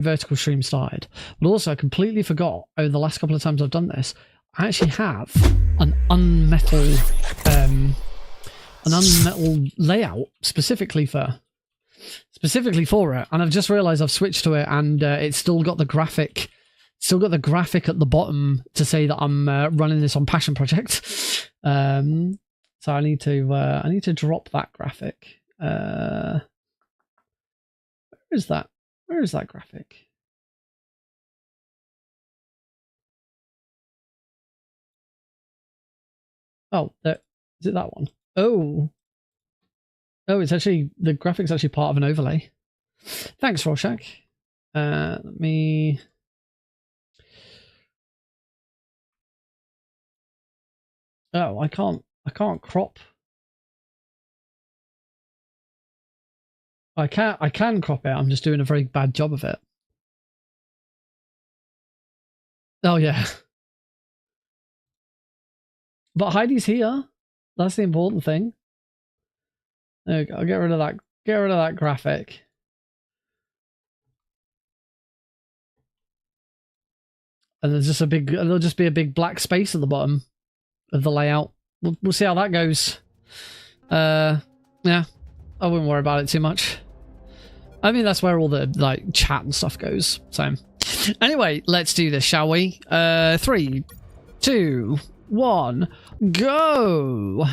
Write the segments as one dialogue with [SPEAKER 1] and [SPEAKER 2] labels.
[SPEAKER 1] vertical stream started. But also I completely forgot over the last couple of times I've done this, I actually have an UnMetal layout specifically for it, and I've just realized I've switched to it, and it's still got the graphic at the bottom to say that I'm running this on Passion Project. So I need to drop that graphic. Where is that graphic? Oh, there, is it that one? Oh, it's actually, the graphic's actually part of an overlay. Thanks, Rorschach. Let me... Oh, I can't crop. I can crop it. I'm just doing a very bad job of it. Oh yeah. But Heidi's here. That's the important thing. There we go. I'll get rid of that. Get rid of that graphic. And there's just there'll just be a big black space at the bottom of the layout. We'll see how that goes. Yeah, I wouldn't worry about it too much. I mean, that's where all the like chat and stuff goes. So anyway, let's do this, shall we? 3, 2, 1, go!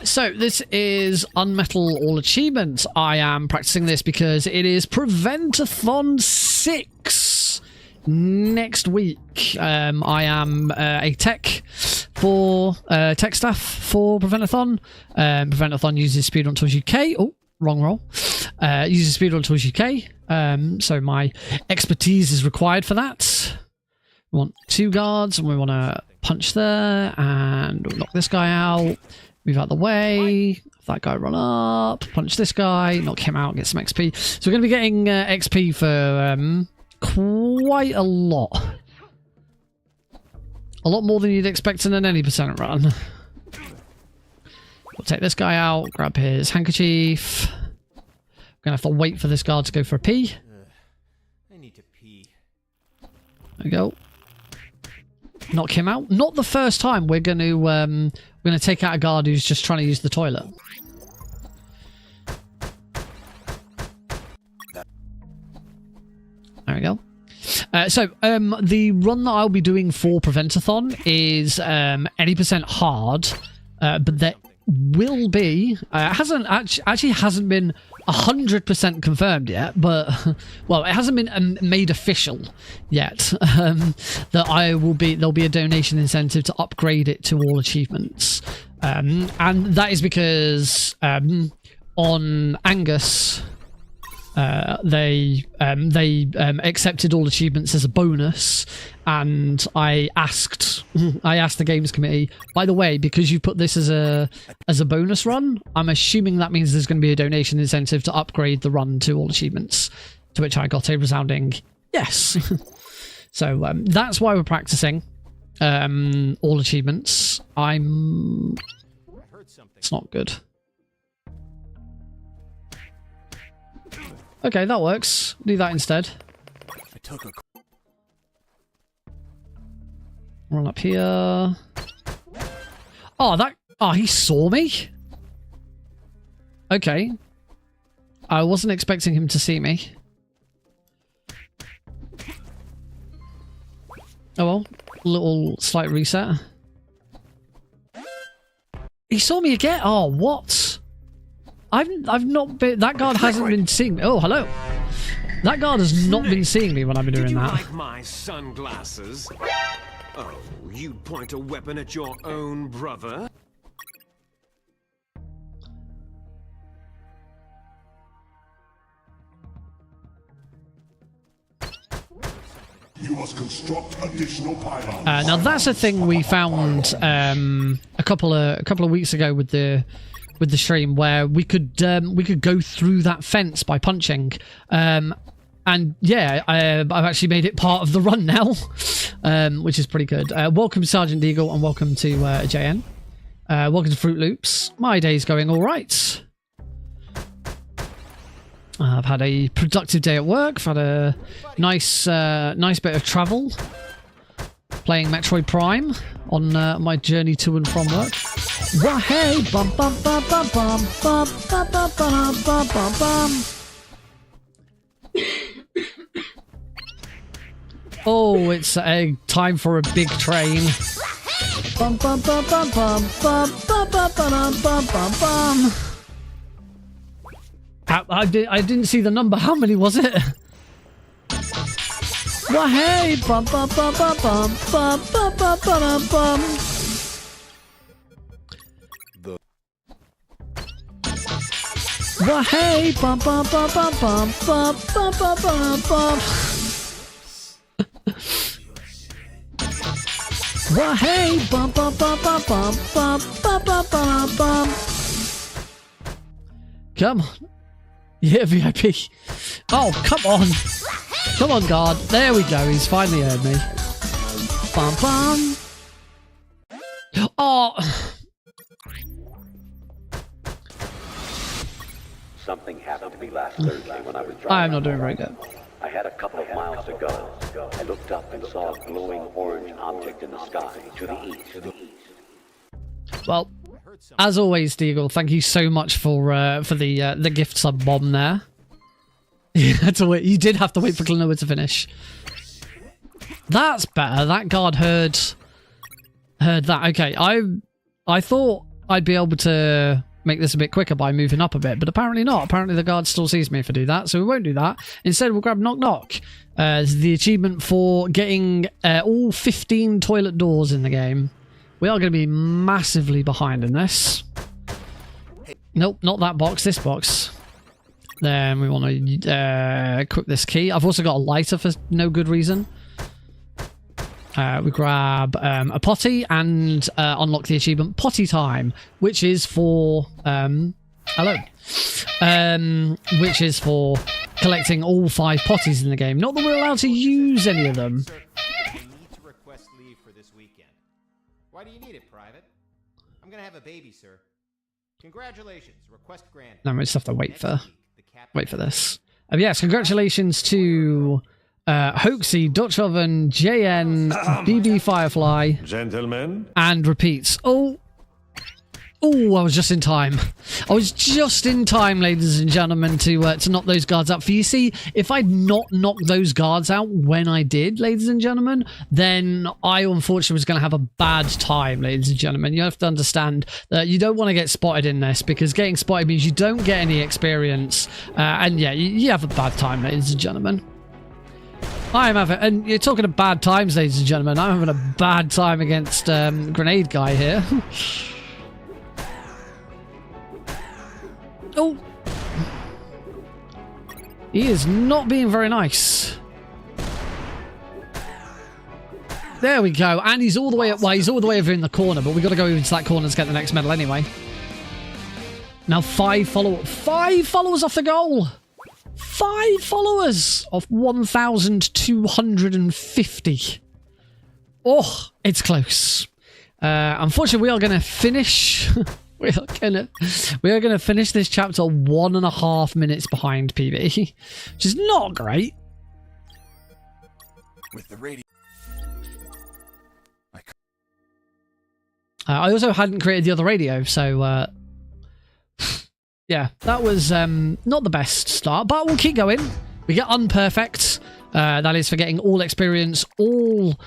[SPEAKER 1] So this is UnMetal All Achievements. I am practicing this because it is Prevent-A-Thon 6 next week. I am a tech staff for Prevent-A-Thon. Prevent-A-Thon uses Speedrun Tools UK. Oh, wrong roll. Uses Speedrun Tools UK. So my expertise is required for that. We want 2 guards, and we want to punch there, and we'll knock this guy out. Move out the way. That guy run up. Punch this guy. Knock him out. Get some XP. So we're going to be getting XP for quite a lot. A lot more than you'd expect in an any percent run. We'll take this guy out. Grab his handkerchief. We're going to have to wait for this guard to go for a pee.
[SPEAKER 2] I need to pee.
[SPEAKER 1] There we go. Knock him out. Not the first time we're going to take out a guard who's just trying to use the toilet. There we go. So the run that I'll be doing for Prevent-A-Thon is any percent hard, but there will be actually hasn't been 100% confirmed yet, but well, it hasn't been made official yet. That there'll be a donation incentive to upgrade it to all achievements, and that is because on Angus they accepted all achievements as a bonus, and I asked the games committee, by the way, because you put this as a bonus run, I'm assuming that means there's going to be a donation incentive to upgrade the run to all achievements, to which I got a resounding yes. So that's why we're practicing all achievements. It's not good. Okay, that works. Do that instead. Run up here. Oh, he saw me? Okay. I wasn't expecting him to see me. Oh well, little slight reset. He saw me again? Oh, what? I've not been... That guard hasn't been seeing me. Oh, hello. That guard has not been seeing me when I've been doing that.
[SPEAKER 2] Like my sunglasses? Oh, you'd point a weapon at your own brother?
[SPEAKER 3] You must construct additional pylons.
[SPEAKER 1] Now that's a thing we found a couple of weeks ago with the stream, where we could go through that fence by punching, and yeah, I've actually made it part of the run now, which is pretty good. Welcome Sergeant Deagle, and welcome to JN. Welcome to Fruit Loops. My day's going all right. I've had a productive day at work. I've had a nice bit of travel. Playing Metroid Prime on my journey to and from work. Wah hey, bum bum bum bum bum bum bum bum bum bum bum bum. Oh, it's time for a big train. Bum bum bum bum bum bum bum bum bum bum bum bum. I didn't see the number. How many was it? Wah hey, bum bum bum bum bum bum bum bum bum bum. Wah hey, bum bum bum bum bum bum bum bum bum bum. Wah hey, bum bum bum bum bum bum bum bum bum bum. Come on. Yeah, VIP. Oh, come on. Come on, God. There we go. He's finally heard me. Bum bum. Oh.
[SPEAKER 4] Something happened to me last Thursday when I was driving.
[SPEAKER 1] I am not doing very good.
[SPEAKER 4] I had a couple of miles to go. I looked up and saw a glowing orange object in the sky to the east.
[SPEAKER 1] Well, as always, Deagle, thank you so much for the gift sub bomb there. You had to wait. You did have to wait for Klonoa to finish. That's better. That guard heard that. Okay, I thought I'd be able to make this a bit quicker by moving up a bit, but apparently not. Apparently the guard still sees me if I do that, so we won't do that. Instead, we'll grab Knock Knock. It's the achievement for getting all 15 toilet doors in the game. We are going to be massively behind in this. Nope, not that box, this box. Then we want to equip this key. I've also got a lighter for no good reason. We grab a potty and unlock the achievement Potty Time, which is for hello, which is for collecting all 5 potties in the game. Not that we're allowed to use any of them.
[SPEAKER 5] I need to request leave for this weekend. Why do you need it, Private? I'm gonna have a baby, sir. Congratulations, request granted.
[SPEAKER 1] No, we just have to wait for this. Yes, congratulations to Hoaxy, Dutch Oven, JN, BB Firefly,
[SPEAKER 3] Gentlemen,
[SPEAKER 1] and repeats. Oh, I was just in time. I was just in time, ladies and gentlemen, to knock those guards out. For you see, if I'd not knocked those guards out when I did, ladies and gentlemen, then I unfortunately was going to have a bad time, ladies and gentlemen. You have to understand that you don't want to get spotted in this, because getting spotted means you don't get any experience, and yeah, you have a bad time, ladies and gentlemen. I am having, and you're talking of bad times, ladies and gentlemen. I'm having a bad time against Grenade Guy here. Oh, he is not being very nice. There we go, and he's all the way up. Well, he's all the way over in the corner, but we got to go into that corner to get the next medal anyway. Now 5 followers off the goal. 5 followers of 1,250. Oh, it's close. Unfortunately, we are going to finish. We are gonna finish this chapter 1.5 minutes behind PB, which is not great.
[SPEAKER 6] With the radio.
[SPEAKER 1] I also hadn't created the other radio, so yeah, that was not the best start, but we'll keep going. We get unperfect. That is for getting all experience, all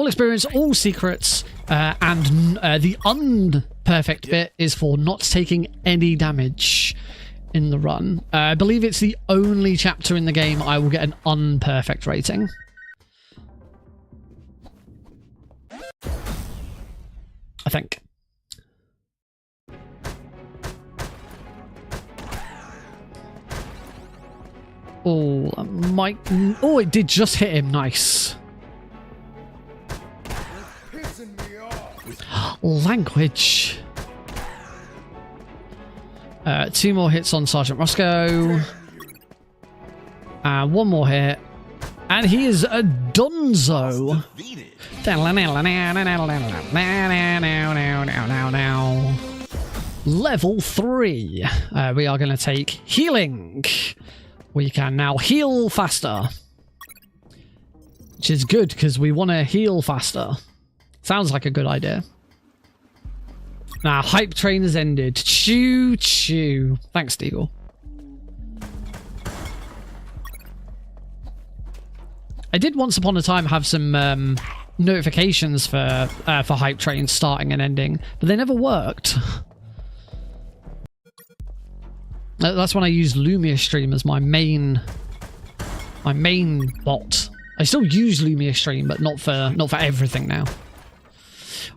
[SPEAKER 1] experience, all secrets, and the unperfect bit is for not taking any damage in the run. I believe it's the only chapter in the game I will get an unperfect rating. I think. Oh, Mike. Oh, it did just hit him. Nice. Language. 2 more hits on Sergeant Roscoe. 1 more hit. And he is a dunzo. Level 3. We are going to take healing. We can now heal faster. Which is good, because we want to heal faster. Sounds like a good idea. Now, hype train has ended. Choo choo. Thanks, Deagle. I did once upon a time have some notifications for hype trains starting and ending, but they never worked. That's when I used Lumia Stream as my main bot. I still use Lumia Stream, but not for everything now.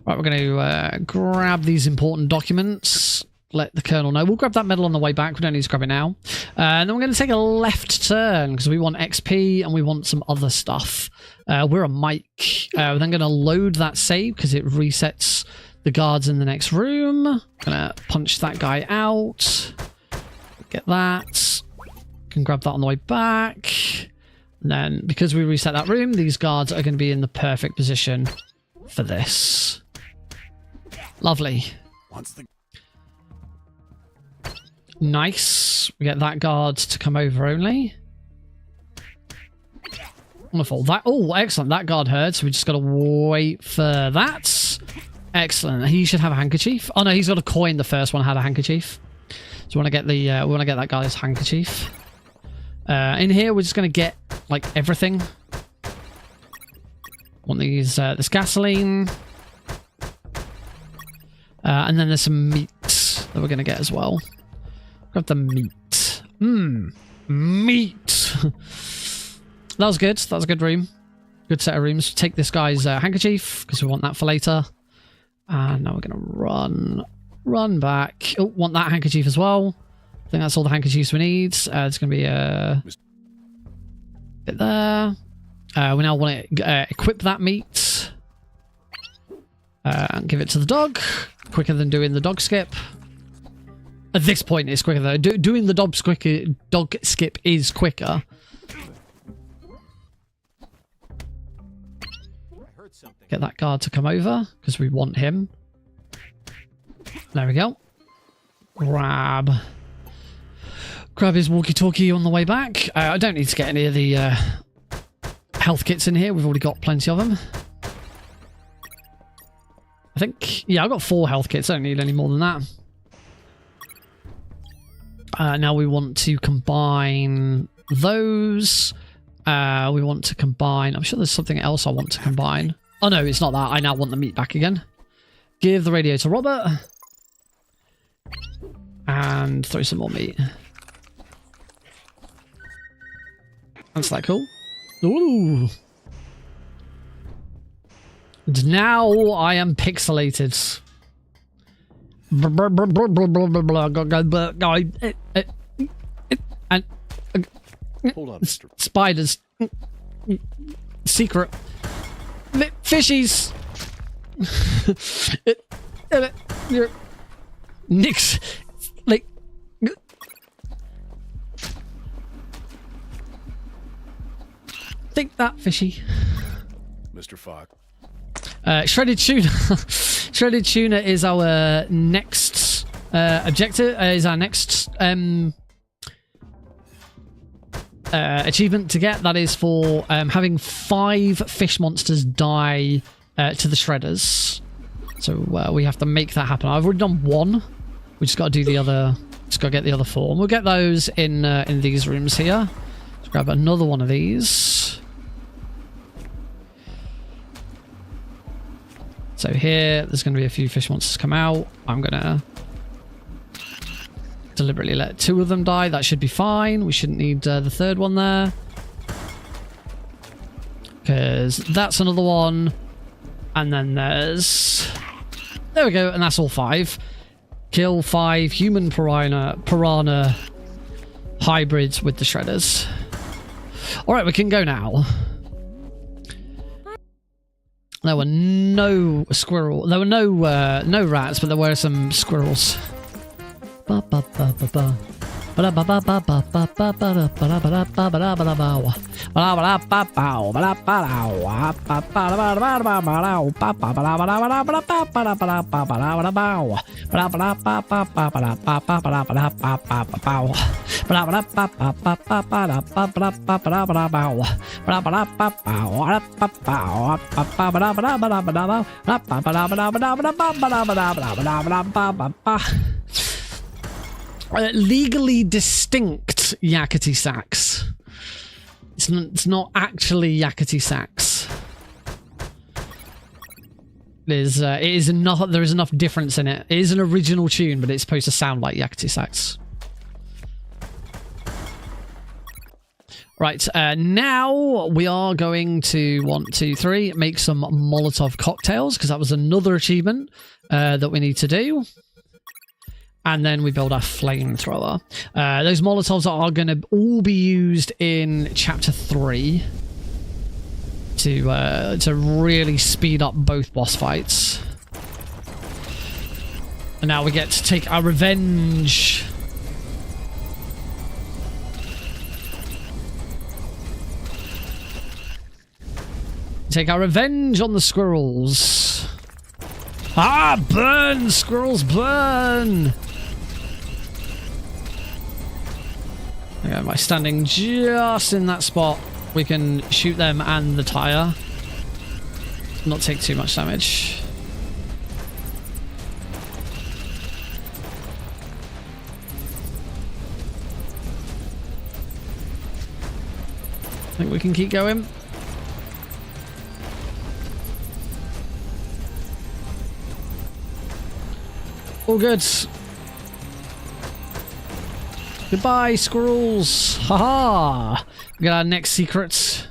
[SPEAKER 1] Right, we're going to grab these important documents. Let the Colonel know. We'll grab that medal on the way back. We don't need to grab it now. And then we're going to take a left turn because we want XP and we want some other stuff. We're a mic. We're then going to load that save because it resets the guards in the next room. Going to punch that guy out. Get that. Can grab that on the way back. And then, because we reset that room, these guards are going to be in the perfect position for this. Lovely. Nice. We get that guard to come over only. Wonderful. Oh, excellent. That guard heard, so we just got to wait for that. Excellent. He should have a handkerchief. Oh no, he's got a coin. The first one had a handkerchief. So we want to get the we want to get that guy's handkerchief. In here, we're just going to get like everything. Want these this gasoline, and then there's some meat that we're going to get as well. Grab the meat. Meat. That was good. That was a good room. Good set of rooms. Take this guy's handkerchief because we want that for later. And now we're going to run back. Oh, want that handkerchief as well. I think that's all the handkerchiefs we need. It's going to be a bit there. We now want to equip that meat and give it to the dog. Quicker than doing the dog skip. At this point, it's quicker though. Doing the dog skip is quicker. Get that guard to come over because we want him. There we go. Grab his walkie-talkie on the way back. I don't need to get any of the health kits in here. We've already got plenty of them. I think, yeah, I've got 4 health kits. I don't need any more than that. Now we want to combine those. We want to combine... I'm sure there's something else I want to combine. Oh no, it's not that. I now want the meat back again. Give the radio to Robert. And throw some more meat. That's that cool. Ooh. And now I am pixelated. And
[SPEAKER 6] Hold on, Mr.
[SPEAKER 1] Spiders. Secret. Fishies. Nix. Like. Think that, fishy.
[SPEAKER 6] Mr. Fox.
[SPEAKER 1] Shredded tuna. Shredded tuna is our next objective. Is our next achievement to get. That is for having 5 fish monsters die to the shredders. So we have to make that happen. I've already done 1. We just got to do the other. Just got to get the other 4. And we'll get those in these rooms here. Let's grab another one of these. So here, there's going to be a few fish monsters come out. I'm going to deliberately let 2 of them die. That should be fine. We shouldn't need the 3rd one there. Because that's another one. And then there's... There we go. And that's all 5. Kill 5 human piranha hybrids with the shredders. Alright, we can go now. There were no squirrel. There were no rats, but there were some squirrels. Ba ba ba ba ba Legally distinct yakety sax. It's not actually yakety sax. It is enough. There is enough difference in it. It is an original tune, but it's supposed to sound like yakety sax. Right, now we are going to 1, 2, 3 make some Molotov cocktails, because that was another achievement that we need to do. And then we build our flamethrower. Those Molotovs are going to all be used in Chapter 3 to really speed up both boss fights. And now we get to take our revenge. Take our revenge on the squirrels. Ah, burn, squirrels, burn! Okay, by standing just in that spot, we can shoot them and the tire. Not take too much damage. I think we can keep going. All good. Goodbye, squirrels. Haha. We got our next secret.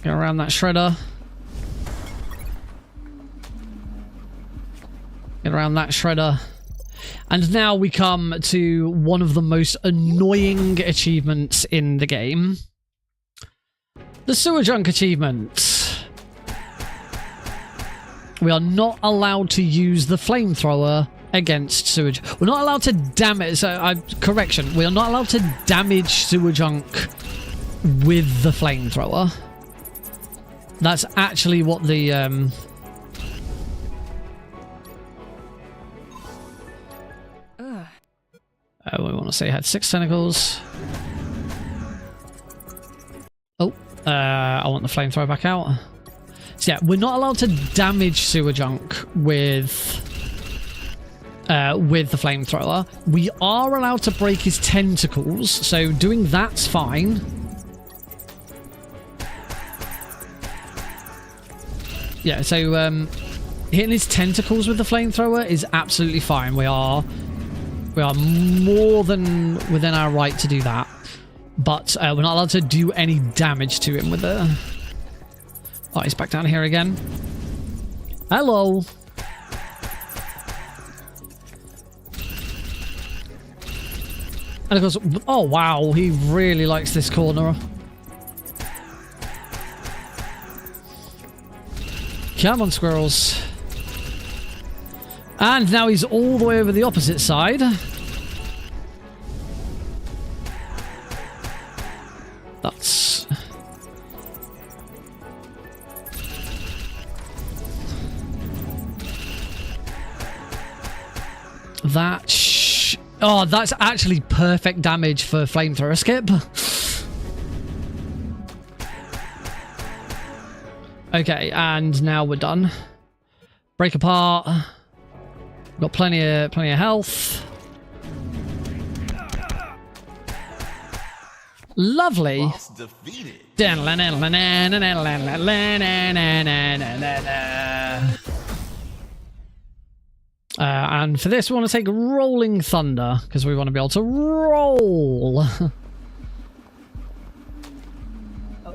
[SPEAKER 1] Get around that shredder. Get around that shredder. And now we come to one of the most annoying achievements in the game. The sewer junk achievement. We are not allowed to use the flamethrower against sewage. We're not allowed to damage. Correction. We are not allowed to damage sewer junk with the flamethrower. That's actually what the we want to say it had 6 tentacles. Oh, I want the flamethrower back out. So yeah, we're not allowed to damage sewer junk with the flamethrower. We are allowed to break his tentacles, so doing that's fine. Yeah, so hitting his tentacles with the flamethrower is absolutely fine. We are more than within our right to do that, but we're not allowed to do any damage to him with the. Oh, he's back down here again. Hello. And of course, oh wow, he really likes this corner. Come on, squirrels. And now he's all the way over the opposite side. That's... Oh, that's actually perfect damage for flamethrower skip. Okay, and now we're done. Break apart. We've got plenty of health. Lovely.
[SPEAKER 7] Boss defeated.
[SPEAKER 1] And for this, we want to take Rolling Thunder, because we want to be able to roll.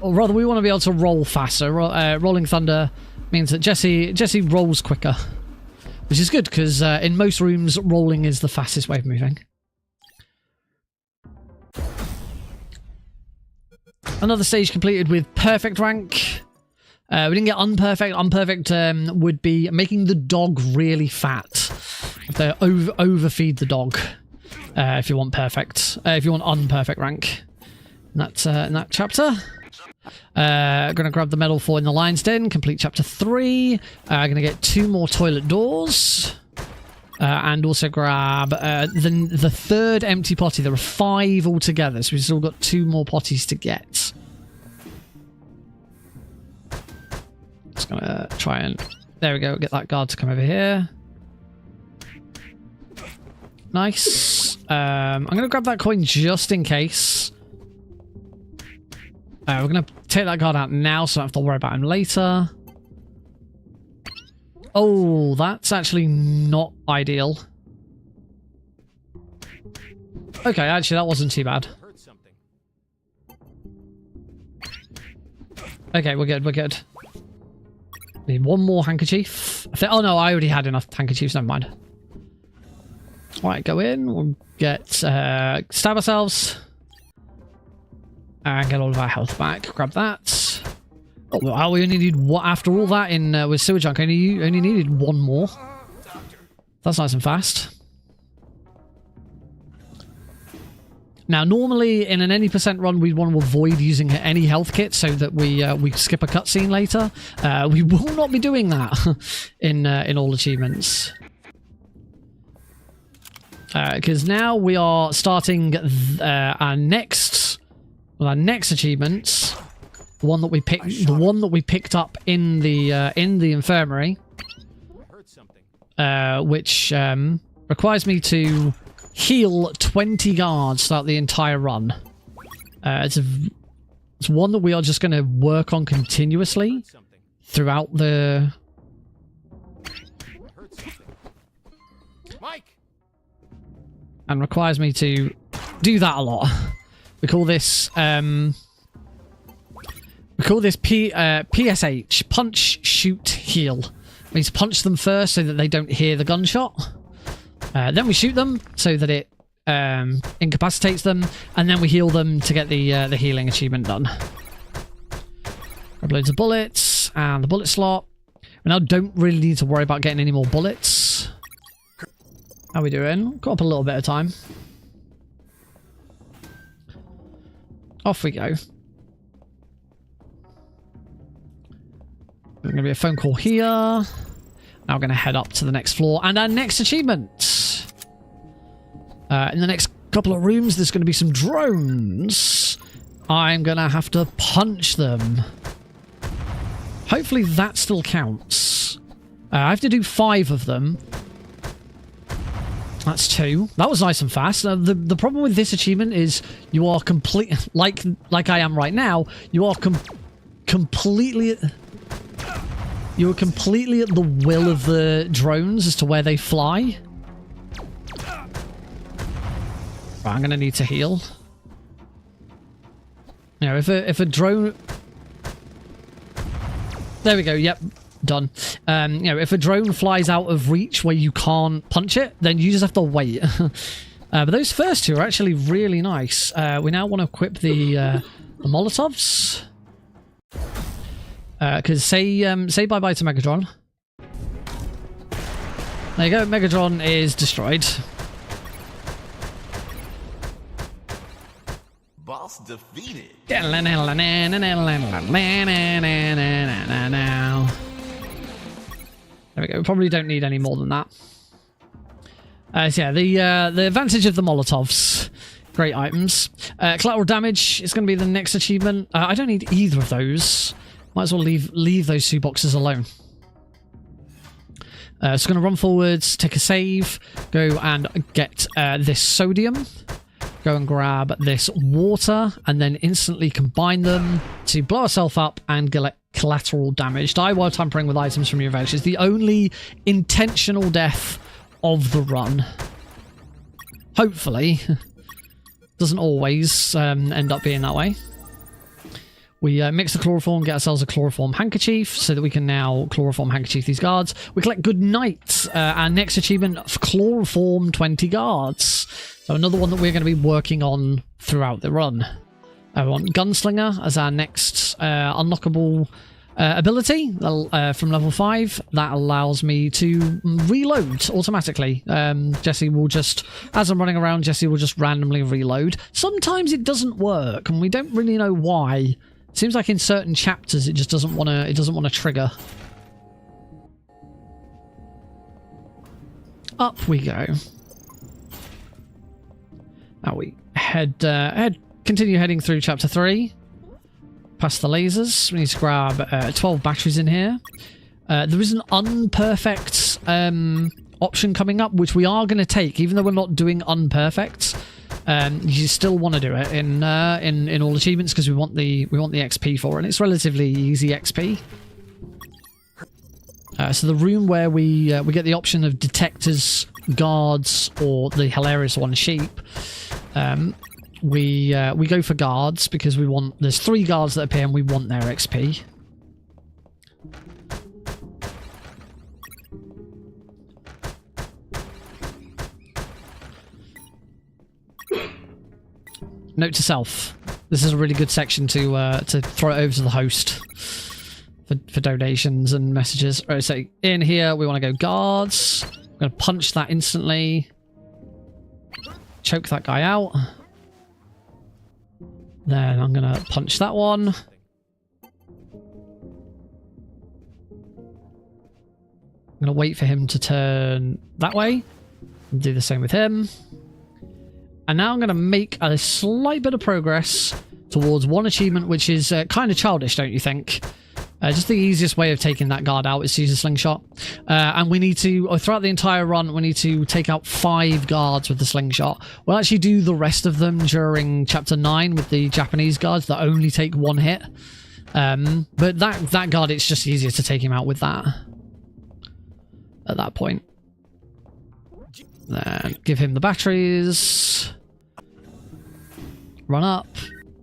[SPEAKER 1] Or rather, we want to be able to roll faster. Rolling Thunder means that Jesse rolls quicker, which is good, because in most rooms, rolling is the fastest way of moving. Another stage completed with perfect rank. We didn't get unperfect. Unperfect would be making the dog really fat. have to overfeed the dog if you want perfect. If you want unperfect rank. In that chapter. Gonna grab the medal for In the Lion's Den, complete chapter 3. Gonna get 2 more toilet doors. And also grab the 3rd empty potty. There are 5 altogether, so we've still got 2 more potties to get. Just gonna try and... There we go, get that guard to come over here. Nice. I'm gonna grab that coin just in case. We're going to take that guard out now so I don't have to worry about him later. Oh, that's actually not ideal. Okay, actually that wasn't too bad. Okay, we're good, we're good. Need 1 more handkerchief. Oh no, I already had enough handkerchiefs, never mind. Alright, go in, we'll get, stab ourselves. And get all of our health back. Grab that. Oh, wow, we only need what after all that in with sewer junk. Only needed 1 more. That's nice and fast. Now, normally in an any % run, we'd want to avoid using any health kit so that we skip a cutscene later. We will not be doing that in all achievements. Because now we are starting our next achievement, the one that we picked up in the infirmary, which requires me to heal 20 guards throughout the entire run. It's one that we are just going to work on continuously throughout the... And requires me to do that a lot. We call this PSH, punch, shoot, heal. We need to punch them first so that they don't hear the gunshot. Then we shoot them so that it incapacitates them, and then we heal them to get the healing achievement done. Grab loads of bullets and the bullet slot. We now don't really need to worry about getting any more bullets. How are we doing? Got up a little bit of time. Off we go. There's going to be a phone call here. Now we're going to head up to the next floor and our next achievement. In the next couple of rooms, there's going to be some drones. I'm going to have to punch them. Hopefully that still counts. I have to do 5 of them. That's 2. That was nice and fast. The problem with this achievement is you are like I am right now. You are completely at the will of the drones as to where they fly. Right, I'm gonna need to heal. Now, if a drone, there we go. Yep. Done. If a drone flies out of reach where you can't punch it, then you just have to wait. But those first 2 are actually really nice. We now want to equip the Molotovs. Because say bye-bye to Megatron. There you go, Megatron is destroyed.
[SPEAKER 7] Boss defeated.
[SPEAKER 1] There we go. We probably don't need any more than that. So yeah, the advantage of the Molotovs. Great items. Collateral damage is going to be the next achievement. I don't need either of those. Might as well leave those 2 boxes alone. So going to run forwards, take a save, go and get this sodium. Go and grab this water, and then instantly combine them to blow ourselves up and get collateral damage. Die while tampering with items from your advantage is the only intentional death of the run. Hopefully. Doesn't always end up being that way. We mix the chloroform, get ourselves a chloroform handkerchief so that we can now chloroform handkerchief these guards. We collect Good Night, our next achievement, chloroform 20 guards. So another one that we're going to be working on throughout the run. We want Gunslinger as our next unlockable ability from level 5 that allows me to reload automatically. Jesse will just, as I'm running around, Jesse will just randomly reload. Sometimes it doesn't work, and we don't really know why. Seems like in certain chapters it just doesn't want to. It doesn't want to trigger. Up we go. Now we continue heading through chapter 3. Past the lasers. We need to grab 12 batteries in here. There is an unperfect option coming up, which we are going to take, even though we're not doing unperfect. You still want to do it in all achievements because we want the XP for it, and it's relatively easy XP. So the room where we get the option of detectors, guards, or the hilarious one, sheep. We go for guards because we want. There's 3 guards that appear, and we want their XP. Note to self: this is a really good section to throw it over to the host for donations and messages. Right, so in here we want to go guards. I'm going to punch that instantly. Choke that guy out. Then I'm going to punch that one. I'm going to wait for him to turn that way. And do the same with him. And now I'm going to make a slight bit of progress towards one achievement, which is kind of childish, don't you think? Just the easiest way of taking that guard out is to use a slingshot. And we need to, throughout the entire run, we need to take out 5 guards with the slingshot. We'll actually do the rest of them during Chapter 9 with the Japanese guards that only take 1 hit. But that guard, it's just easier to take him out with that. At that point. Then give him the batteries. Run up.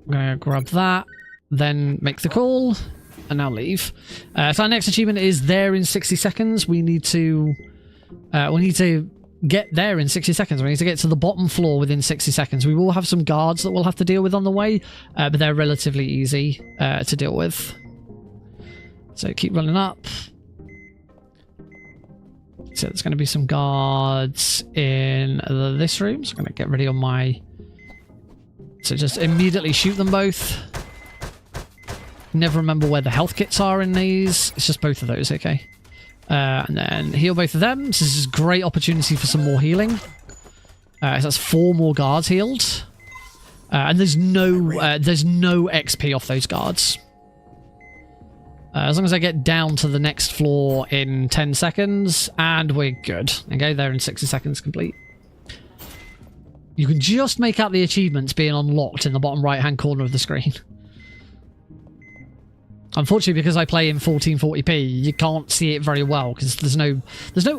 [SPEAKER 1] I'm going to grab that. Then make the call. And now leave. So our next achievement is there in 60 seconds. We need to get there in 60 seconds. We need to get to the bottom floor within 60 seconds. We will have some guards that we'll have to deal with on the way, but they're relatively easy to deal with. So keep running up. So there's going to be some guards in this room. So I'm going to get ready on my... So just immediately shoot them both. Never remember where the health kits are in these. It's just both of those, okay. And then heal both of them. So this is a great opportunity for some more healing. So that's 4 more guards healed. And there's no XP off those guards. As long as I get down to the next floor in 10 seconds, and we're good. Okay, there in 60 seconds complete. You can just make out the achievements being unlocked in the bottom right-hand corner of the screen. Unfortunately, because I play in 1440p, you can't see it very well because there's no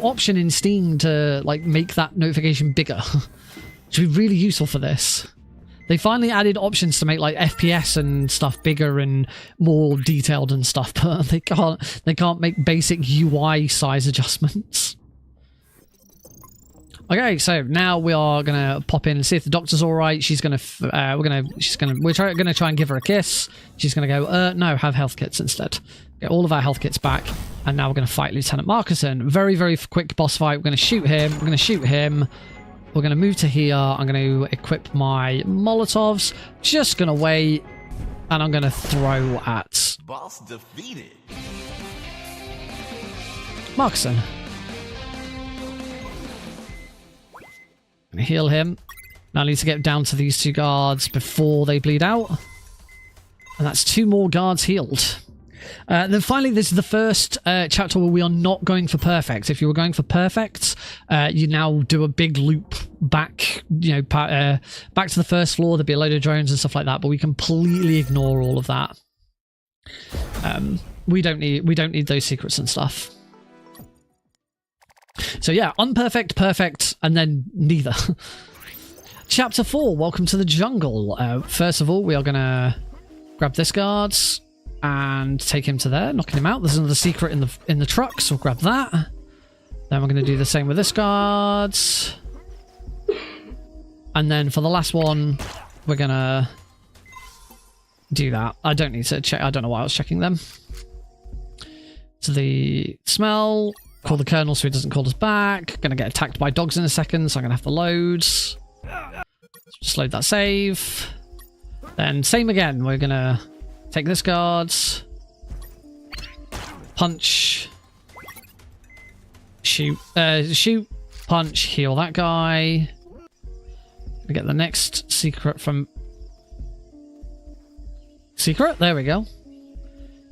[SPEAKER 1] option in Steam to like make that notification bigger, which would be really useful for this. They finally added options to make like FPS and stuff bigger and more detailed and stuff, but they can't make basic UI size adjustments. Okay, so now we are gonna pop in and see if the doctor's all right. We're gonna try and give her a kiss. She's gonna go, no, have health kits instead. Get all of our health kits back, and now we're gonna fight Lieutenant Marcuson. Very, very quick boss fight. We're gonna shoot him. We're gonna shoot him. We're gonna move to here. I'm gonna equip my Molotovs. Just gonna wait, and I'm gonna throw at
[SPEAKER 7] Boss defeated.
[SPEAKER 1] Marcuson. Heal him. Now I need to get down to these 2 guards before they bleed out. And that's 2 more guards healed. Then finally, this is the first chapter where we are not going for perfect. If you were going for perfect, you now do a big loop back, back to the first floor. There'll be a load of drones and stuff like that, but we completely ignore all of that. We don't need those secrets and stuff. So yeah, unperfect, perfect, and then neither. Chapter 4, welcome to the jungle. First of all, we are going to grab this guard and take him to there, knocking him out. There's another secret in the truck, so we'll grab that. Then we're going to do the same with this guard. And then for the last one, we're going to do that. I don't need to check. I don't know why I was checking them. to the smell. Call the colonel so he doesn't call us back. Gonna get attacked by dogs in a second, so I'm gonna have to load. Just load that save. Then same again. We're gonna take this guard. Punch. Shoot. Shoot. Punch. Heal that guy. We get the next secret from... Secret? There we go.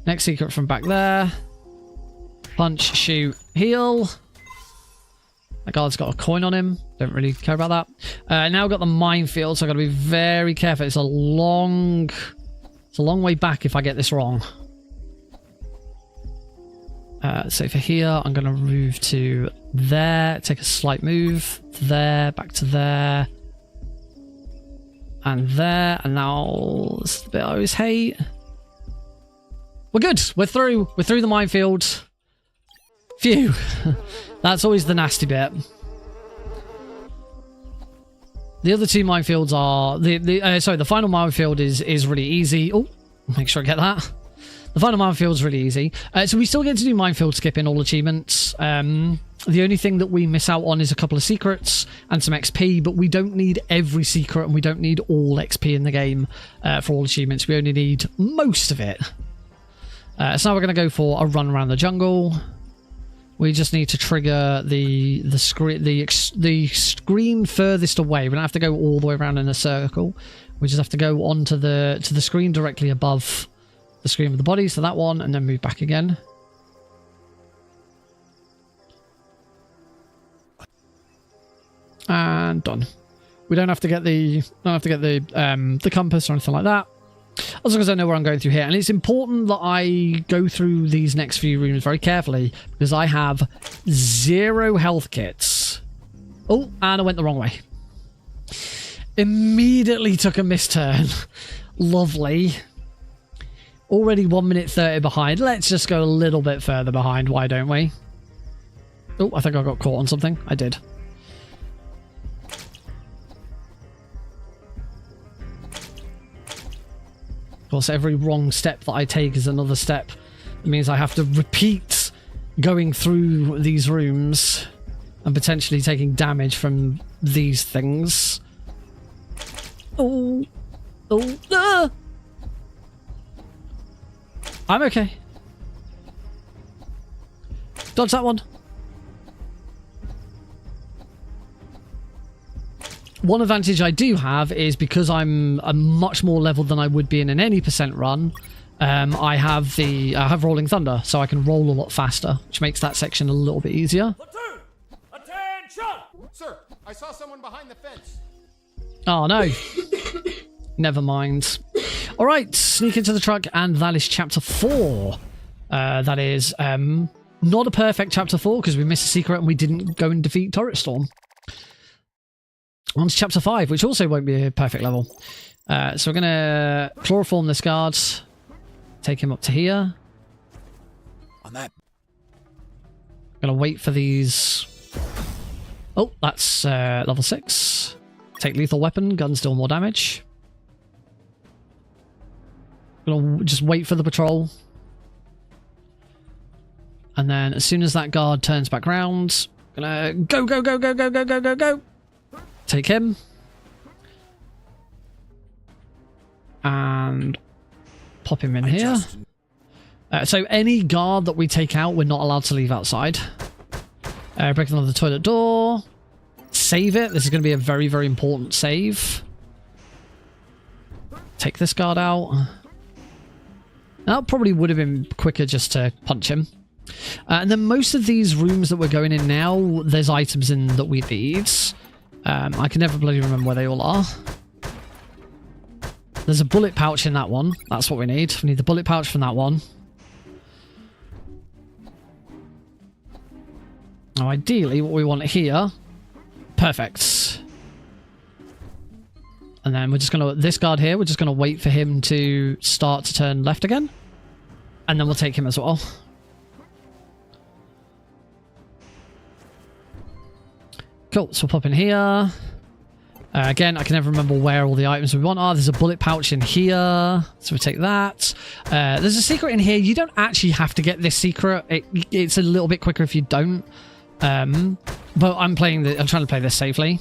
[SPEAKER 1] Next secret from back there. Punch, shoot, heal. That guard's got a coin on him. Don't really care about that. Now I've got the minefield, so I've got to be very careful. It's a long way back if I get this wrong. So for here, I'm going to move to there. Take a slight move. There, back to there. And there. And now, this is the bit I always hate. We're good. We're through. We're through the minefield. Phew. That's always the nasty bit. The other two minefields are... the final minefield is really easy. Oh, make sure I get that. The final minefield is really easy. So we still get to do minefield skipping all achievements. The only thing that we miss out on is a couple of secrets and some XP, but we don't need every secret and we don't need all XP in the game for all achievements. We only need most of it. So now we're going to go for a run around the jungle. We just need to trigger the screen furthest away. We don't have to go all the way around in a circle. We just have to go onto the screen directly above the screen with the body, so that one, and then move back again. And done. We don't have to get the compass or anything like that. As long as I know where I'm going through here. And it's important that I go through these next few rooms very carefully, because I have 0 health kits. Oh, and I went the wrong way. Immediately took a misturn. Lovely. Already 1 minute 30 behind. Let's just go a little bit further behind, why don't we? Oh, I think I got caught on something. I did. Of course, every wrong step that I take is another step. It means I have to repeat going through these rooms and potentially taking damage from these things. Oh. Oh. Ah! I'm okay. Dodge that one. One advantage I do have is because I'm a much more leveled than I would be in an any % run. I have Rolling Thunder, so I can roll a lot faster, which makes that section a little bit easier.
[SPEAKER 5] Platoon! Attention! Sir, I saw someone behind the fence.
[SPEAKER 1] Oh no. Never mind. All right, sneak into the truck, and that is chapter 4. That is not a perfect chapter 4 because we missed a secret and we didn't go and defeat Turret Storm. On to chapter 5, which also won't be a perfect level. So we're going to chloroform this guard, take him up to here.
[SPEAKER 6] On that.
[SPEAKER 1] Going to wait for these. Oh, that's level 6. Take lethal weapon, guns deal more damage. Gonna just wait for the patrol. And then as soon as that guard turns back round, gonna go, go, go, go, go, go, go, go, go. Take him. And pop him in here. So any guard that we take out, we're not allowed to leave outside. Break another toilet door. Save it. This is going to be a very, very important save. Take this guard out. That probably would have been quicker just to punch him. And then most of these rooms that we're going in now, there's items in that we need. I can never bloody remember where they all are. There's a bullet pouch in that one. That's what we need. We need the bullet pouch from that one. Now, ideally, what we want here... Perfect. And then we're just going to... This guard here, we're just going to wait for him to start to turn left again. And then we'll take him as well. Cool, so we'll pop in here. Again, I can never remember where all the items we want are. There's a bullet pouch in here, so we take that. There's a secret in here. You don't actually have to get this secret. It's a little bit quicker if you don't. But I'm trying to play this safely.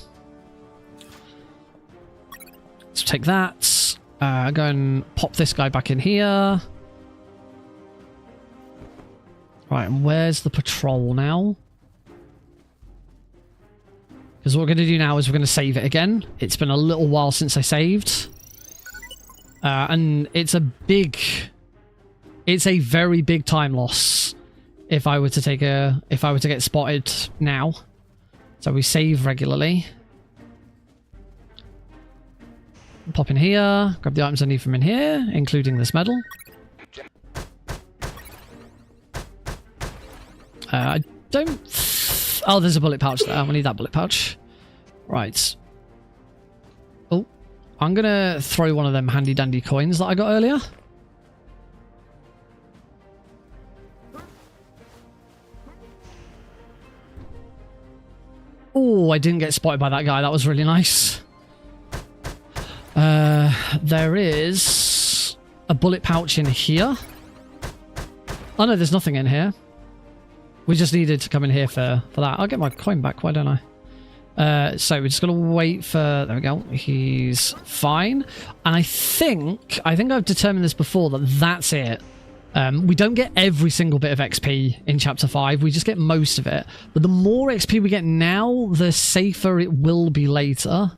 [SPEAKER 1] So take that. Go and pop this guy back in here. Right, and where's the patrol now? Because what we're going to do now is we're going to save it again. It's been a little while since I saved. And it's a very big time loss if I were to get spotted now. So we save regularly. Pop in here, grab the items I need from in here, including this medal. I don't... Oh, there's a bullet pouch there. We need that bullet pouch. Right. Oh, I'm going to throw one of them handy-dandy coins that I got earlier. Oh, I didn't get spotted by that guy. That was really nice. There is a bullet pouch in here. Oh, no, there's nothing in here. We just needed to come in here for that. I'll get my coin back. Why don't I? So we're just going to wait for... There we go. He's fine. And I think I've determined this before that that's it. We don't get every single bit of XP in Chapter 5. We just get most of it. But the more XP we get now, the safer it will be later.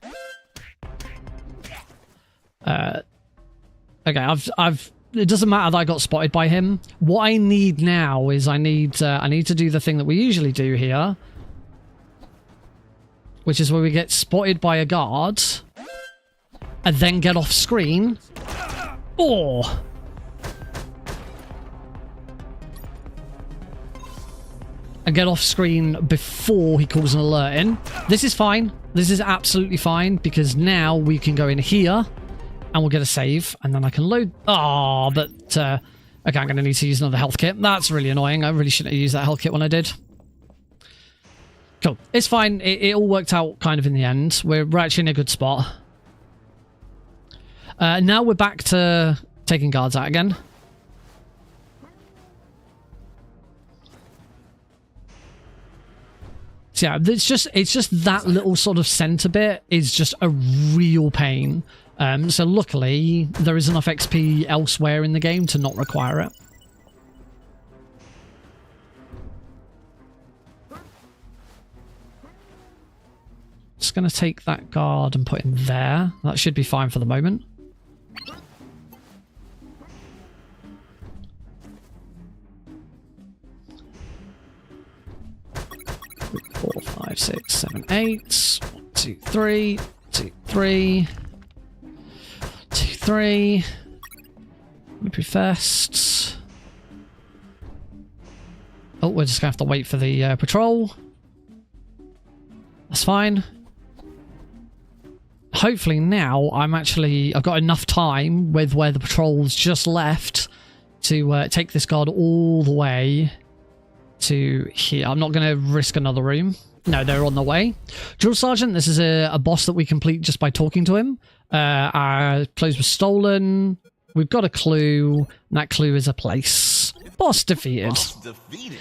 [SPEAKER 1] Okay, it doesn't matter that I got spotted by him. What I need now is I need to do the thing that we usually do here, which is where we get spotted by a guard and then get off screen. Oh! And get off screen before he calls an alert in. This is fine. This is absolutely fine because now we can go in here and we'll get a save, and then I can load... Oh, but... okay, I'm going to need to use another health kit. That's really annoying. I really shouldn't have used that health kit when I did. Cool. It's fine. It all worked out kind of in the end. We're actually in a good spot. Now we're back to taking guards out again. So yeah, it's just that little sort of center bit is just a real pain. So luckily, there is enough XP elsewhere in the game to not require it. Just going to take that guard and put him there. That should be fine for the moment. Four, 5, 6, 7, 8. 1, 2, 3. 2, 3. 2, 3. Maybe first. Oh, we're just gonna have to wait for the patrol. That's fine. Hopefully now I've got enough time with where the patrol's just left to take this guard all the way to here. I'm not going to risk another room. No, they're on the way. Drill Sergeant, this is a boss that we complete just by talking to him. Our clothes were stolen. We've got a clue, and that clue is a place. Boss defeated.
[SPEAKER 7] Boss defeated.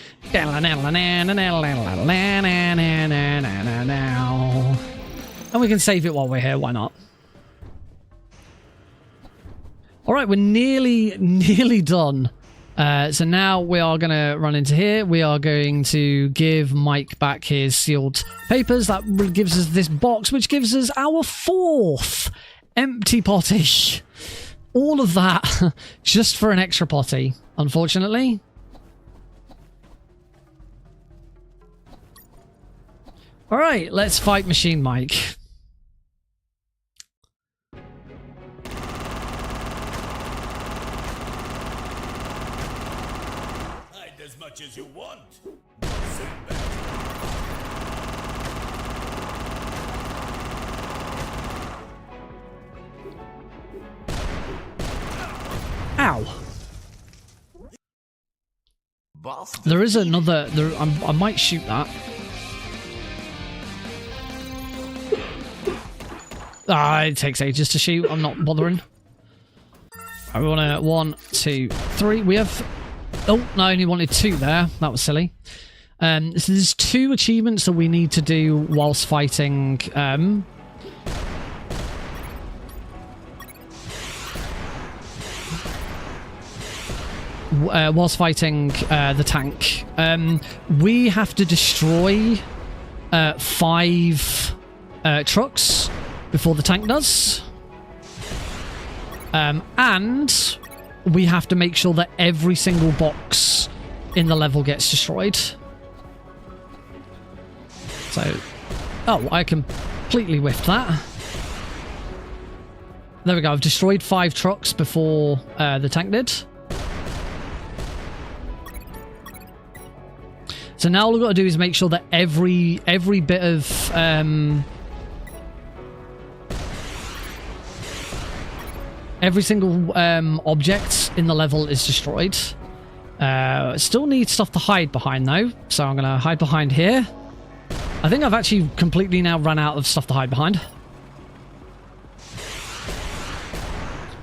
[SPEAKER 1] And we can save it while we're here, why not? Alright, we're nearly done. So now we are going to run into here. We are going to give Mike back his sealed papers. That gives us this box, which gives us our 4th empty potty. All of that just for an extra potty, unfortunately. Alright, let's fight Machine Mike.
[SPEAKER 3] As much as you want.
[SPEAKER 1] Ow.
[SPEAKER 7] Boss
[SPEAKER 1] There is another... I might shoot that. It takes ages to shoot. I'm not bothering. Right, we want to 1, 2, 3. We have... Oh, no, I only wanted 2 there. That was silly. So there's 2 achievements that we need to do whilst fighting... whilst fighting the tank. We have to destroy 5 trucks before the tank does. And we have to make sure that every single box in the level gets destroyed. So... Oh, I completely whiffed that. There we go. I've destroyed 5 trucks before the tank did. So now all we've got to do is make sure that every bit of every single object in the level is destroyed. Still need stuff to hide behind though, so I'm gonna hide behind here. I think I've actually completely now run out of stuff to hide behind.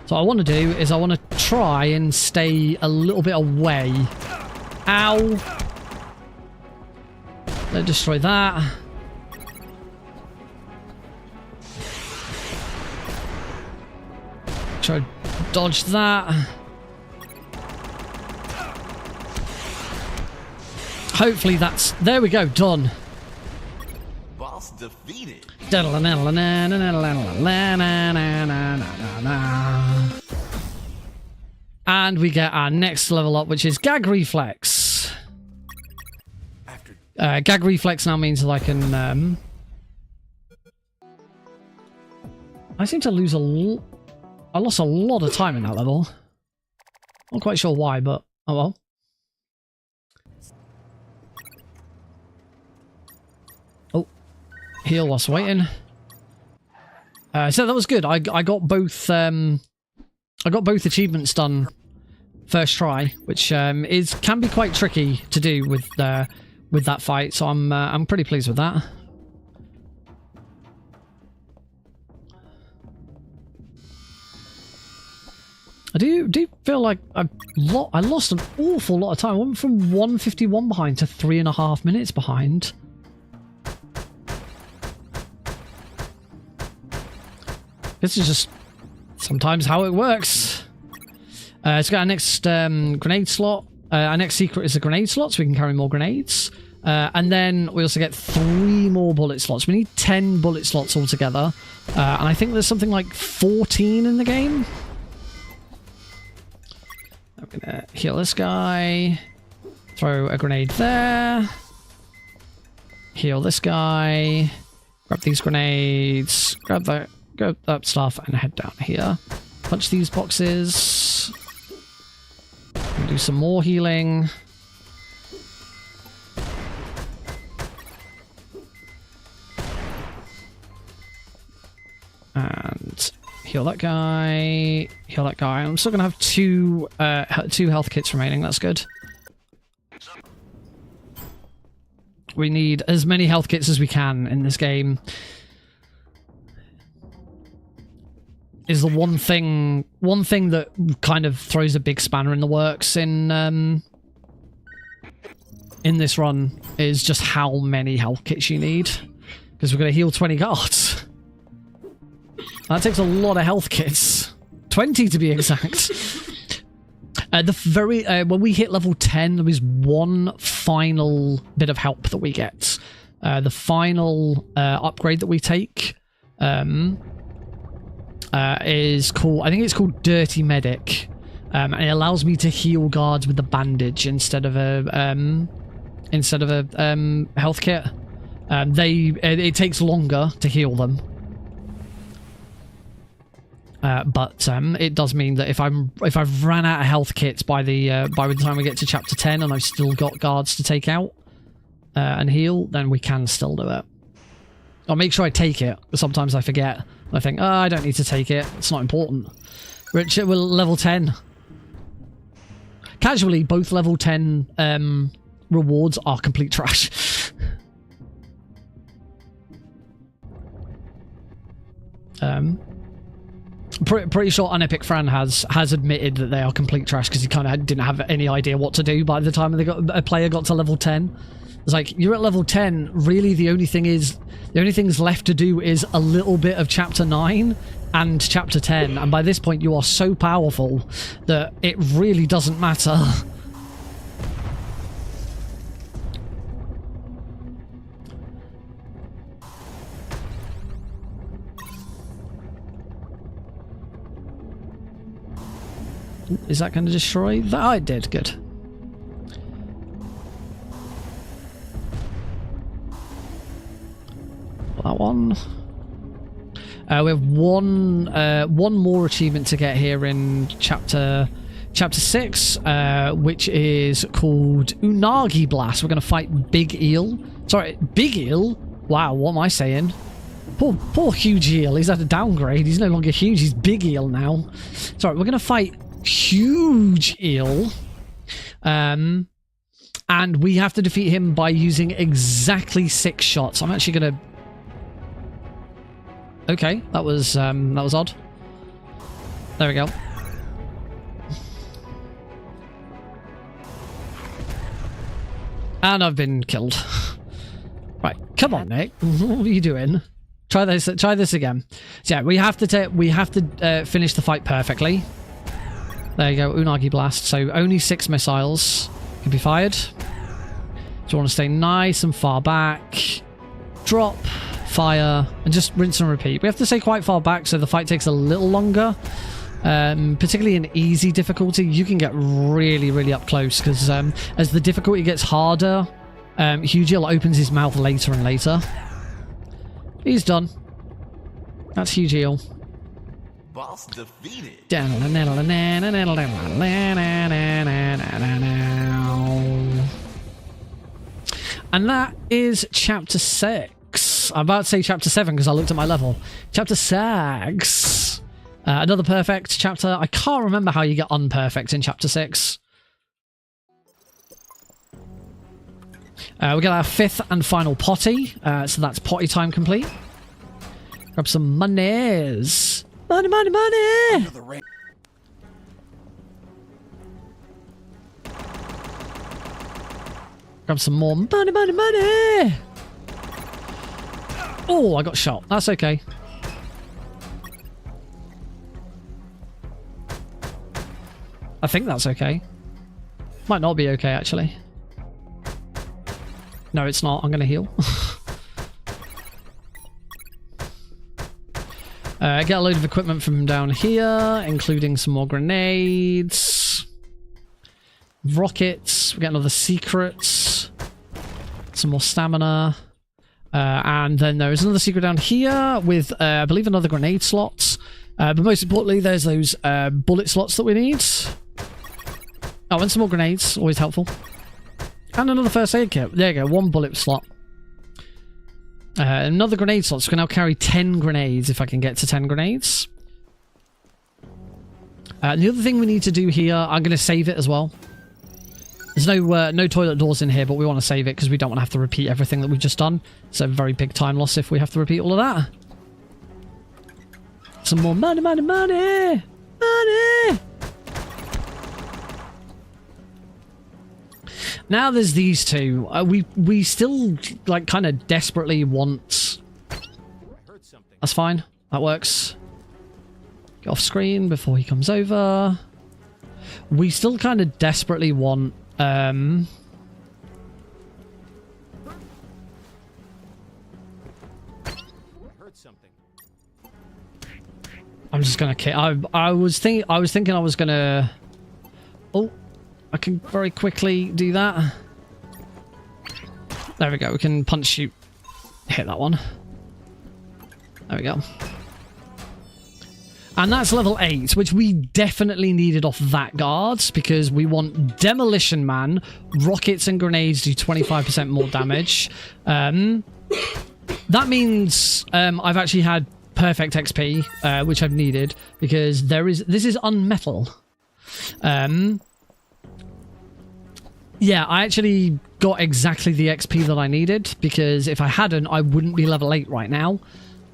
[SPEAKER 1] So what I want to do is I want to try and stay a little bit away. Ow! Let's destroy that. Try to dodge that. Hopefully that's... There we go, done.
[SPEAKER 7] Boss defeated.
[SPEAKER 1] And we get our next level up, which is Gag Reflex. Gag Reflex now means that I can... I seem to lose I lost a lot of time in that level. Not quite sure why, but oh well. Oh, heal whilst waiting. So that was good. I got both achievements done first try, which can be quite tricky to do with that fight. So I'm pretty pleased with that. I do feel like I lost an awful lot of time. I went from 151 behind to 3.5 minutes behind. This is just sometimes how it works. Let's get our next grenade slot. Our next secret is a grenade slot, so we can carry more grenades. And then we also get 3 more bullet slots. We need 10 bullet slots altogether. And I think there's something like 14 in the game. I'm gonna heal this guy. Throw a grenade there. Heal this guy. Grab these grenades. Grab that stuff and head down here. Punch these boxes. Do some more healing. And heal that guy. Heal that guy. I'm still gonna have 2 health kits remaining. That's good. We need as many health kits as we can in this game. Is the one thing that kind of throws a big spanner in the works in this run is just how many health kits you need, because we're going to heal 20 guards. That takes a lot of health kits, 20 to be exact. When we hit level 10, there is one final bit of help that we get. The final upgrade that we take. Is called, I think it's called Dirty Medic, and it allows me to heal guards with the bandage instead of a health kit. It takes longer to heal them, but it does mean that if I've ran out of health kits by the time we get to chapter 10 and I've still got guards to take out and heal, then we can still do it. I'll make sure I take it, because sometimes I forget. I think, oh, I don't need to take it. It's not important. Richard, we're level 10. Casually, both level 10 rewards are complete trash. Pretty sure Unepic Fran has admitted that they are complete trash because he kind of didn't have any idea what to do by the time a player got to level 10. It's like, you're at level 10, really the only things left to do is a little bit of chapter 9 and chapter 10, and by this point you are so powerful that it really doesn't matter. Is that going to destroy that? Oh, it did. Good. That one. We have one more achievement to get here in chapter 6, which is called Unagi Blast. We're going to fight Big Eel. Sorry, Big Eel? Wow, what am I saying? Poor Huge Eel. He's had a downgrade. He's no longer huge. He's Big Eel now. Sorry, we're going to fight Huge Eel. And we have to defeat him by using exactly 6 shots. I'm actually going to... Okay, that was odd. There we go. And I've been killed. Right, come on, Nick. What are you doing? Try this again. So yeah, we have to finish the fight perfectly. There you go, Unagi Blast. So only 6 missiles can be fired. So you want to stay nice and far back. Drop, fire, and just rinse and repeat. We have to stay quite far back so the fight takes a little longer. Particularly in easy difficulty, you can get really, really up close because as the difficulty gets harder, Huge Eel opens his mouth later and later. He's done. That's Huge Eel.
[SPEAKER 7] Boss defeated.
[SPEAKER 1] And that is chapter 6. I'm about to say chapter 7 because I looked at my level. Chapter 6. Another perfect chapter. I can't remember how you get unperfect in chapter 6. We get our 5th and final potty. So that's potty time complete. Grab some monies. Money, money, money! Grab some more money, money, money! Oh, I got shot. That's okay. I think that's okay. Might not be okay, actually. No, it's not. I'm going to heal. Get a load of equipment from down here, including some more grenades. Rockets. We get another secret. Some more stamina. And then there is another secret down here with, I believe, another grenade slot. But most importantly, there's those bullet slots that we need. Oh, and some more grenades. Always helpful. And another first aid kit. There you go. 1 bullet slot. Another grenade slot. So we can now carry 10 grenades if I can get to 10 grenades. The other thing we need to do here, I'm going to save it as well. There's no toilet doors in here, but we want to save it because we don't want to have to repeat everything that we've just done. It's a very big time loss if we have to repeat all of that. Some more money, money, money! Money! Now there's these two. We still, like, kind of desperately want... That's fine. That works. Get off screen before he comes over. We still kind of desperately want... I'm just gonna kill. I was thinking I was gonna. Oh, I can very quickly do that. There we go. We can punch shoot. Hit that one. There we go. And that's level 8, which we definitely needed off that guard because we want Demolition Man. Rockets and grenades do 25% more damage. That means I've actually had perfect XP, which I've needed because this is UnMetal. Yeah, I actually got exactly the XP that I needed because if I hadn't, I wouldn't be level 8 right now.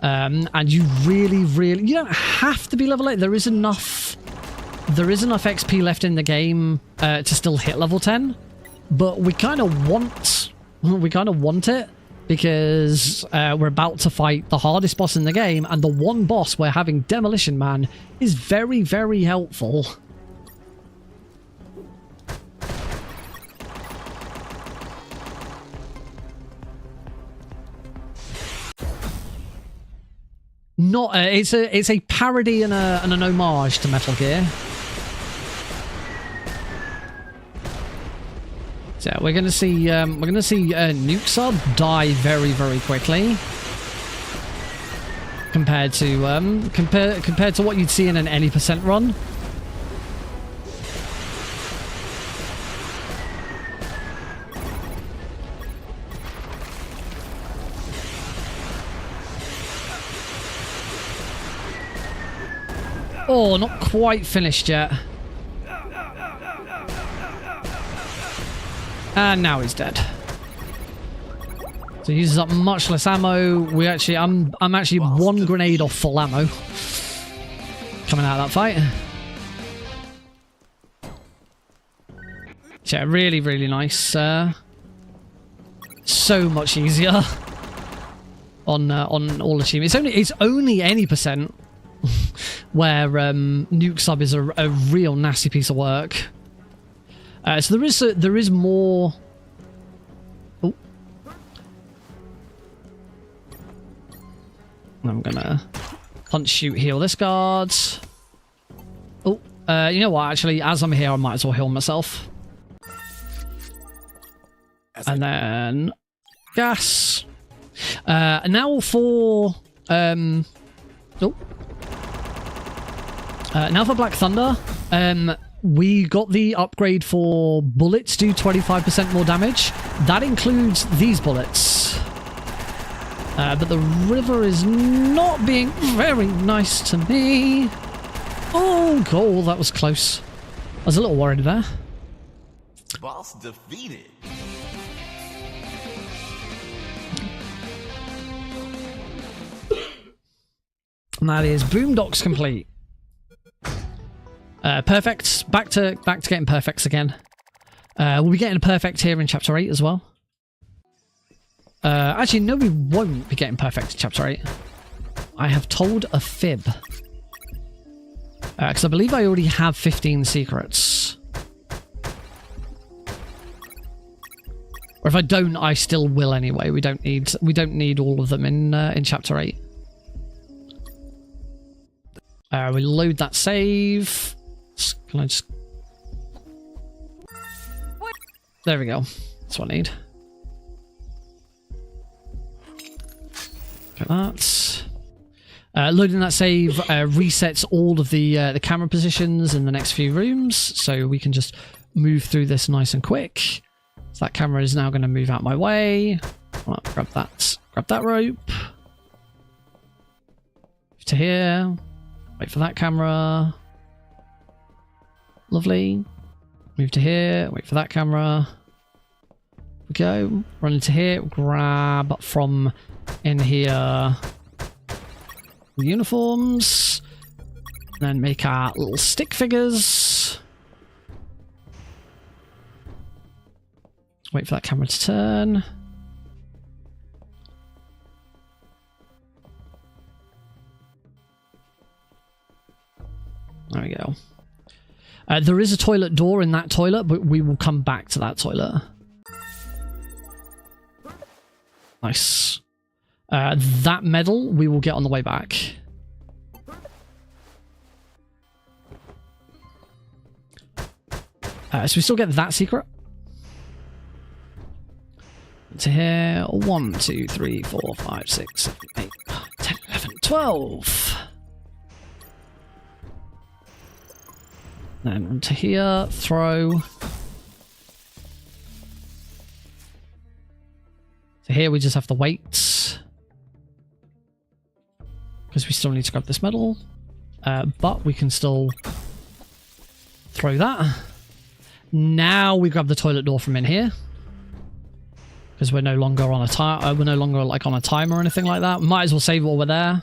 [SPEAKER 1] And you really, you don't have to be level 8. There is enough XP left in the game to still hit level 10, but we kind of want it because we're about to fight the hardest boss in the game, and the one boss we're having, Demolition Man, is very, very helpful. Not it's a parody and an homage to Metal Gear. So we're gonna see Nuke Sub die very, very quickly compared to what you'd see in an any % run. Oh, not quite finished yet. And now he's dead. So he uses up much less ammo. I'm actually one grenade off full ammo coming out of that fight. Yeah, really, really nice. So much easier on all achievements. It's only any %. Where Nuke Sub is a real nasty piece of work. So there is more. Oh, I'm gonna punch, shoot, heal this guard. Oh, you know what? Actually, as I'm here, I might as well heal myself. And then gas. Now for now for Black Thunder, we got the upgrade for bullets do 25% more damage. That includes these bullets. But the river is not being very nice to me. Oh, goal, that was close. I was a little worried there.
[SPEAKER 7] Boss defeated.
[SPEAKER 1] And that is Boondocks complete. Perfect. Back to getting perfects again. We'll be getting a perfect here in Chapter 8 as well. Actually, no, we won't be getting perfect in Chapter 8. I have told a fib. Because I believe I already have 15 secrets. Or if I don't, I still will anyway. We don't need all of them in Chapter 8. We load that save. Can I just... There we go. That's what I need. Get that. Loading that save resets all of the camera positions in the next few rooms, so we can just move through this nice and quick. So that camera is now going to move out my way. Well, grab that rope. To here. Wait for that camera. Lovely. Move to here. Wait for that camera. We go. Run into here. Grab from in here the uniforms. Then make our little stick figures. Wait for that camera to turn. There we go. There is a toilet door in that toilet, but we will come back to that toilet. Nice. That medal we will get on the way back. So we still get that secret. To here. 1, 2, 3, 4, 5, 6, 7, 8, 10, 11, 12. Then to here, throw. So here we just have to wait. Because we still need to grab this medal. But we can still throw that. Now we grab the toilet door from in here. because we're no longer on a time. We're no longer like on a timer or anything like that. Might as well save while we're there.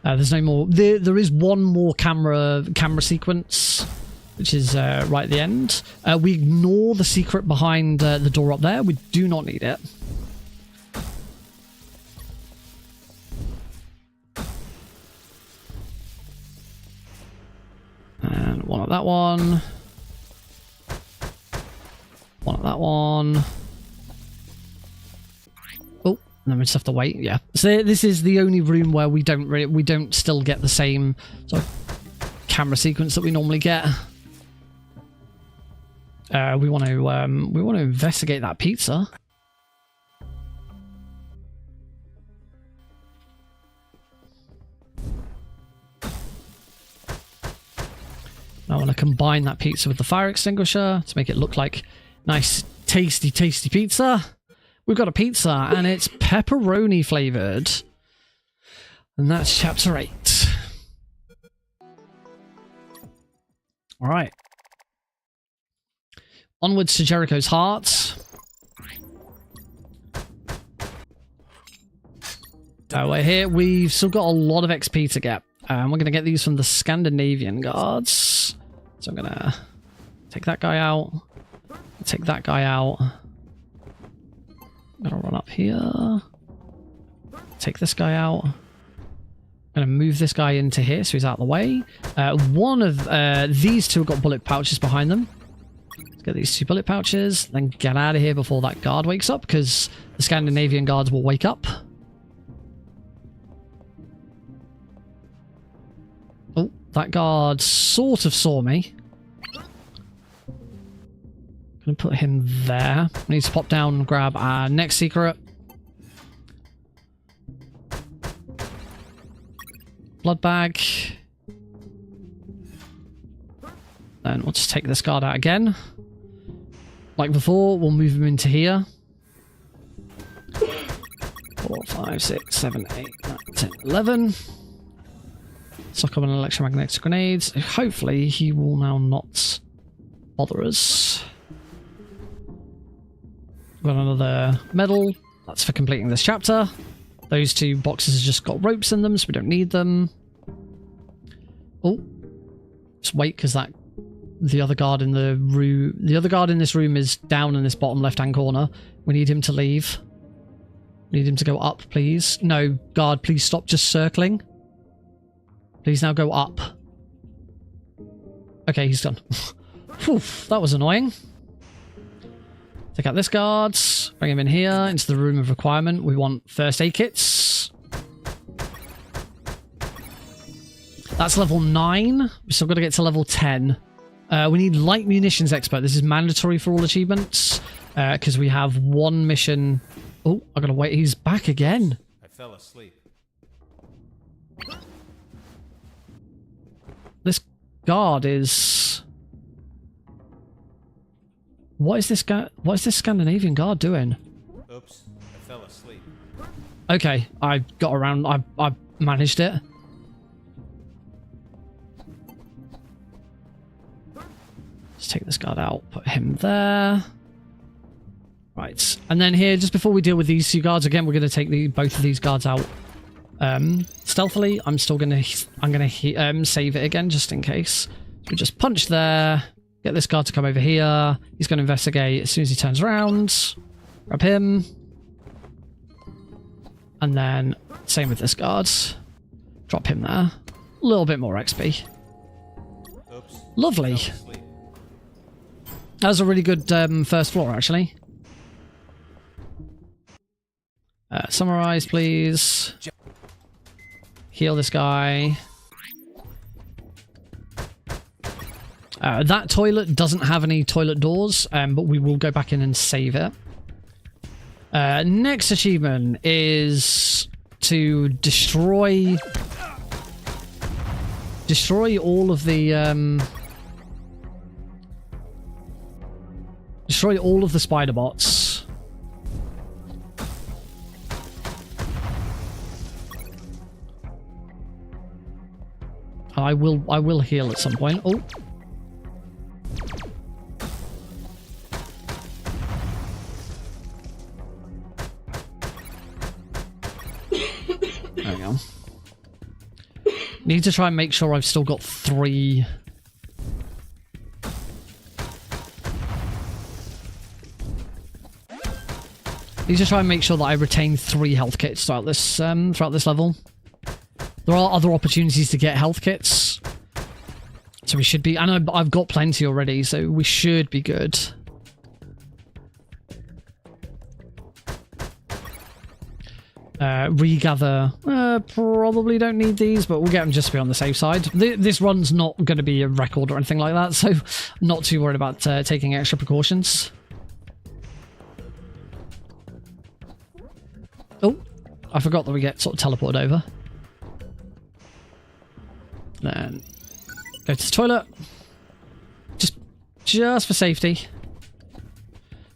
[SPEAKER 1] There's no more. There is one more camera sequence, which is right at the end. We ignore the secret behind the door up there. We do not need it. And one at that one. One at that one. Oh, and then we just have to wait. Yeah. So this is the only room where we don't still get the same sort of camera sequence that we normally get. We want to investigate that pizza. I want to combine that pizza with the fire extinguisher to make it look like nice, tasty, tasty pizza. We've got a pizza and it's pepperoni flavored. And that's chapter 8. All right. Onwards to Jericho's heart. We're here. We've still got a lot of XP to get. We're going to get these from the Scandinavian guards. So I'm going to take that guy out. Take that guy out. I'm going to run up here. Take this guy out. I'm going to move this guy into here so he's out of the way. One of these two have got bullet pouches behind them. Let's get these 2 bullet pouches. Then get out of here before that guard wakes up, because the Scandinavian guards will wake up. Oh, that guard sort of saw me. Gonna put him there. I need to pop down and grab our next secret. Blood bag. Then we'll just take this guard out again. Like before, we'll move him into here. 4, 5, 6, 7, 8, 9, 10, 11. Suck up an electromagnetic grenades. Hopefully he will now not bother us. Got another medal. That's for completing this chapter. Those 2 boxes have just got ropes in them, so we don't need them. Oh, just wait, because the other guard in the room, the other guard in this room is down in this bottom left-hand corner. We need him to leave. We need him to go up, please. No, guard, please stop just circling. Please now go up. Okay, he's done. Whew, that was annoying. Take out this guard. Bring him in here into the room of requirement. We want first aid kits. That's level 9. We've still got to get to level 10. We need light munitions expert. This is mandatory for all achievements because we have 1 mission. Oh, I gotta wait. He's back again.
[SPEAKER 5] I fell asleep.
[SPEAKER 1] This guard is... What is this guy? What is this Scandinavian guard doing?
[SPEAKER 5] Oops, I fell asleep.
[SPEAKER 1] Okay, I got around. I managed it. Let's take this guard out. Put him there. Right, and then here, just before we deal with these 2 guards again, we're going to take both of these guards out stealthily. I'm gonna save it again just in case. So we just punch there. Get this guard to come over here. He's going to investigate as soon as he turns around. Grab him. And then, same with this guard. Drop him there. A little bit more XP.
[SPEAKER 5] Oops.
[SPEAKER 1] Lovely. That was a really good first floor, actually. Summarize, please. Heal this guy. That toilet doesn't have any toilet doors, but we will go back in and save it. Next achievement is to destroy all of the spider bots. I will heal at some point. Oh. Need to try and make sure I've still got 3. Need to try and make sure that I retain 3 health kits throughout this level. There are other opportunities to get health kits, so we should be. And I've got plenty already, so we should be good. Regather. Probably don't need these, but we'll get them just to be on the safe side. This run's not going to be a record or anything like that, so I'm not too worried about taking extra precautions. Oh, I forgot that we get sort of teleported over. Then go to the toilet. Just for safety.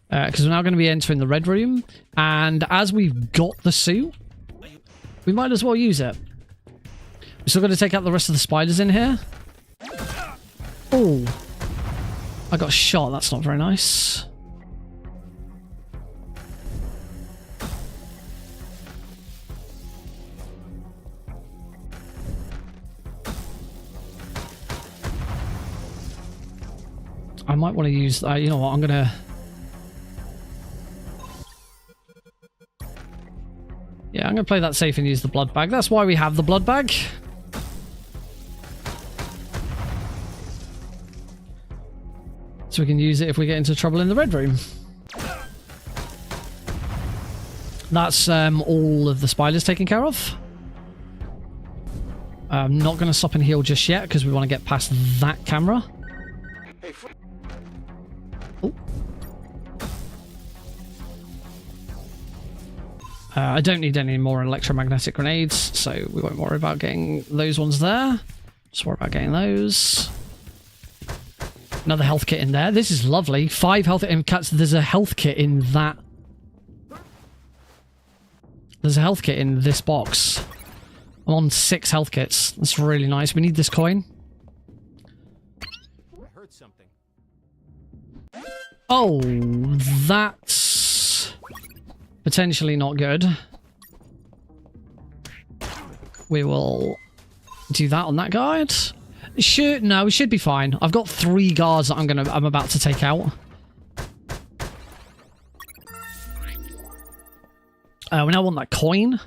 [SPEAKER 1] Because we're now going to be entering the red room. And as we've got the suit, we might as well use it. We're still going to take out the rest of the spiders in here. Oh, I got shot. That's not very nice. I might want to use... you know what, I'm going to... Yeah, I'm going to play that safe and use the blood bag. That's why we have the blood bag. So we can use it if we get into trouble in the red room. That's all of the spiders taken care of. I'm not going to stop and heal just yet because we want to get past that camera. Oh. I don't need any more electromagnetic grenades, so we won't worry about getting those ones there. Just worry about getting those. Another health kit in there. This is lovely. 5 health in cats. There's a health kit in that. There's a health kit in this box. I'm on 6 health kits. That's really nice. We need this coin.
[SPEAKER 5] I heard something.
[SPEAKER 1] Oh, that's potentially not good. We will do that on that guard. No, we should be fine. I've got 3 guards that I'm about to take out. We now want that coin.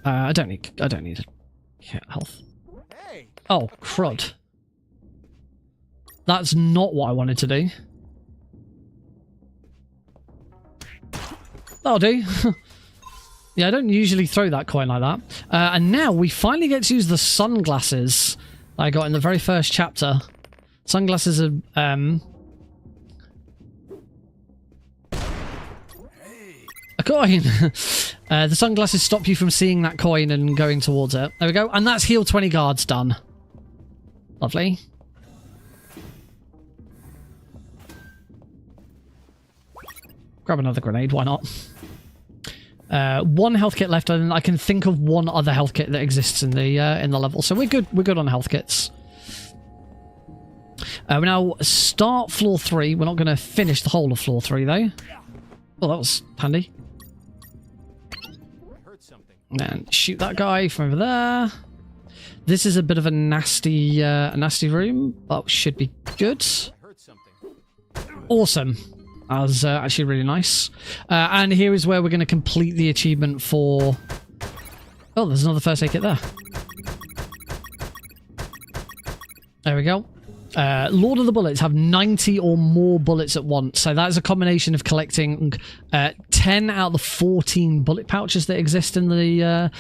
[SPEAKER 1] I don't need health. Oh, crud. That's not what I wanted to do. That'll do. Yeah, I don't usually throw that coin like that. And now we finally get to use the sunglasses that I got in the very first chapter. Sunglasses are... a coin! The sunglasses stop you from seeing that coin and going towards it. There we go. And that's heal 20 guards done. Lovely. Grab another grenade, why not? 1 health kit left, and I can think of 1 other health kit that exists in the level. So we're good. We're good on health kits. We now start floor 3. We're not going to finish the whole of floor 3 though. Oh, that was handy. And shoot that guy from over there. This is a bit of a nasty room, but should be good. Awesome. That was actually really nice. And here is where we're going to complete the achievement for... Oh, there's another first aid kit there. There we go. Lord of the Bullets have 90 or more bullets at once. So that is a combination of collecting 10 out of the 14 bullet pouches that exist in the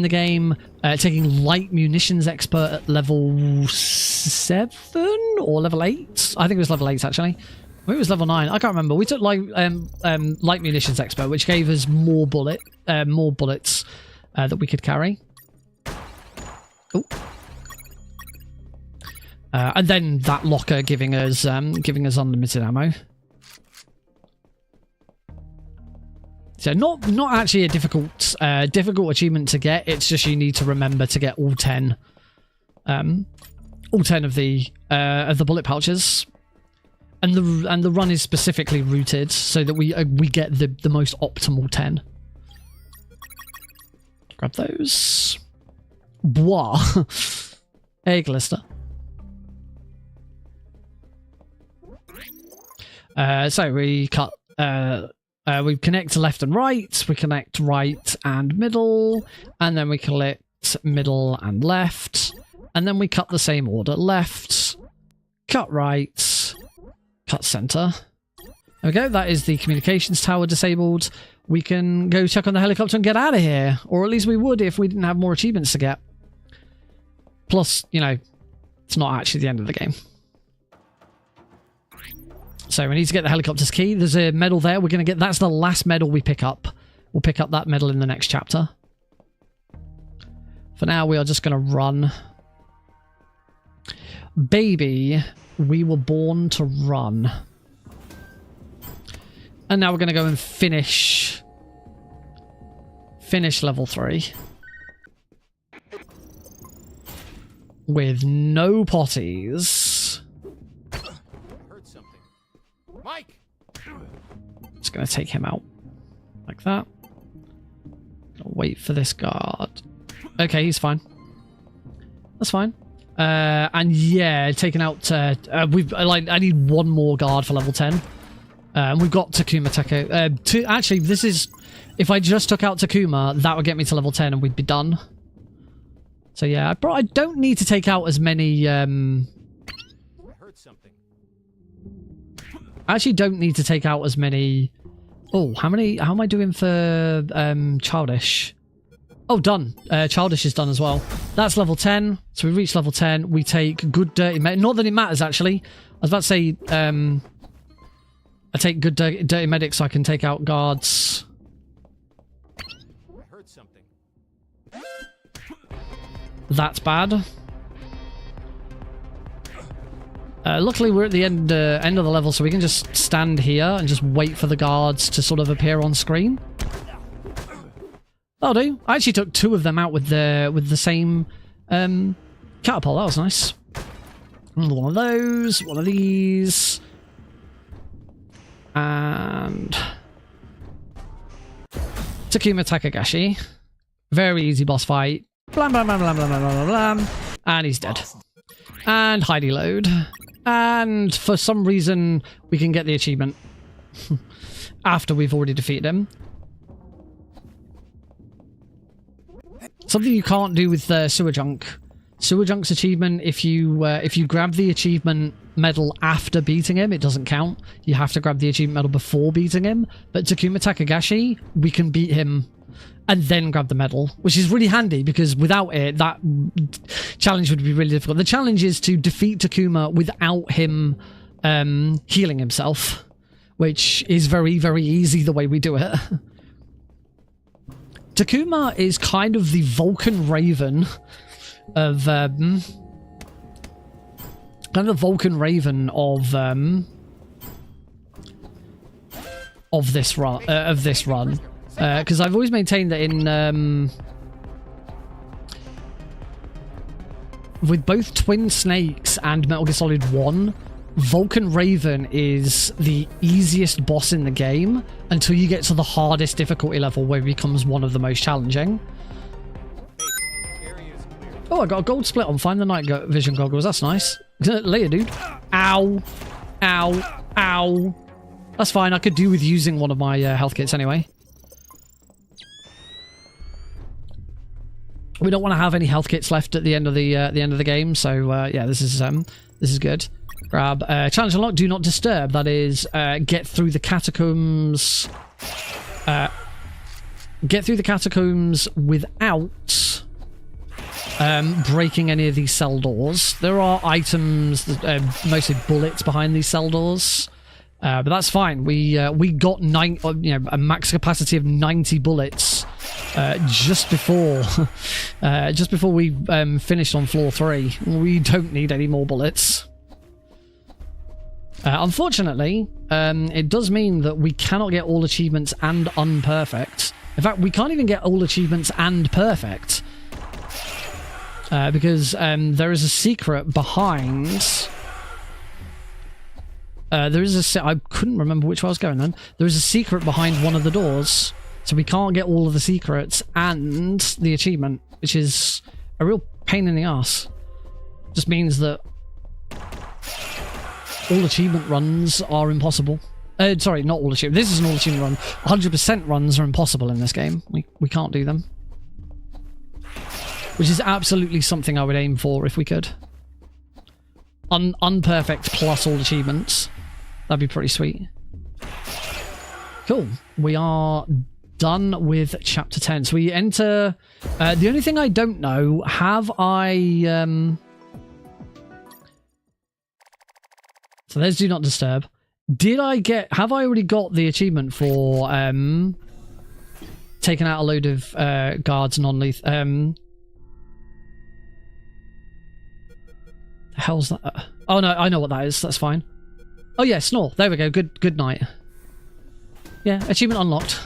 [SPEAKER 1] game. Taking light munitions expert at level 7 or level 8. I think it was level 8 actually. Maybe it was level 9. I can't remember. We took light munitions expert, which gave us more bullets that we could carry. Oh. And then that locker giving us unlimited ammo. So not actually a difficult achievement to get. It's just you need to remember to get all 10 of the bullet pouches. And the run is specifically routed so that we get the most optimal 10. Grab those. Bois. Hey, Glister. So we cut, we connect left and right, we connect right and middle, and then we connect middle and left, and then we cut the same order. Left, cut right, cut center. There we go, that is the communications tower disabled. We can go check on the helicopter and get out of here, or at least we would if we didn't have more achievements to get. Plus, you know, it's not actually the end of the game. So we need to get the helicopter's key. There's a medal there. We're going to get... That's the last medal we pick up. We'll pick up that medal in the next chapter. For now, we are just going to run. Baby, we were born to run. And now we're going to go and finish level 3. With no potties.
[SPEAKER 5] Heard something. Mike!
[SPEAKER 1] Just going to take him out. Like that. Wait for this guard. Okay, he's fine. That's fine. And yeah, taking out... I need one more guard for level 10. We've got Takuma Teko. Actually, this is... If I just took out Takuma, that would get me to level 10 and we'd be done. So yeah, I don't need to take out as many... I
[SPEAKER 5] heard something.
[SPEAKER 1] I actually don't need to take out as many... Oh, how am I doing for Childish? Oh, done. Childish is done as well. That's level 10. So we reach level 10. We take good dirty... Not that it matters, actually. I was about to say... I take good dirty medics so I can take out guards.
[SPEAKER 5] I heard something.
[SPEAKER 1] That's bad. Luckily, we're at the end of the level, so we can just stand here and just wait for the guards to sort of appear on screen. That'll do. I actually took 2 of them out with the same catapult. That was nice. One of those. One of these. And Takuma Takagashi. Very easy boss fight. Blam blam blam blam blam blam blam blam. And he's dead. And Heidi load. And for some reason we can get the achievement after we've already defeated him. Something you can't do with Sewer Junk. Sewer Junk's achievement, if you grab the achievement medal after beating him, it doesn't count. You have to grab the achievement medal before beating him. But Takuma Takagashi, we can beat him and then grab the medal, which is really handy because without it, that challenge would be really difficult. The challenge is to defeat Takuma without him healing himself, which is very, very easy the way we do it. Takuma is kind of the Vulcan Raven of kind of the Vulcan Raven of this run, because I've always maintained that in with both Twin Snakes and Metal Gear Solid 1, Vulcan Raven is the easiest boss in the game until you get to the hardest difficulty level where it becomes one of the most challenging. Oh, I got a gold split on Find the Night Vision goggles. That's nice. Later, dude. Ow. Ow. Ow. That's fine. I could do with using one of my health kits anyway. We don't want to have any health kits left at the end of the game, so yeah, this is good. Grab challenge unlocked. Do not disturb. That is get through the catacombs. Get through the catacombs without breaking any of these cell doors. There are items, mostly bullets behind these cell doors, but that's fine. We got a max capacity of 90 bullets just before we finished on floor 3. We don't need any more bullets. Unfortunately, it does mean that we cannot get all achievements and unperfect. In fact, we can't even get all achievements and perfect. Because there is a secret behind... I couldn't remember which way I was going then. There is a secret behind one of the doors. So we can't get all of the secrets and the achievement, which is a real pain in the ass. Just means that all achievement runs are impossible. Sorry, not all achievement. This is an all achievement run. 100% runs are impossible in this game. We can't do them. Which is absolutely something I would aim for if we could. Unperfect plus all achievements. That'd be pretty sweet. Cool. We are done with chapter 10. So we enter... the only thing I don't know, have I... So there's Do Not Disturb. Have I already got the achievement for taking out a load of guards non-lethal? The hell's that? Oh no, I know what that is. That's fine. Oh yeah, snore. There we go. Good night. Yeah, achievement unlocked.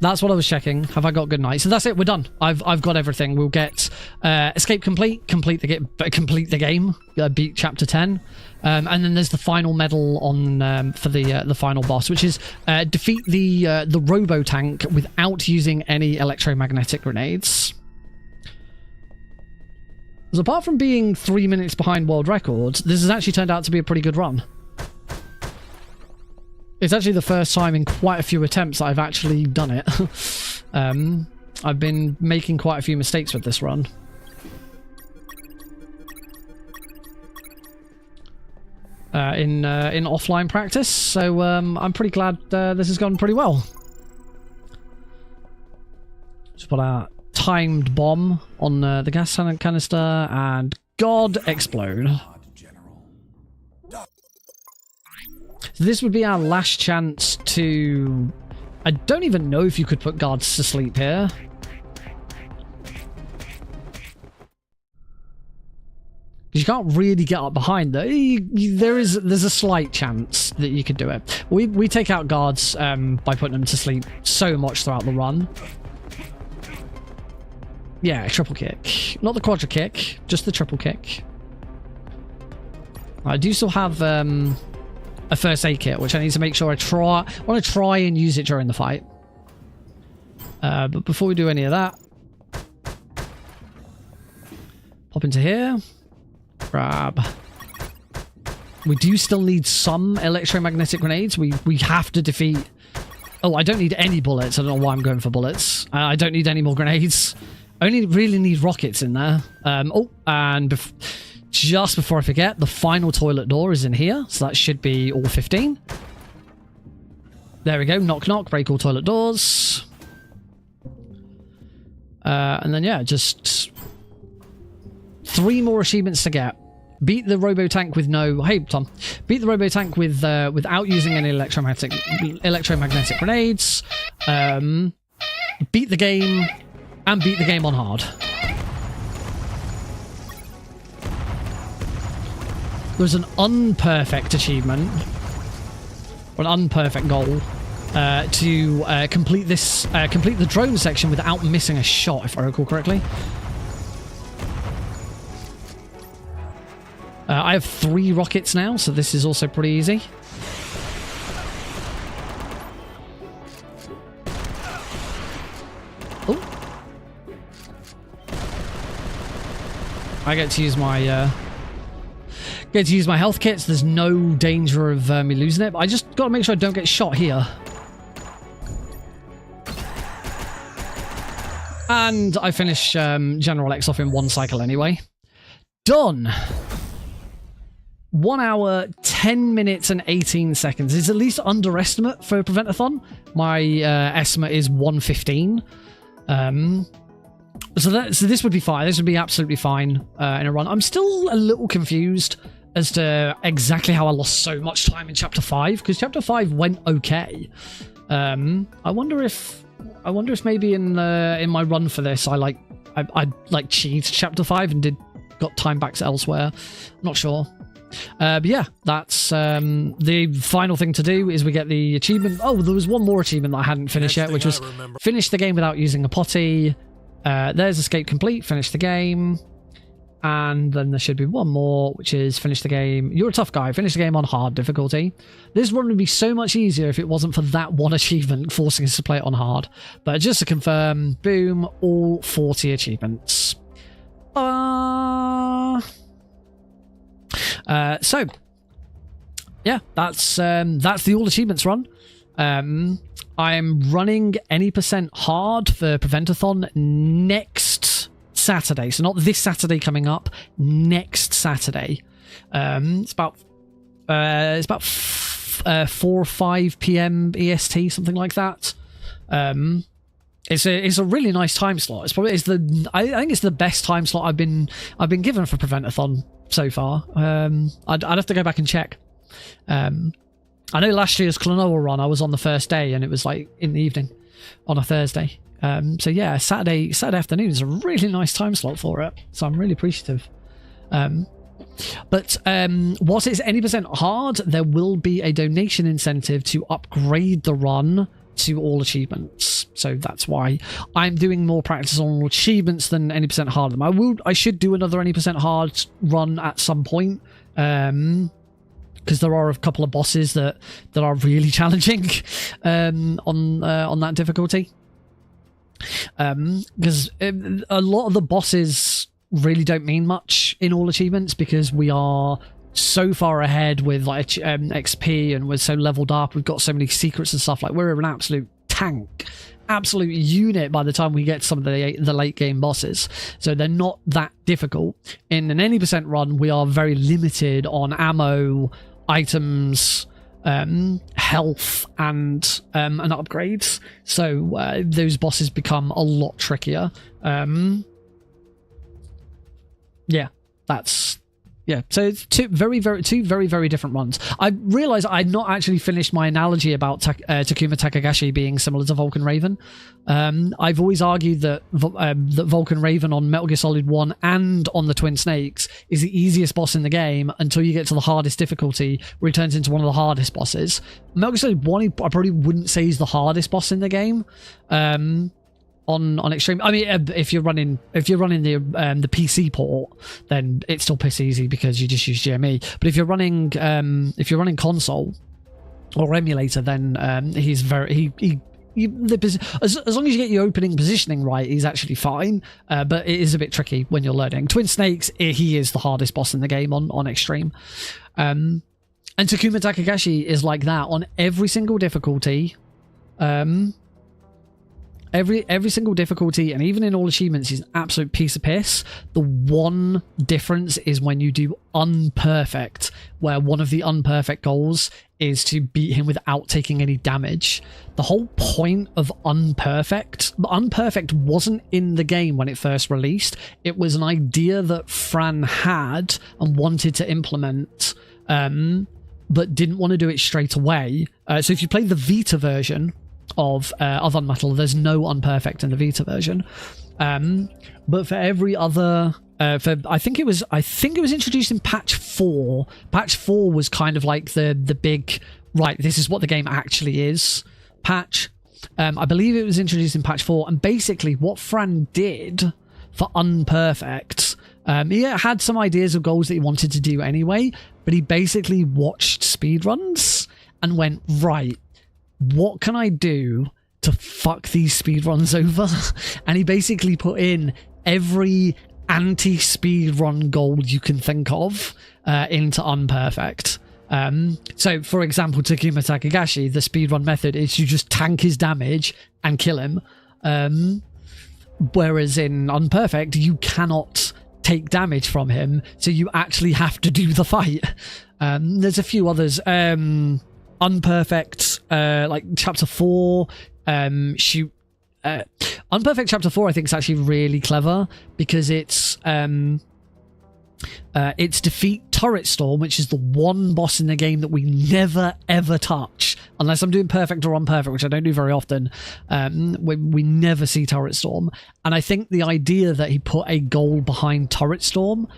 [SPEAKER 1] That's what I was checking. Have I got good night? So that's it. We're done. I've got everything. We'll get escape complete the game, beat chapter 10, and then there's the final medal on for the final boss, which is defeat the robo tank without using any electromagnetic grenades. So apart from being 3 minutes behind world records, this has actually turned out to be a pretty good run. It's actually the first time in quite a few attempts that I've actually done it. I've been making quite a few mistakes with this run. In offline practice, so I'm pretty glad this has gone pretty well. Just put a timed bomb on the gas canister and God explode. So this would be our last chance to... I don't even know if you could put guards to sleep here. You can't really get up behind them. There's a slight chance that you could do it. We take out guards by putting them to sleep so much throughout the run. Yeah, triple kick. Not the quadra kick, just the triple kick. I do still have a first aid kit, which I need to make sure I want to try and use it during the fight. But before we do any of that, pop into here. Grab. We do still need some electromagnetic grenades. We have to defeat... Oh, I don't need any bullets. I don't know why I'm going for bullets. I don't need any more grenades. I only really need rockets in there. Oh, and just before I forget, the final toilet door is in here. So that should be all 15. There we go. Knock, knock. Break all toilet doors. And then, yeah, just 3 more achievements to get. Beat the robo tank with no... Hey, Tom. Beat the robo tank with without using any electromagnetic grenades. Beat the game, and beat the game on hard. There's an unperfect achievement, or an unperfect goal, to complete this, complete the drone section without missing a shot, if I recall correctly. I have 3 rockets now, so this is also pretty easy. Oh, I get to use my health kits. There's no danger of me losing it, but I just got to make sure I don't get shot here. And I finish General X off in 1 cycle anyway. Done. 1 hour, 10 minutes and 18 seconds. It's at least underestimate for Prevent-A-Thon. My estimate is 1:15. So this would be fine. This would be absolutely fine in a run. I'm still a little confused as to exactly how I lost so much time in Chapter 5, because Chapter 5 went okay. I wonder if maybe in my run for this I cheated Chapter 5 and got time back to elsewhere. I'm not sure. But yeah, that's the final thing to do is we get the achievement. Oh, there was one more achievement that I hadn't finished yet, which was finish the game without using a potty. There's escape complete, finish the game. And then there should be one more, which is finish the game. You're a tough guy. Finish the game on hard difficulty. This run would be so much easier if it wasn't for that one achievement forcing us to play it on hard. But just to confirm, boom, all 40 achievements. So, yeah, that's the all achievements run. I'm running any % hard for Prevent-A-Thon next Saturday, so not this Saturday coming up, next Saturday. It's about 4 or 5 p.m. EST, something like that. It's a really nice time slot. I think it's the best time slot I've been given for Prevent-A-Thon so far. I'd have to go back and check. I know last year's Klonoa run I was on the first day and it was like in the evening on a Thursday. So yeah, Saturday afternoon is a really nice time slot for it. So I'm really appreciative. But whilst it's any % hard, there will be a donation incentive to upgrade the run to all achievements. So that's why I'm doing more practice on all achievements than any % hard them. I should do another any % hard run at some point. Because there are a couple of bosses that are really challenging on that difficulty. Because a lot of the bosses really don't mean much in all achievements because we are so far ahead with like XP and we're so leveled up. We've got so many secrets and stuff. Like we're an absolute tank, absolute unit by the time we get to some of the late game bosses. So they're not that difficult. In an any % run, we are very limited on ammo, items, health, and upgrades. So those bosses become a lot trickier. So it's two very different runs. I realized I'd not actually finished my analogy about Takuma Takagashi being similar to Vulcan Raven. I've always argued that Vulcan Raven on Metal Gear Solid 1 and on the Twin Snakes is the easiest boss in the game until you get to the hardest difficulty, where he turns into one of the hardest bosses. Metal Gear Solid 1, I probably wouldn't say he's the hardest boss in the game. On extreme, I mean, if you're running the PC port, then it's still piss easy because you just use GME. But if you're running console or emulator, then he's very as long as you get your opening positioning right, he's actually fine. But it is a bit tricky when you're learning. Twin Snakes, he is the hardest boss in the game on extreme. And Takuma Takagashi is like that on every single difficulty. Every single difficulty, and even in all achievements, he's an absolute piece of piss. The one difference is when you do unperfect, where one of the unperfect goals is to beat him without taking any damage. The whole point of unperfect wasn't in the game when it first released. It was an idea that Fran had and wanted to implement, but didn't want to do it straight away. So if you play the Vita version of UnMetal, there's no unperfect in the Vita version, but for every other I think it was introduced in patch 4. Patch 4 was kind of like the big, right, this is what the game actually is patch. I believe it was introduced in patch 4, and basically what Fran did for unperfect, he had some ideas of goals that he wanted to do anyway, but he basically watched speedruns and went, right, what can I do to fuck these speedruns over? And he basically put in every anti-speedrun goal you can think of into unperfect. So, for example, Takuma Takagashi, the speedrun method is you just tank his damage and kill him. Whereas in unperfect, you cannot take damage from him, so you actually have to do the fight. There's a few others. Unperfect, like chapter 4, Unperfect chapter 4 I think is actually really clever because it's defeat Turret Storm, which is the one boss in the game that we never ever touch unless I'm doing perfect or unperfect, which I don't do very often. We never see Turret Storm, and I think the idea that he put a goal behind Turret Storm,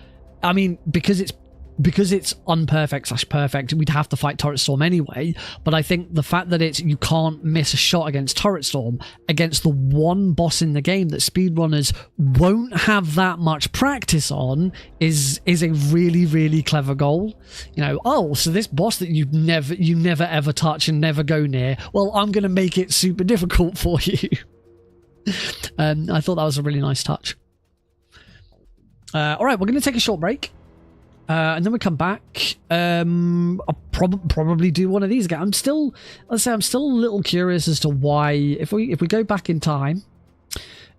[SPEAKER 1] I mean, because it's because it's unperfect / perfect, we'd have to fight Turret Storm anyway. But I think the fact that you can't miss a shot against Turret Storm, against the one boss in the game that speedrunners won't have that much practice on, is a really, really clever goal. You know, oh, so this boss that you never ever touch and never go near, well, I'm going to make it super difficult for you. I thought that was a really nice touch. All right, we're going to take a short break. And then we come back. I'll probably do one of these again. I'm still a little curious as to why. If we go back in time,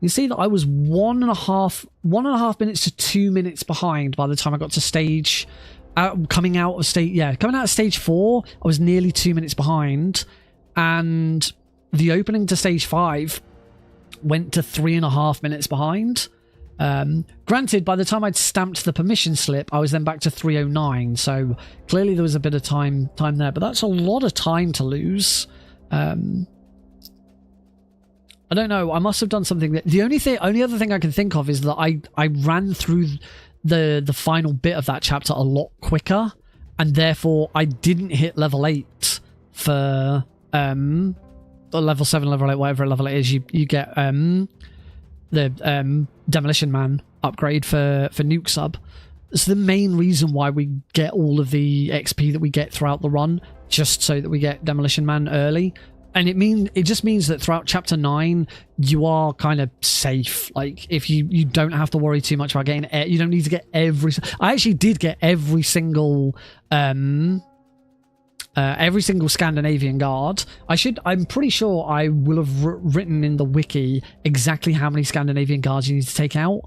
[SPEAKER 1] you see that I was 1.5 minutes to 2 minutes behind by the time I got to stage. Coming out of stage 4, I was nearly 2 minutes behind, and the opening to stage 5 went to 3.5 minutes behind. Granted, by the time I'd stamped the permission slip, I was then back to 309, so clearly there was a bit of time there, but that's a lot of time to lose. I don't know, I must have done something that... The only other thing I can think of is that I ran through the final bit of that chapter a lot quicker, and therefore I didn't hit level 8 for level 7, level 8, whatever level it is. You get the Demolition Man upgrade for Nuke Sub. It's the main reason why we get all of the XP that we get throughout the run, just so that we get Demolition Man early. And it just means that throughout chapter 9 you are kind of safe. Like, if you don't have to worry too much about getting you don't need to get I actually did get every single Scandinavian guard. I'm pretty sure I will have written in the wiki exactly how many Scandinavian guards you need to take out,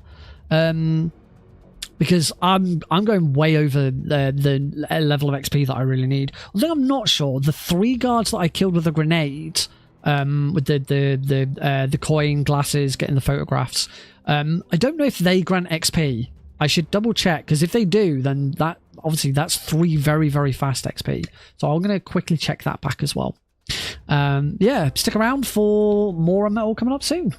[SPEAKER 1] because I'm going way over the level of XP that I really need. Although I'm not sure, the 3 guards that I killed with a grenade, with the coin, glasses, getting the photographs, I don't know if they grant XP. I should double check, because if they do, then that's 3 very, very fast XP. So I'm going to quickly check that back as well. Yeah, stick around for more UnMetal coming up soon.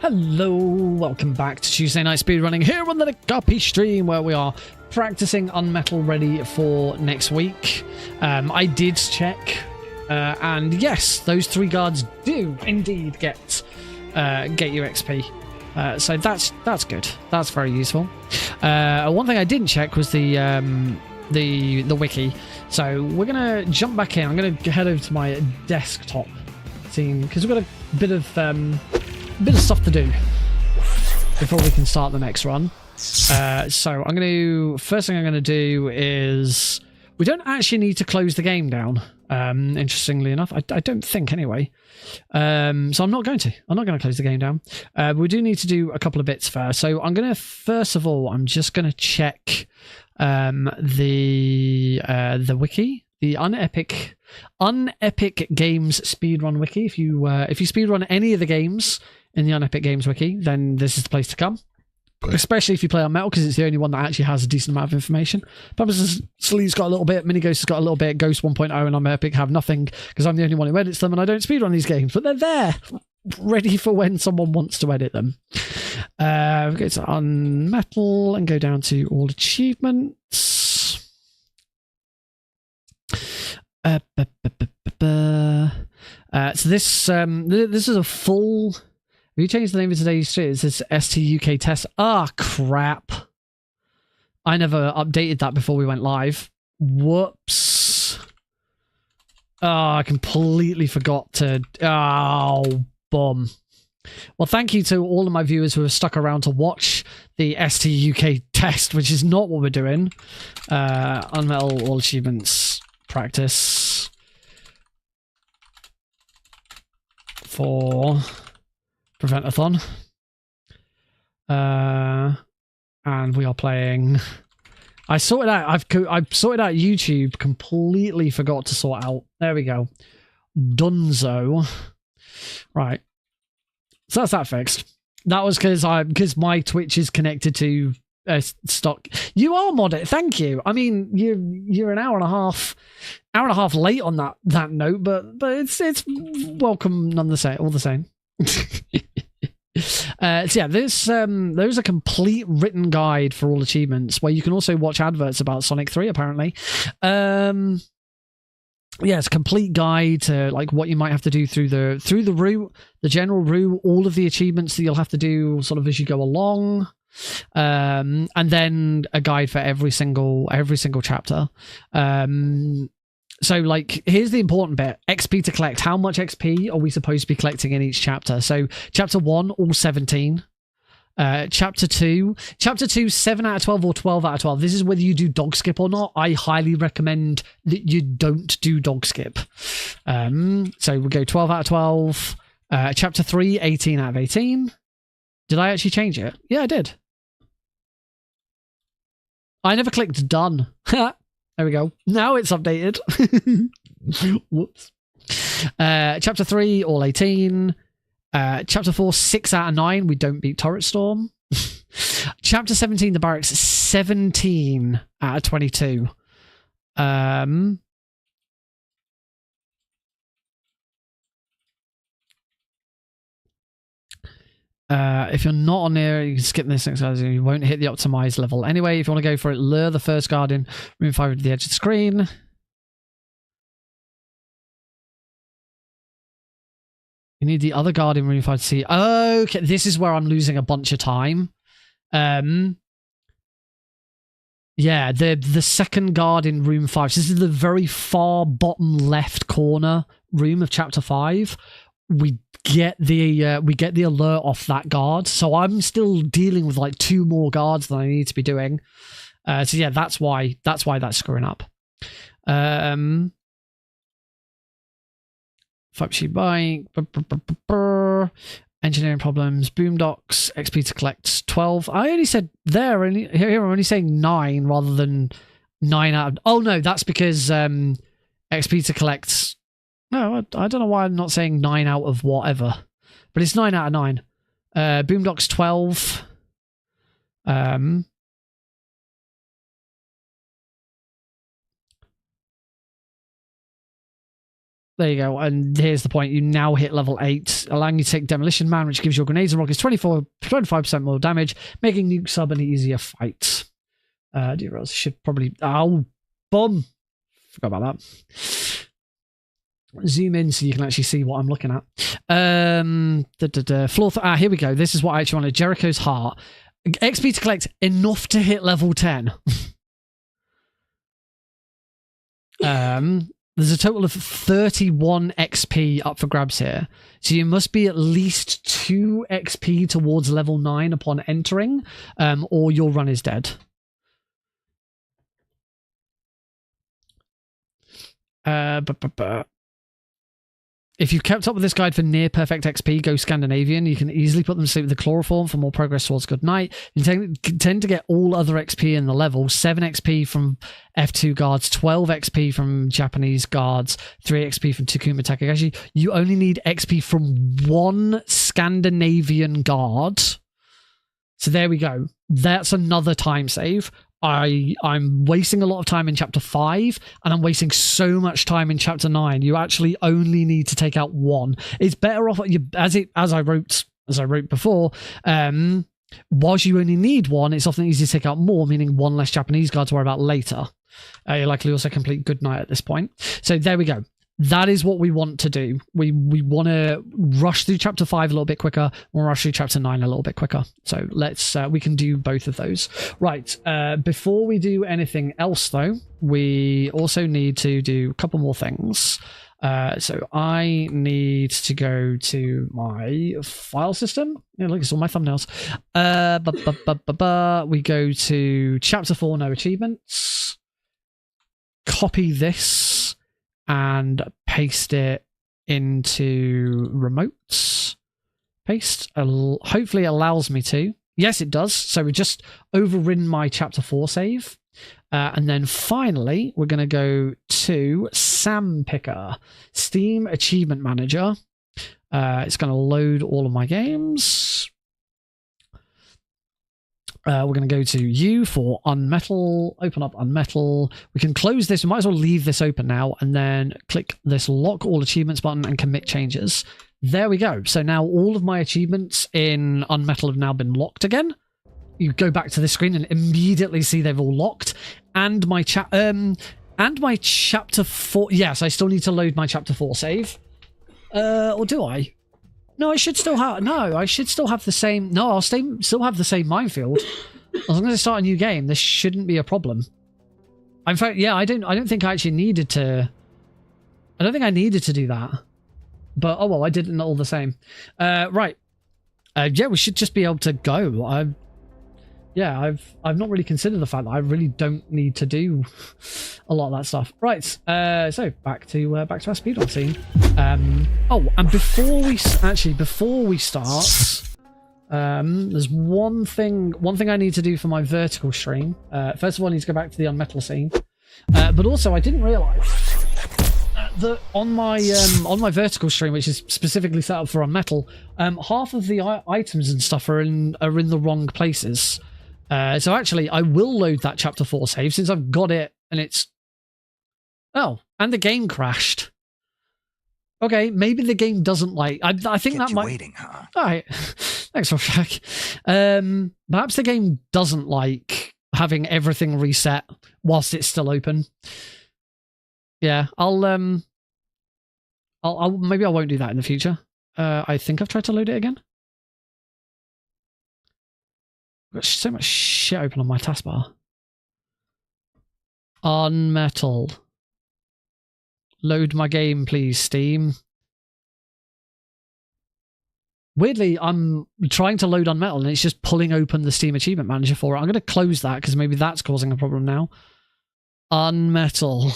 [SPEAKER 1] Hello, welcome back to Tuesday Night Speedrunning here on the Guppy stream, where we are practicing UnMetal ready for next week. I did check, and yes, those 3 guards do indeed get you XP. So that's good. That's very useful. One thing I didn't check was the wiki. So we're gonna jump back in. I'm gonna head over to my desktop scene because we've got a bit of stuff to do before we can start the next run. So first thing I'm gonna do is, we don't actually need to close the game down. Interestingly enough, I don't think anyway. So I'm not going to close the game down. We do need to do a couple of bits first. So I'm going to, first of all, I'm just going to check the wiki, the Unepic Games speedrun wiki. If you speedrun any of the games in the Unepic Games wiki, then this is the place to come. Especially if you play UnMetal, because it's the only one that actually has a decent amount of information. Purposes, Slee's got a little bit, Minighost has got a little bit, Ghost 1.0 and UnEpic have nothing, because I'm the only one who edits them and I don't speedrun these games, but they're there, ready for when someone wants to edit them. We go to UnMetal and go down to all achievements. So this is a full... Have you changed the name of today's stream? It says ST UK test. Ah, crap. I never updated that before we went live. Whoops. Oh, I completely forgot to... Oh, bum. Well, thank you to all of my viewers who have stuck around to watch the ST UK test, which is not what we're doing. UnMetal All Achievements Practice. For... Prevent-A-Thon. And we are playing... I sorted out... I've sorted out YouTube. Completely forgot to sort out... There we go. Dunzo. Right. So that's that fixed. That was because my Twitch is connected to stock. You are modded. Thank you. I mean, you're an hour and a half late on that note, but it's welcome none the same. All the same. So yeah, there's a complete written guide for all achievements where you can also watch adverts about Sonic 3 apparently. Yeah, it's a complete guide to like what you might have to do through the route, the general route, all of the achievements that you'll have to do sort of as you go along, and then a guide for every single chapter. So, like, here's the important bit. XP to collect. How much XP are we supposed to be collecting in each chapter? So, Chapter 1, all 17. Chapter 2, 7 out of 12 or 12 out of 12. This is whether you do dog skip or not. I highly recommend that you don't do dog skip. So, we'll go 12 out of 12. Chapter 3, 18 out of 18. Did I actually change it? Yeah, I did. I never clicked done. There we go. Now it's updated. Whoops. Chapter 3, all 18. Chapter 4, 6 out of 9. We don't beat Turret Storm. Chapter 17, the barracks, 17 out of 22. If you're not on there, you can skip this exercise. You won't hit the optimized level. Anyway, if you want to go for it, lure the first guard in room 5 to the edge of the screen. You need the other guard in room 5 to see. Okay, this is where I'm losing a bunch of time. Yeah, the second guard in room 5. So this is the very far bottom left corner room of chapter 5. We get the alert off that guard, so I'm still dealing with like 2 more guards than I need to be doing. So yeah, that's why that's screwing up. Fuck she bike, engineering problems, boondocks, XP to collect 12. I only said there. Here I'm only saying 9 rather than 9 out of. Oh no, that's because XP to collect. No, I don't know why I'm not saying 9 out of whatever. But it's 9 out of 9. Boondocks 12. There you go. And here's the point. You now hit level 8, allowing you to take Demolition Man, which gives your grenades and rockets 25% more damage, making Nuke Sub an easier fight. Do you realize I should probably... Oh, boom. Forgot about that. Zoom in so you can actually see what I'm looking at. Here we go. This is what I actually wanted. Jericho's Heart. XP to collect enough to hit level 10. There's a total of 31 XP up for grabs here. So you must be at least 2 XP towards level 9 upon entering, or your run is dead. If you've kept up with this guide for near perfect XP, go Scandinavian. You can easily put them to sleep with the chloroform for more progress towards good night. You tend to get all other XP in the level. 7 XP from F2 guards, 12 XP from Japanese guards, 3 XP from Takuma Takahashi. You only need XP from 1 Scandinavian guard. So there we go. That's another time save. I'm wasting a lot of time in chapter 5, and I'm wasting so much time in chapter 9. You actually only need to take out 1. It's better off as I wrote before. Whilst you only need 1, it's often easier to take out more, meaning 1 less Japanese guard to worry about later. You likely also complete good night at this point. So there we go. That is what we want to do. We want to rush through chapter 5 a little bit quicker. We'll rush through chapter 9 a little bit quicker. So let's we can do both of those. Right. Before we do anything else, though, we also need to do a couple more things. So I need to go to my file system. Yeah, look, it's all my thumbnails. We go to chapter 4, no achievements. Copy this and paste it into remotes. Paste. Hopefully it allows me to. Yes, it does. So we just overridden my chapter 4 save. And then finally, we're going to go to Sam Picker, Steam Achievement Manager. It's going to load all of my games. We're going to go to U for UnMetal, open up UnMetal. We can close this. We might as well leave this open now and then click this lock all achievements button and commit changes. There we go. So now all of my achievements in UnMetal have now been locked again. You go back to the screen and immediately see they've all locked. And my chapter 4. Yes, I still need to load my chapter 4 save. Or do I? No, I should still have. No, I should still have the same. No, I'll still have the same minefield. As long as I start a new game, this shouldn't be a problem. In fact, yeah, I don't think I actually needed to. I don't think I needed to do that. But oh well, I did it all the same. Right. Yeah, we should just be able to go. I've not really considered the fact that I really don't need to do a lot of that stuff. Right, so back to our speedrun scene. Oh, and before we start, there's one thing I need to do for my vertical stream. First of all, I need to go back to the UnMetal scene, but also I didn't realise that on my vertical stream, which is specifically set up for UnMetal, half of the items and stuff are in the wrong places. So actually, I will load that chapter 4 save since I've got it, and it's... Oh, and the game crashed. Okay, maybe the game doesn't like... I think that might... waiting, huh? All right. Thanks, Rorschach. Perhaps the game doesn't like having everything reset whilst it's still open. Yeah, maybe I won't do that in the future. I think I've tried to load it again. I've got so much shit open on my taskbar. UnMetal. Load my game, please, Steam. Weirdly, I'm trying to load UnMetal and it's just pulling open the Steam Achievement Manager for it. I'm going to close that because maybe that's causing a problem now. UnMetal.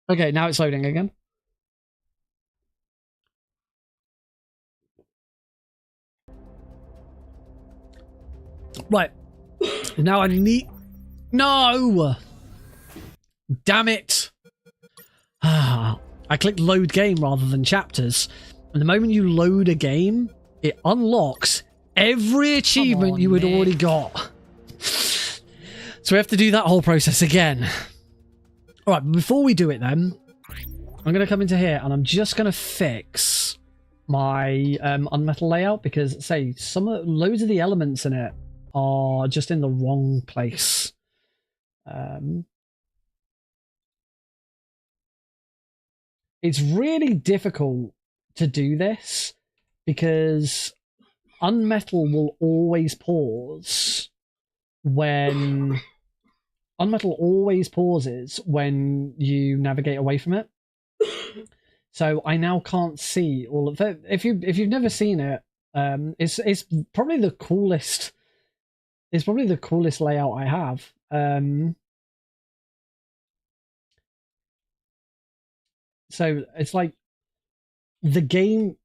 [SPEAKER 1] Okay, now it's loading again. Right. Now I need... No! Damn it! I clicked load game rather than chapters. And the moment you load a game, it unlocks every achievement you had already got. So we have to do that whole process again. Alright, before we do it then, I'm going to come into here and I'm just going to fix my UnMetal layout because, say, loads of the elements in it are just in the wrong place. It's really difficult to do this because UnMetal will always pause when... UnMetal always pauses when you navigate away from it. So I now can't see all of it. If you've never seen it, it's probably the coolest. It's probably the coolest layout I have. So it's like the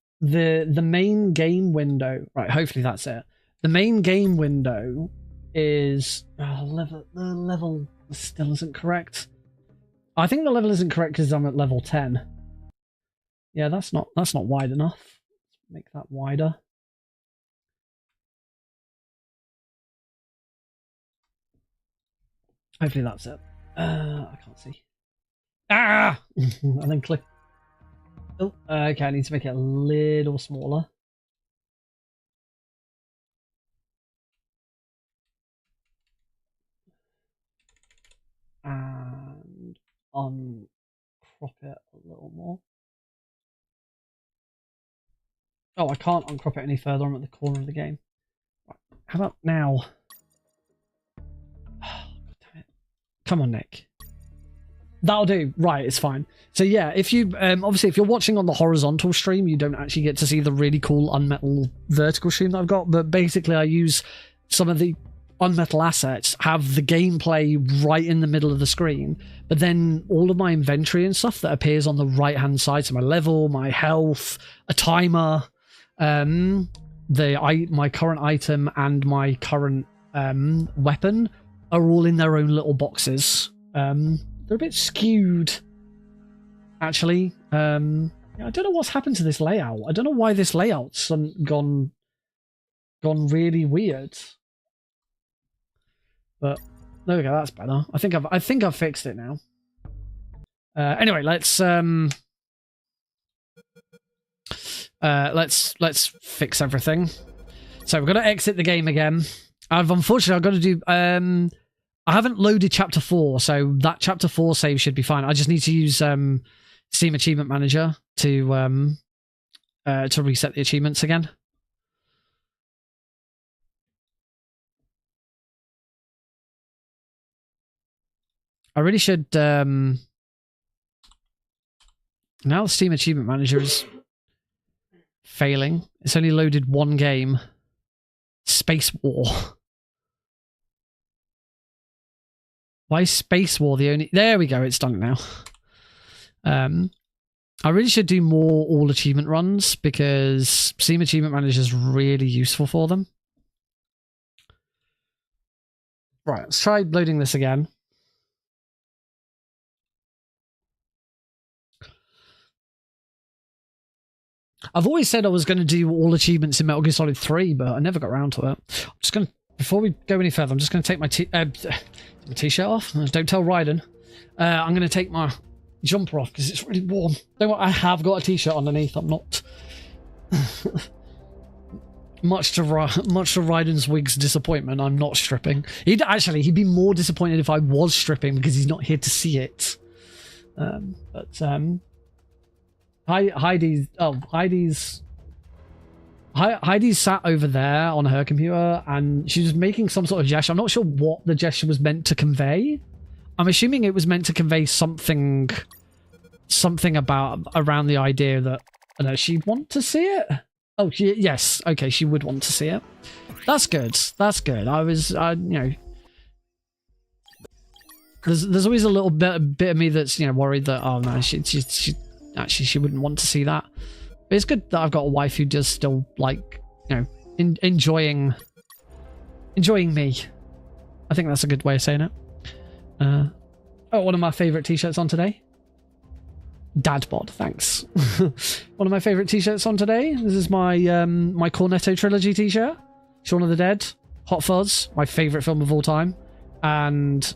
[SPEAKER 1] main game window. Right, hopefully that's it. The main game window is the level still isn't correct. I think the level isn't correct because I'm at level 10. Yeah, that's not wide enough. Let's make that wider. Hopefully that's it. I can't see. Ah! And then click. Oh, okay, I need to make it a little smaller. And uncrop it a little more. Oh, I can't uncrop it any further. I'm at the corner of the game. Right. How about now? Oh, God damn it. Come on, Nick. That'll do. Right, it's fine. So yeah, if you obviously if you're watching on the horizontal stream, you don't actually get to see the really cool UnMetal vertical stream that I've got. But basically, I use some of the UnMetal assets, have the gameplay right in the middle of the screen, but then all of my inventory and stuff that appears on the right hand side, so my level, my health, a timer, my current item and my current weapon are all in their own little boxes. They're a bit skewed, actually. I don't know what's happened to this layout. I don't know why this layout's gone really weird. But there we go. That's better. I think I've fixed it now. Anyway, let's fix everything. So we're gonna exit the game again. Unfortunately I've got to do. I haven't loaded chapter 4, so that chapter 4 save should be fine. I just need to use Steam Achievement Manager to reset the achievements again. I really should. Now the Steam Achievement Manager is failing. It's only loaded one game. Space War. Why is Space War the only... There we go, it's done now. I really should do more all achievement runs because Steam Achievement Manager is really useful for them. Right, let's try loading this again. I've always said I was going to do all achievements in Metal Gear Solid 3, but I never got around to it. I'm just going to... Before we go any further, I'm just going to take my t-shirt off. Don't tell Raiden. I'm going to take my jumper off because it's really warm. Don't worry, I have got a t-shirt underneath. I'm not... much to Raiden's wig's disappointment, I'm not stripping. He'd be more disappointed if I was stripping because he's not here to see it. Heidi's sat over there on her computer and she was making some sort of gesture. I'm not sure what the gesture was meant to convey. I'm assuming it was meant to convey something around the idea that, I don't know, she'd want to see it. Oh, yes. Okay, she would want to see it. That's good. That's good. There's always a little bit of me that's, worried that, oh no, she wouldn't want to see that. But it's good that I've got a wife who does still like, enjoying me. I think that's a good way of saying it. One of my favorite t-shirts on today. Dad bod, thanks. One of my favorite t-shirts on today. This is my my Cornetto trilogy t-shirt. Shaun of the Dead, Hot Fuzz, my favorite film of all time, and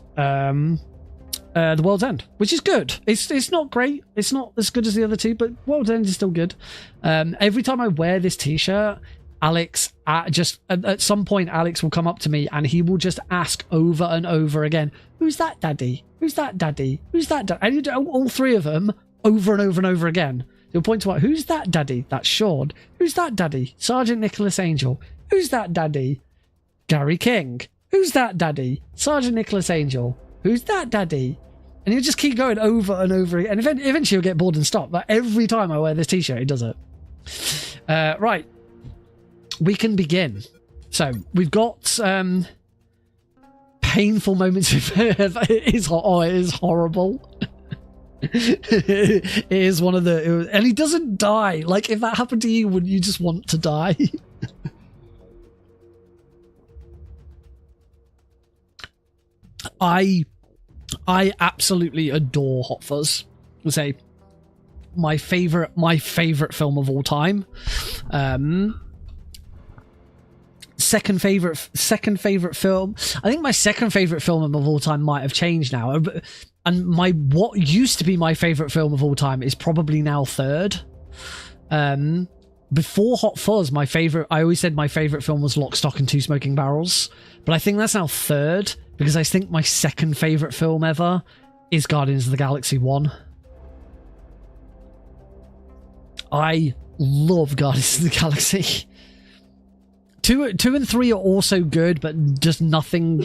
[SPEAKER 1] The World's End, which is good. It's not great. It's not as good as the other two, but World's End is still good. Every time I wear this t-shirt, Alex, at some point, Alex will come up to me and he will just ask over and over again, "Who's that, Daddy? Who's that, Daddy? Who's that, Daddy?" And you do all three of them over and over and over again. He'll point to, "Who's that, Daddy?" That's Sean. "Who's that, Daddy?" Sergeant Nicholas Angel. "Who's that, Daddy?" Gary King. "Who's that, Daddy?" Sergeant Nicholas Angel. "Who's that, Daddy?" And he'll just keep going over and over again. And eventually he'll get bored and stop. But every time I wear this t-shirt, he does it. Right. We can begin. So we've got painful moments. It is horrible. It is one of the... And he doesn't die. Like, if that happened to you, wouldn't you just want to die? I absolutely adore Hot Fuzz. I say my favorite film of all time. Second favorite film. I think my second favorite film of all time might have changed now. And what used to be my favorite film of all time is probably now third. Before Hot Fuzz, I always said my favorite film was Lock, Stock and Two Smoking Barrels, but I think that's now third because I think my second favorite film ever is Guardians of the Galaxy 1. I love Guardians of the Galaxy. 2 and 3 are also good, but just nothing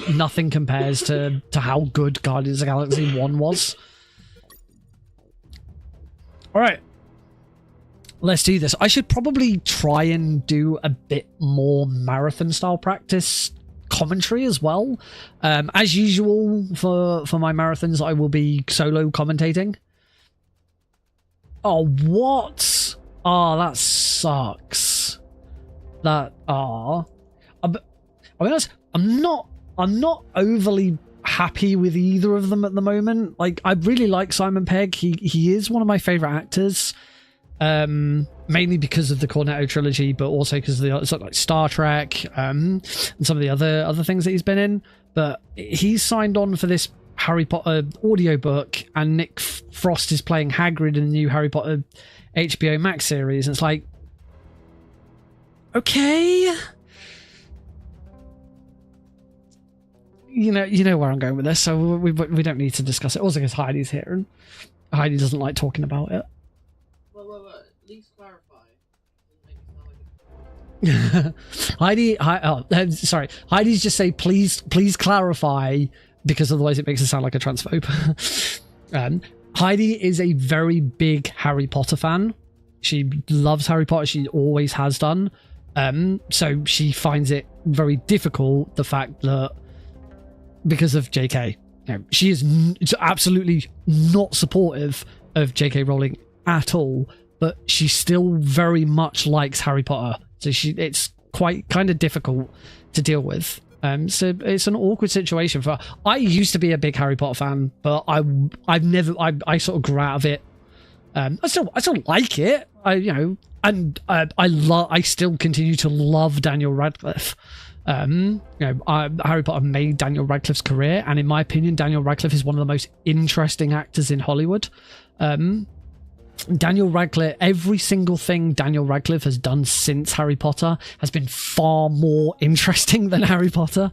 [SPEAKER 1] compares to how good Guardians of the Galaxy 1 was. All right. Let's do this. I should probably try and do a bit more marathon style practice commentary as well. As usual for my marathons, I will be solo commentating. Oh, what? Oh, that sucks. I'll be honest, I'm not overly happy with either of them at the moment. Like, I really like Simon Pegg. He is one of my favorite actors. Mainly because of the Cornetto trilogy, but also because of the sort of like Star Trek, and some of the other things that he's been in. But he's signed on for this Harry Potter audiobook, and Nick Frost is playing Hagrid in the new Harry Potter HBO Max series. And it's like, okay, you know where I'm going with this, so we don't need to discuss it. Also, because Heidi's here, and Heidi doesn't like talking about it.
[SPEAKER 8] Please clarify.
[SPEAKER 1] Sorry. Heidi's just say please clarify, because otherwise it makes it sound like a transphobe. Heidi is a very big Harry Potter fan. She loves Harry Potter. She always has done. So she finds it very difficult, the fact that because of JK, she is absolutely not supportive of JK Rowling at all, but she still very much likes Harry Potter. So it's quite kind of difficult to deal with. So it's an awkward situation for her. I used to be a big Harry Potter fan, but I sort of grew out of it. I still like it. I still continue to love Daniel Radcliffe. Harry Potter made Daniel Radcliffe's career, and in my opinion, Daniel Radcliffe is one of the most interesting actors in Hollywood. Daniel Radcliffe, every single thing Daniel Radcliffe has done since Harry Potter has been far more interesting than Harry Potter.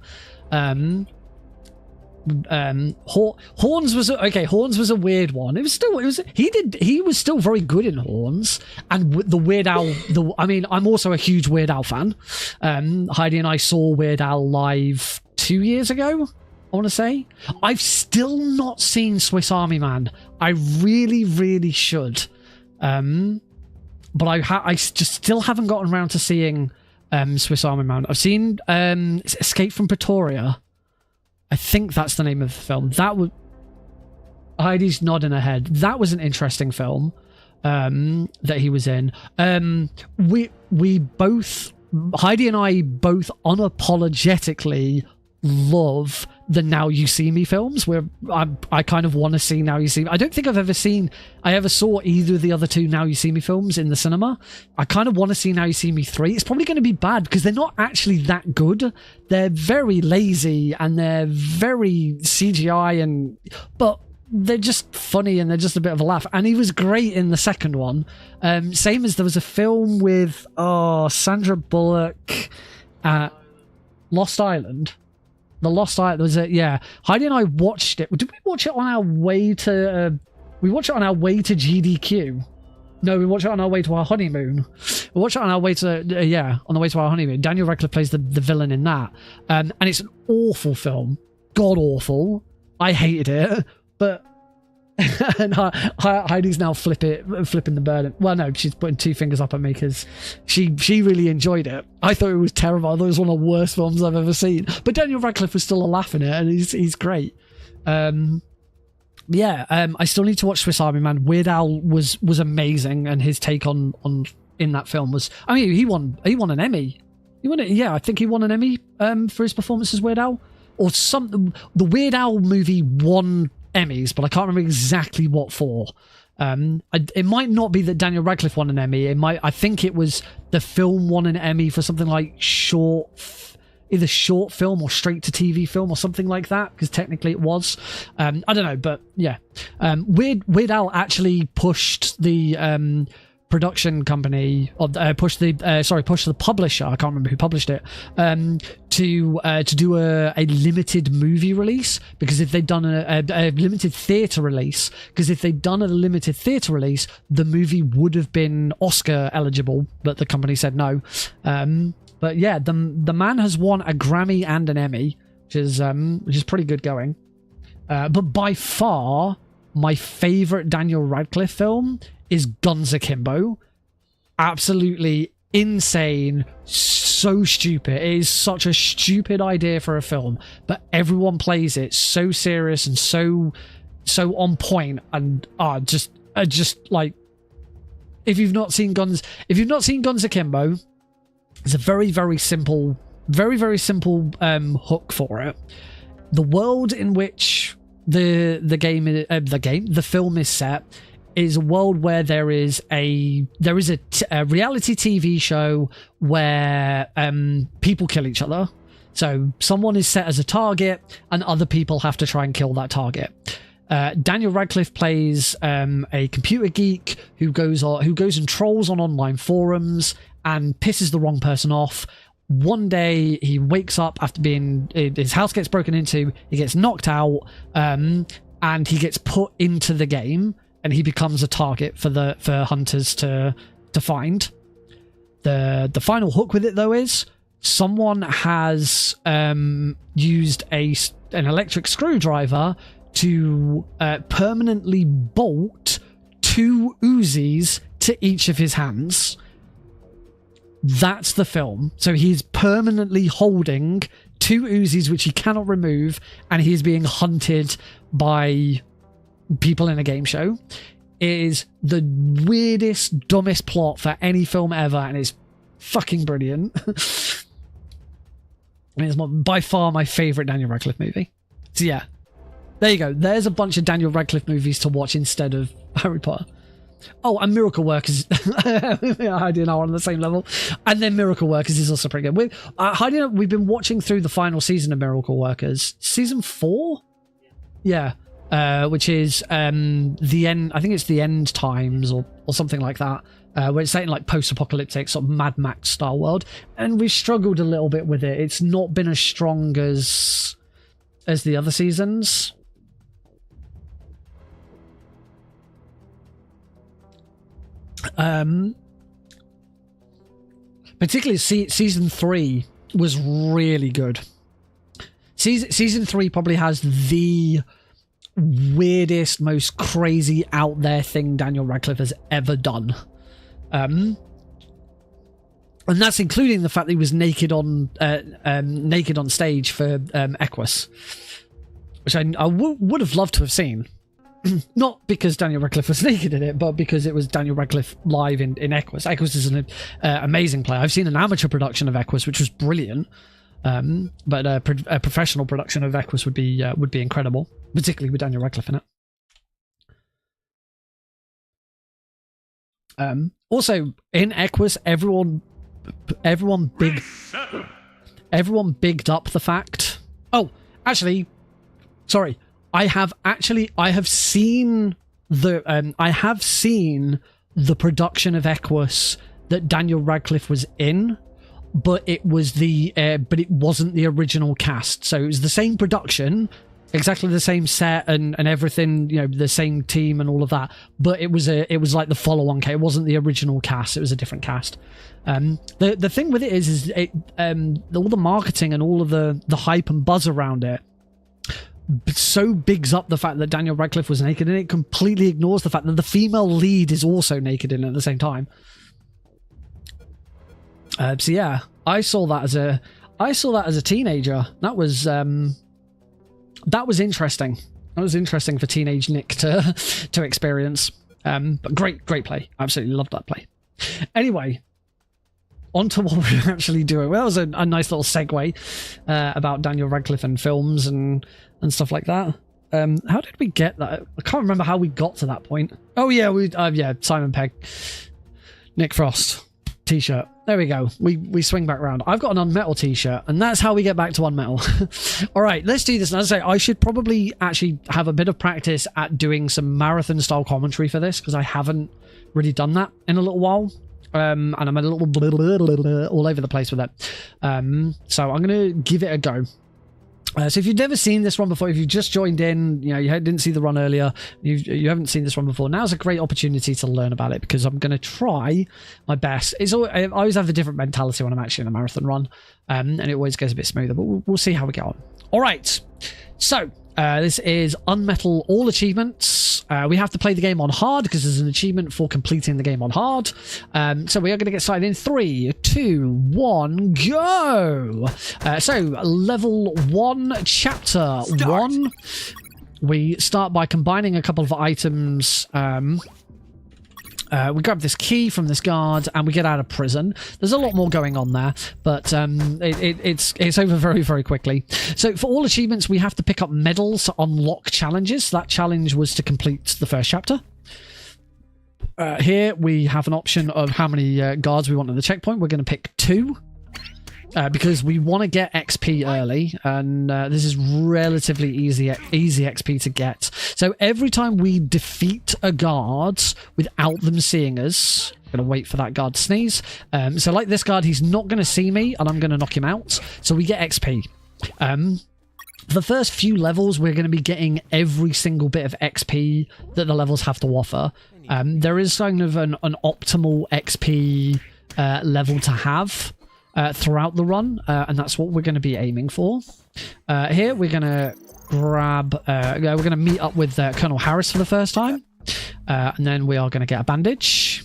[SPEAKER 1] Horns was a weird one. He was still very good in Horns, and the Weird Al. I'm also a huge Weird Al fan. Heidi and I saw Weird Al live 2 years ago, I want to say. I've still not seen Swiss Army Man. I really, really should. But I just still haven't gotten around to seeing Swiss Army Man. I've seen Escape from Pretoria. I think that's the name of the film. Heidi's nodding her head. That was an interesting film that he was in. We both, Heidi and I both unapologetically love the Now You See Me films, where I kind of want to see Now You See Me. I don't think I ever saw either of the other two Now You See Me films in the cinema. I kind of want to see Now You See Me 3. It's probably going to be bad because they're not actually that good. They're very lazy and they're very CGI, but they're just funny and they're just a bit of a laugh. And he was great in the second one. Same as there was a film with Sandra Bullock at Lost Island. The Lost Island was it? Yeah, Heidi and I watched it. Did we watch it on our way to? We watched it on our way to GDQ. No, we watched it on our way to our honeymoon. We watched it on our way to on the way to our honeymoon. Daniel Radcliffe plays the villain in that, and it's an awful film, god awful. I hated it, but and Heidi's now flipping the bird. Well, no, she's putting two fingers up at me because she really enjoyed it. I thought it was terrible. I thought it was one of the worst films I've ever seen. But Daniel Radcliffe was still a laugh in it, and he's great. I still need to watch Swiss Army Man. Weird Al was amazing, and his take on in that film was. I mean, he won an Emmy. I think he won an Emmy for his performance as Weird Al, or something. The Weird Al movie won Emmys, but I can't remember exactly what for. It might not be that Daniel Radcliffe won an Emmy. I think it was the film won an Emmy for something like either short film or straight to TV film or something like that, because technically it was. I don't know, but yeah. Weird Al actually pushed the production company, or pushed the publisher. I can't remember who published it, to do a limited movie release, because if they'd done a limited theatre release, the movie would have been Oscar eligible, but the company said no. But yeah, the man has won a Grammy and an Emmy, which is pretty good going. But by far, my favourite Daniel Radcliffe film is Guns Akimbo. Absolutely insane, so stupid. It is such a stupid idea for a film, but everyone plays it so serious and so on point, and just like, if you've not seen Guns Akimbo, it's a very, very simple hook for it. The world in which the film is set is a world where there is a reality TV show where people kill each other. So someone is set as a target, and other people have to try and kill that target. Daniel Radcliffe plays a computer geek who goes and trolls on online forums and pisses the wrong person off. One day he wakes up after his house gets broken into, he gets knocked out, and he gets put into the game, and he becomes a target for hunters to find. The final hook with it, though, is someone has used an electric screwdriver to permanently bolt 2 Uzis to each of his hands. That's the film. So he's permanently holding 2 Uzis which he cannot remove, and he is being hunted by people in a game show. It is the weirdest, dumbest plot for any film ever, and it's fucking brilliant. And it's by far my favourite Daniel Radcliffe movie. So yeah, there you go. There's a bunch of Daniel Radcliffe movies to watch instead of Harry Potter. Oh, and Miracle Workers. Heidi and I are on the same level. And then Miracle Workers is also pretty good. Heidi and I, we've been watching through the final season of Miracle Workers. Season 4? Yeah. Which is the end. I think it's the end times or something like that. Where it's set in like post-apocalyptic sort of Mad Max style world. And we've struggled a little bit with it. It's not been as strong as the other seasons. Particularly season 3 was really good. Season 3 probably has the weirdest, most crazy out there thing Daniel Radcliffe has ever done. And that's including the fact that he was naked on stage for Equus, which I would have loved to have seen. Not because Daniel Radcliffe was naked in it, but because it was Daniel Radcliffe live in Equus. Equus is an amazing play. I've seen an amateur production of Equus, which was brilliant, but a professional production of Equus would be incredible, particularly with Daniel Radcliffe in it. Also, in Equus, everyone bigged up the fact. Oh, actually, sorry. I have seen the production of Equus that Daniel Radcliffe was in, but it wasn't the original cast. So it was the same production, exactly the same set and everything, you know, the same team and all of that, but it was like the follow-on cast. It wasn't the original cast, it was a different cast. The thing with it is all the marketing and all of the hype and buzz around it so bigs up the fact that Daniel Radcliffe was naked, and it completely ignores the fact that the female lead is also naked in it at the same time. So yeah, I saw that as a teenager. That was interesting. That was interesting for teenage Nick to experience. But great play. Absolutely loved that play. Anyway, on to what we're actually doing. Well, that was a nice little segue about Daniel Radcliffe and films and stuff like that. How did we get that? I can't remember how we got to that point. Oh yeah, Simon Pegg, Nick Frost t-shirt. There we go. We swing back around. I've got an UnMetal t-shirt, and that's how we get back to UnMetal. All right, let's do this. And as I say, I should probably actually have a bit of practice at doing some marathon style commentary for this, because I haven't really done that in a little while. And I'm a little all over the place with it. So I'm going to give it a go. So if you've never seen this one before, if you've just joined in, you know, you didn't see the run earlier, you haven't seen this one before, now's a great opportunity to learn about it, because I'm going to try my best. I always have a different mentality when I'm actually in a marathon run, and it always goes a bit smoother, but we'll see how we get on. All right, so this is UnMetal All Achievements. We have to play the game on hard because there's an achievement for completing the game on hard. So we are going to get started in 3, 2, 1, go! So level 1, chapter 1. We start by combining a couple of items. We grab this key from this guard and we get out of prison. There's a lot more going on there, but it's over very, very quickly. So for all achievements, we have to pick up medals to unlock challenges. That challenge was to complete the first chapter. Here we have an option of how many guards we want at the checkpoint. We're going to pick 2. Because we want to get XP early, and this is relatively easy XP to get. So every time we defeat a guard without them seeing us, I'm going to wait for that guard to sneeze. So like this guard, he's not going to see me, and I'm going to knock him out. So we get XP. For the first few levels, we're going to be getting every single bit of XP that the levels have to offer. There is kind of an optimal XP level to have throughout the run, and that's what we're going to be aiming for. Here we're going to grab we're going to meet up with Colonel Harris for the first time, and then we are going to get a bandage,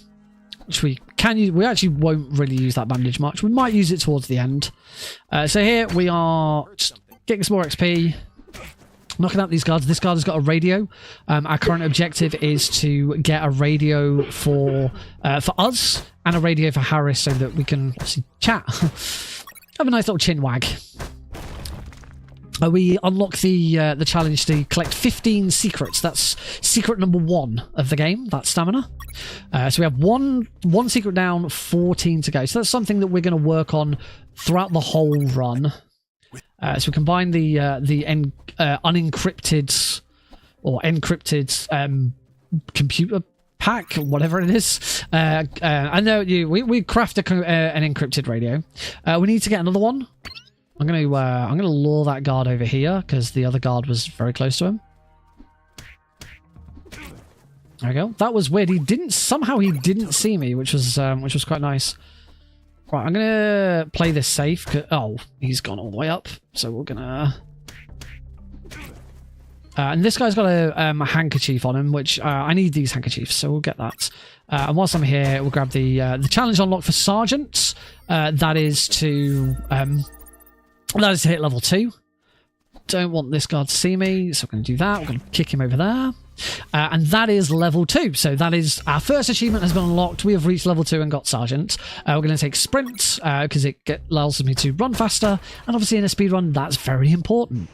[SPEAKER 1] which we can use. We actually won't really use that bandage much. We might use it towards the end. So here we are just getting some more XP, knocking out these guards. This guard has got a radio. Our current objective is to get a radio for us and a radio for Harris, so that we can obviously chat. Have a nice little chin wag. We unlock the challenge to collect 15 secrets. That's secret number 1 of the game. That's stamina. So we have one secret down, 14 to go. So that's something that we're going to work on throughout the whole run. So we combine the unencrypted or encrypted computer pack, whatever it is. I know we craft an encrypted radio. We need to get another one. I'm gonna lure that guard over here because the other guard was very close to him. There we go. That was weird. He didn't see me, which was quite nice. Right, I'm gonna play this safe. Oh, he's gone all the way up. So we're gonna. And this guy's got a handkerchief on him, which I need these handkerchiefs, so we'll get that. And whilst I'm here, we'll grab the challenge unlock for Sergeant. That is to hit level 2. Don't want this guard to see me, so we're going to do that. We're going to kick him over there. And that is level 2. So that is our first achievement has been unlocked. We have reached level 2 and got Sergeant. We're going to take Sprint because it allows me to run faster. And obviously in a speedrun, that's very important.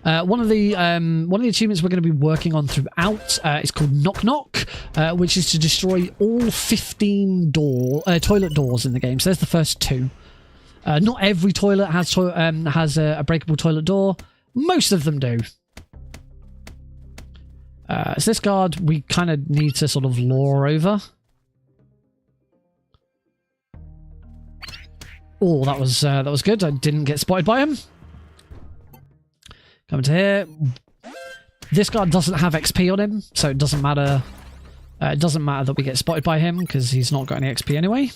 [SPEAKER 1] One of the achievements we're going to be working on throughout is called Knock Knock, which is to destroy all 15 toilet doors in the game. So there's the first 2. Not every toilet has a breakable toilet door. Most of them do. So this guard, we kind of need to sort of lure over. Oh, that was good. I didn't get spotted by him. Coming to here. This guard doesn't have XP on him, so it doesn't matter. It doesn't matter that we get spotted by him because he's not got any XP anyway.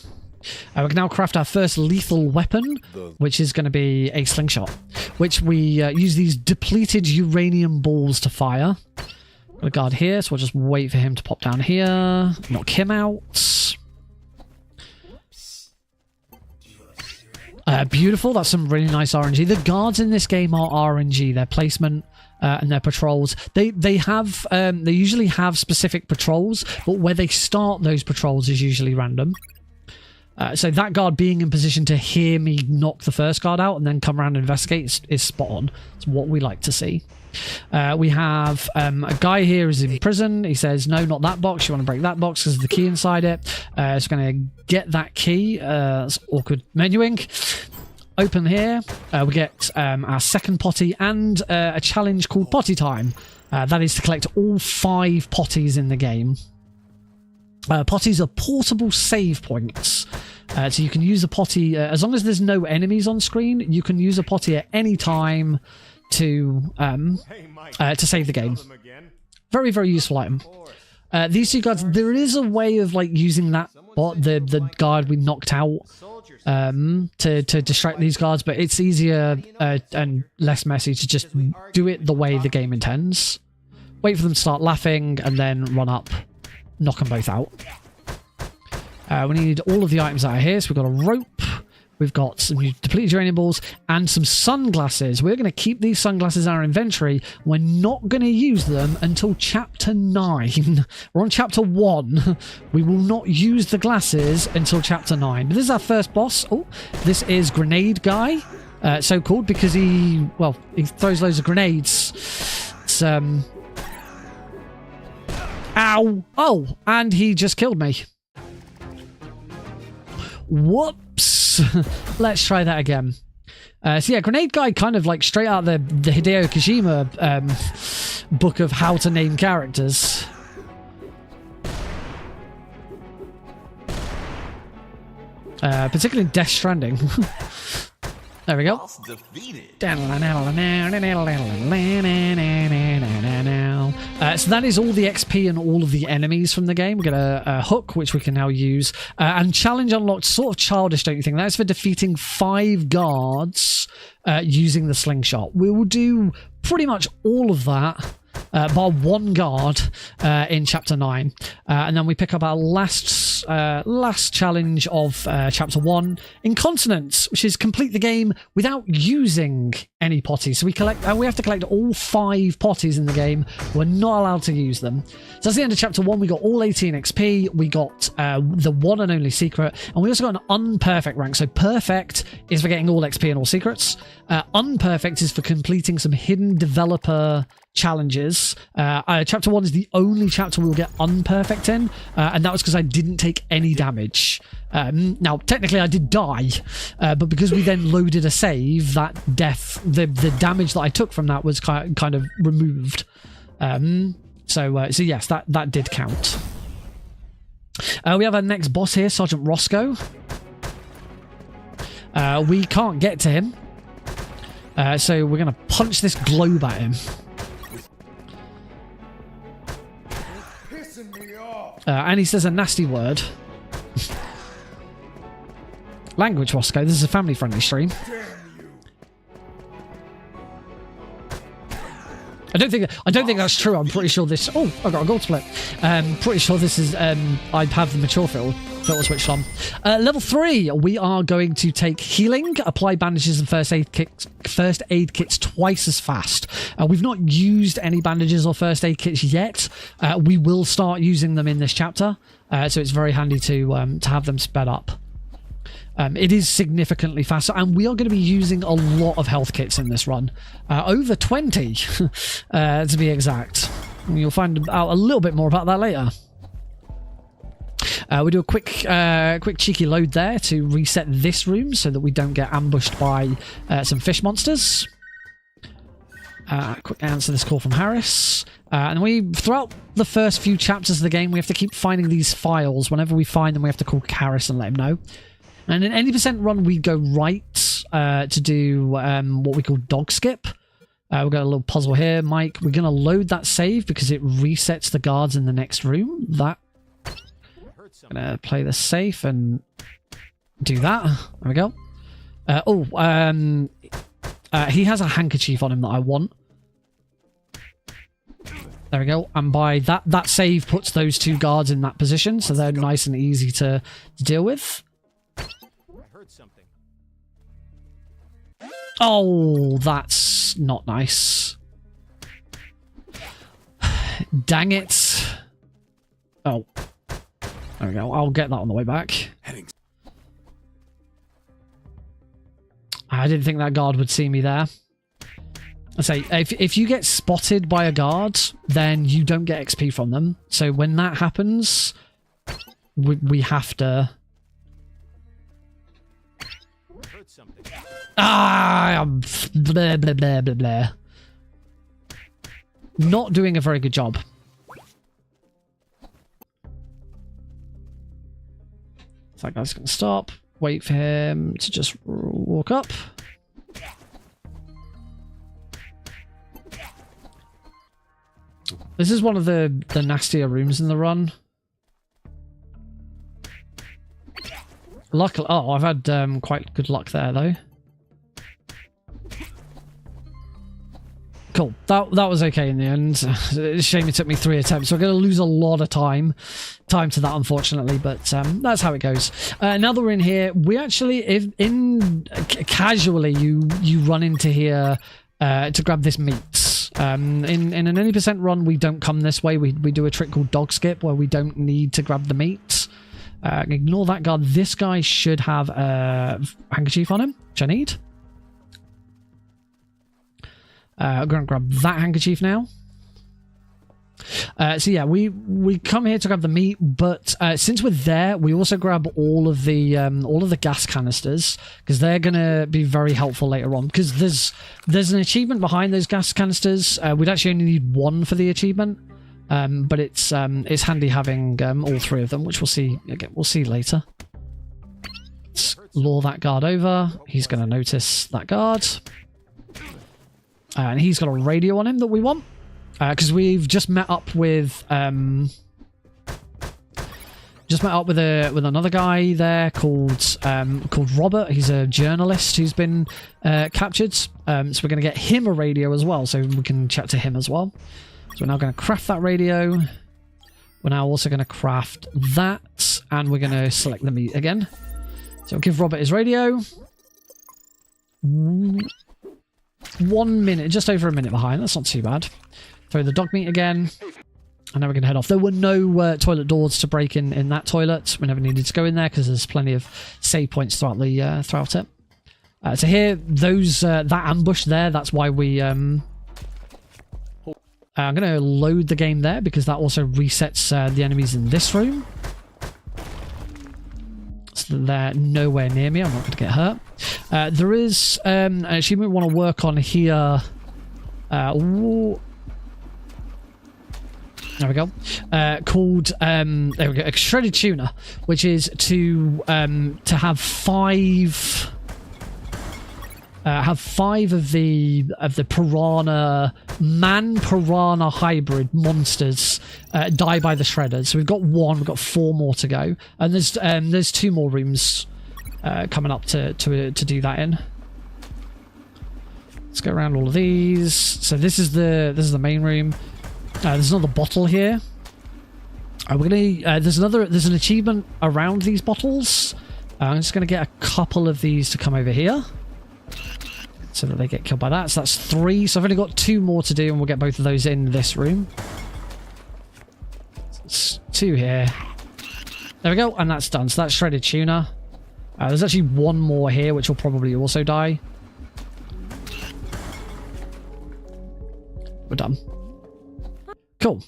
[SPEAKER 1] We can now craft our first lethal weapon, which is going to be a slingshot, which we use these depleted uranium balls to fire. Got a guard here, so we'll just wait for him to pop down here, knock him out. Beautiful, that's some really nice RNG. The guards in this game are RNG, their placement and their patrols. They usually have specific patrols, but where they start those patrols is usually random. So that guard being in position to hear me knock the first guard out and then come around and investigate is spot on. It's what we like to see. We have a guy here who's in prison. He says, no, not that box. You want to break that box because there's the key inside it. So we're going to get that key. That's awkward menuing. Open here. We get our second potty and a challenge called Potty Time. That is to collect all 5 potties in the game. Potties are portable save points. So you can use a potty, as long as there's no enemies on screen, you can use a potty at any time to save the game. Very, very useful item. These 2 guards, there is a way of like using that bot, the guard we knocked out, to distract these guards, but it's easier and less messy to just do it the way the game intends. Wait for them to start laughing and then run up, knock them both out. We need all of the items out of here. So we've got a rope, we've got some depleted uranium balls, and some sunglasses. We're going to keep these sunglasses in our inventory. We're not going to use them until Chapter 9. We're on Chapter 1. We will not use the glasses until Chapter 9. But this is our first boss. Oh, this is Grenade Guy. So called because he throws loads of grenades. It's, ow! Oh, and he just killed me. Whoops. Let's try that again. So yeah, Grenade Guy kind of like straight out the Hideo Kojima book of how to name characters. Particularly in Death Stranding. There we go. So that is all the XP and all of the enemies from the game. We get a hook, which we can now use. And challenge unlocked, sort of childish, don't you think? That's for defeating 5 guards using the slingshot. We will do pretty much all of that. Bar 1 guard in Chapter 9. And then we pick up our last challenge of Chapter 1, Incontinence, which is complete the game without using any potties. So we have to collect all 5 potties in the game. We're not allowed to use them. So that's the end of Chapter 1. We got all 18 XP. We got the one and only secret. And we also got an unperfect rank. So perfect is for getting all XP and all secrets. Unperfect is for completing some hidden developer challenges. Chapter 1 is the only chapter we'll get unperfect in, and that was because I didn't take any damage. Now, technically I did die, but because we then loaded a save, that death, the damage that I took from that was kind of removed. So yes, that did count. We have our next boss here, Sergeant Roscoe. We can't get to him, so we're going to punch this globe at him. And he says a nasty word. Language, Roscoe. This is a family-friendly stream. I don't think that's true. I'm pretty sure this. Oh, I got a gold split. Pretty sure this is. I have the mature filter switched on. Level 3. We are going to take healing, apply bandages and first aid kits twice as fast. We've not used any bandages or first aid kits yet. We will start using them in this chapter, so it's very handy to have them sped up. It is significantly faster, and we are going to be using a lot of health kits in this run. Over 20, to be exact. You'll find out a little bit more about that later. We do a quick cheeky load there to reset this room so that we don't get ambushed by some fish monsters. Quick answer this call from Harris. And throughout the first few chapters of the game, we have to keep finding these files. Whenever we find them, we have to call Harris and let him know. And in any % run, we go right to do what we call dog skip. We've got a little puzzle here, Mike. We're going to load that save because it resets the guards in the next room. I'm going to play this safe and do that. There we go. He has a handkerchief on him that I want. There we go. And by that save puts those 2 guards in that position, so they're nice and easy to deal with.
[SPEAKER 5] I heard something.
[SPEAKER 1] Oh, that's not nice. Dang it. Oh. There we go. I'll get that on the way back. I didn't think that guard would see me there. I say, if you get spotted by a guard, then you don't get XP from them. So when that happens, we have to... blah, blah, blah, blah, blah. Not doing a very good job. So that guy's going to stop. Wait for him to just walk up. This is one of the nastier rooms in the run. Luckily, I've had quite good luck there though. Cool. That was okay in the end. It's a shame it took me 3 attempts. So I'm going to lose a lot of time to that, unfortunately. But that's how it goes. Now that we're in here, we actually, casually, you run into here to grab this meat. In an any % run, we don't come this way. We do a trick called dog skip where we don't need to grab the meat. Ignore that guard. This guy should have a handkerchief on him, which I need. I'm going to grab that handkerchief now. So yeah, we come here to grab the meat, but since we're there, we also grab all of the gas canisters because they're going to be very helpful later on. Because there's an achievement behind those gas canisters. We'd actually only need 1 for the achievement, but it's handy having all 3 of them, which we'll see again. We'll see later. Let's lure that guard over. He's going to notice that guard. And he's got a radio on him that we want. Because we've just met up with another guy there called Robert. He's a journalist who's been captured. So we're going to get him a radio as well, so we can chat to him as well. So we're now going to craft that radio. We're now also going to craft that, and we're going to select the meat again. So we'll give Robert his radio. 1 minute, just over a minute behind. That's not too bad. Throw the dog meat again. And now we're going to head off. There were no toilet doors to break in that toilet. We never needed to go in there because there's plenty of save points throughout it. So here, that ambush there, that's why we... I'm going to load the game there because that also resets the enemies in this room. So they're nowhere near me. I'm not going to get hurt. There is an achievement we want to work on here. There we go. Called there we go, a shredded tuna, which is to have 5 of the piranha hybrid monsters die by the shredders. So we've got 1, we've got 4 more to go, and there's 2 more rooms coming up to do that in. Let's go around all of these. So this is the main room. There's another bottle here. There's an achievement around these bottles. I'm just gonna get a couple of these to come over here so that they get killed by that. So that's 3. So I've only got 2 more to do, and we'll get both of those in this room. So it's 2 here. There we go, and that's done. So that's shredded tuna. There's actually 1 more here, which will probably also die. We're done. Cool.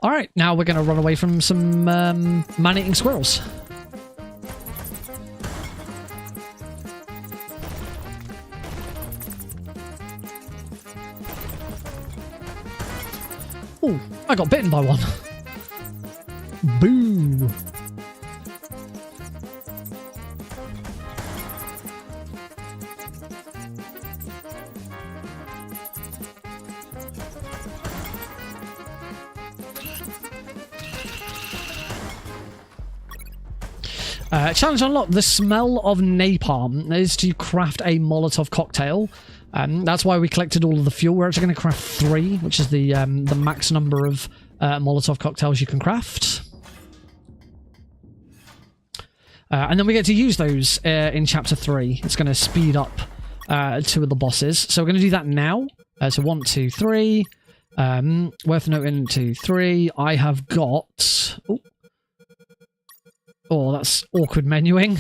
[SPEAKER 1] Alright, now we're going to run away from some man-eating squirrels. Oh, I got bitten by one. Boo. Challenge unlocked. The smell of napalm is to craft a Molotov cocktail. That's why we collected all of the fuel. We're actually going to craft 3, which is the max number of Molotov cocktails you can craft. And then we get to use those in Chapter 3. It's going to speed up 2 of the bosses. So we're going to do that now. So 1, 2, 3. Worth noting 2, 3. I have got... Oh, that's awkward menuing.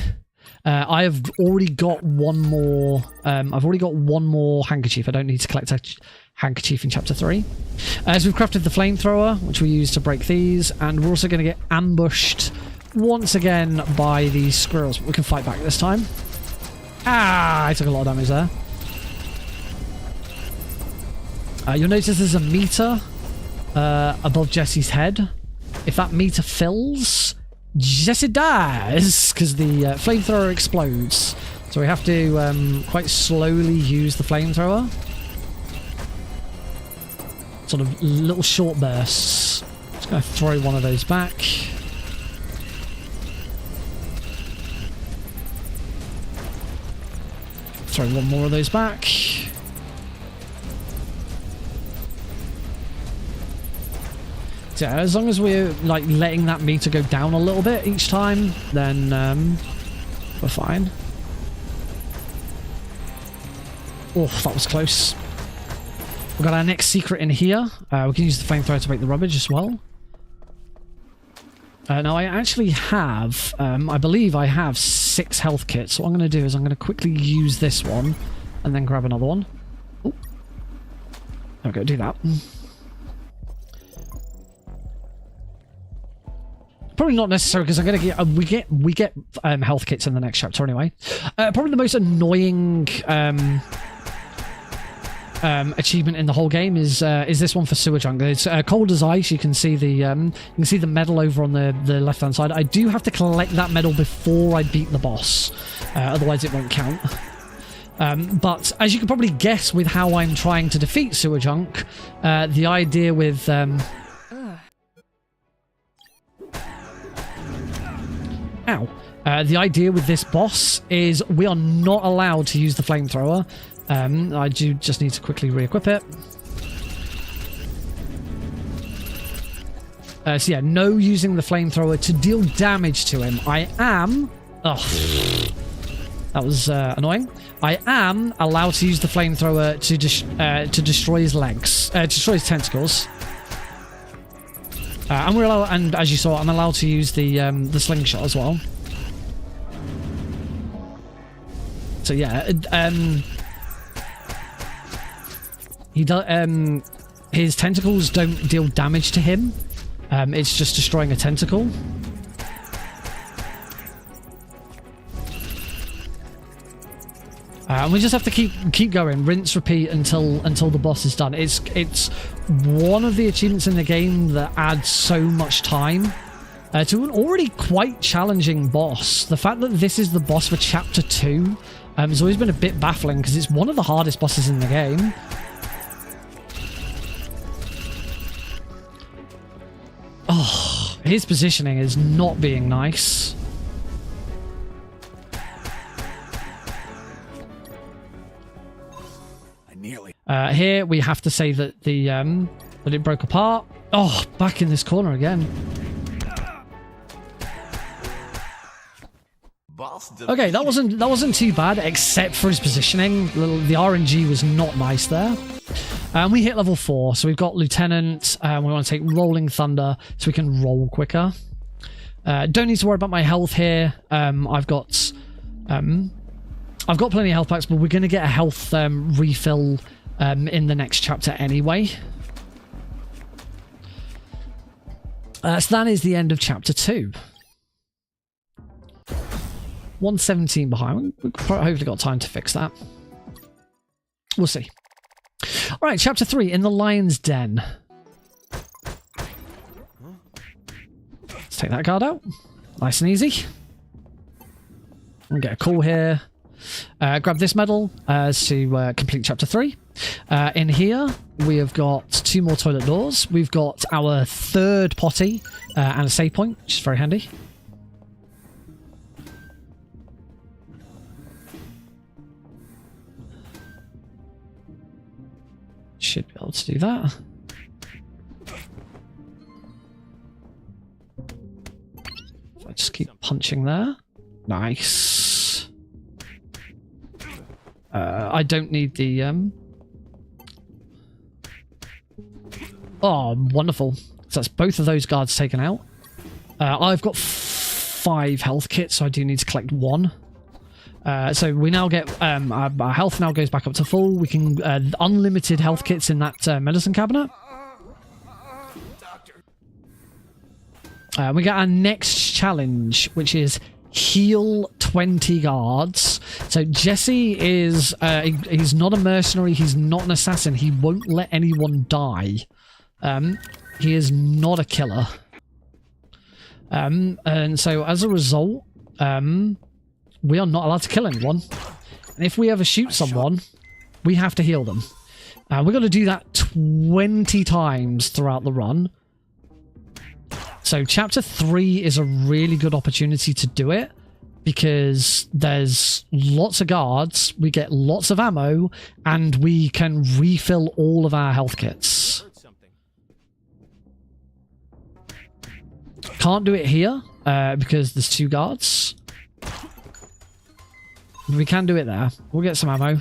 [SPEAKER 1] I have already got one more. I've already got one more handkerchief. I don't need to collect a handkerchief in Chapter 3. As we've crafted the flamethrower, which we use to break these, and we're also going to get ambushed once again by these squirrels. We can fight back this time. Ah, I took a lot of damage there. You'll notice there's a meter above Jesse's head. If that meter fills... Yes, it does, because the flamethrower explodes. So we have to quite slowly use the flamethrower. Sort of little short bursts. Just going to throw one of those back. Throw one more of those back. Yeah, as long as we're like letting that meter go down a little bit each time, then we're fine. Oh, that was close. We've got our next secret in here. We can use the flamethrower to break the rubbish as well. Now I actually have, I believe I have 6 health kits. So what I'm going to do is I'm going to quickly use this one and then grab another one. Oh, there we go, do that. Probably not necessary because I'm gonna get we get health kits in the next chapter anyway. Probably the most annoying achievement in the whole game is this one for sewer junk. It's cold as ice. You can see the medal over on the left hand side. I do have to collect that medal before I beat the boss, otherwise it won't count. But as you can probably guess with how I'm trying to defeat sewer junk, the idea with the idea with this boss is we are not allowed to use the flamethrower. I do just need to quickly re-equip it. So yeah, no using the flamethrower to deal damage to him. I am... Oh, that was annoying. I am allowed to use the flamethrower to destroy his legs, to destroy his tentacles. And as you saw, I'm allowed to use the slingshot as well. So yeah, he does. His tentacles don't deal damage to him. It's just destroying a tentacle. And we just have to keep going, rinse, repeat until the boss is done. It's one of the achievements in the game that adds so much time to an already quite challenging boss. The fact that this is the boss for Chapter 2 has always been a bit baffling because it's one of the hardest bosses in the game. Oh, his positioning is not being nice. Here we have to say that that it broke apart. Oh, back in this corner again. Okay, that wasn't too bad, except for his positioning. The RNG was not nice there. And we hit level 4, so we've got Lieutenant. We want to take Rolling Thunder so we can roll quicker. Don't need to worry about my health here. I've got plenty of health packs, but we're going to get a health refill in the next chapter anyway. So that is the end of Chapter 2. 117 behind. We've hopefully got time to fix that. We'll see. Alright, Chapter 3, In the Lion's Den. take that guard out. Nice and easy. We'll get a call here. Grab this medal to complete chapter 3. In here, we have got 2 more toilet doors. We've got our 3rd potty and a save point, which is very handy. Should be able to do that. If I just keep punching there. Nice. I don't need the Oh, wonderful. So that's both of those guards taken out. I've got 5 health kits, so I do need to collect 1. So we now get our health now goes back up to full. We can unlimited health kits in that medicine cabinet. We get our next challenge, which is heal 20 guards. So Jesse is he's not a mercenary, he's not an assassin, he won't let anyone die. He is not a killer. And so as a result, we are not allowed to kill anyone. And if we ever shoot someone, we have to heal them. We're going to do that 20 times throughout the run. So chapter 3 is a really good opportunity to do it, because there's lots of guards, we get lots of ammo, and we can refill all of our health kits. Can't do it here because there's 2 guards. We can do it there. We'll get some ammo.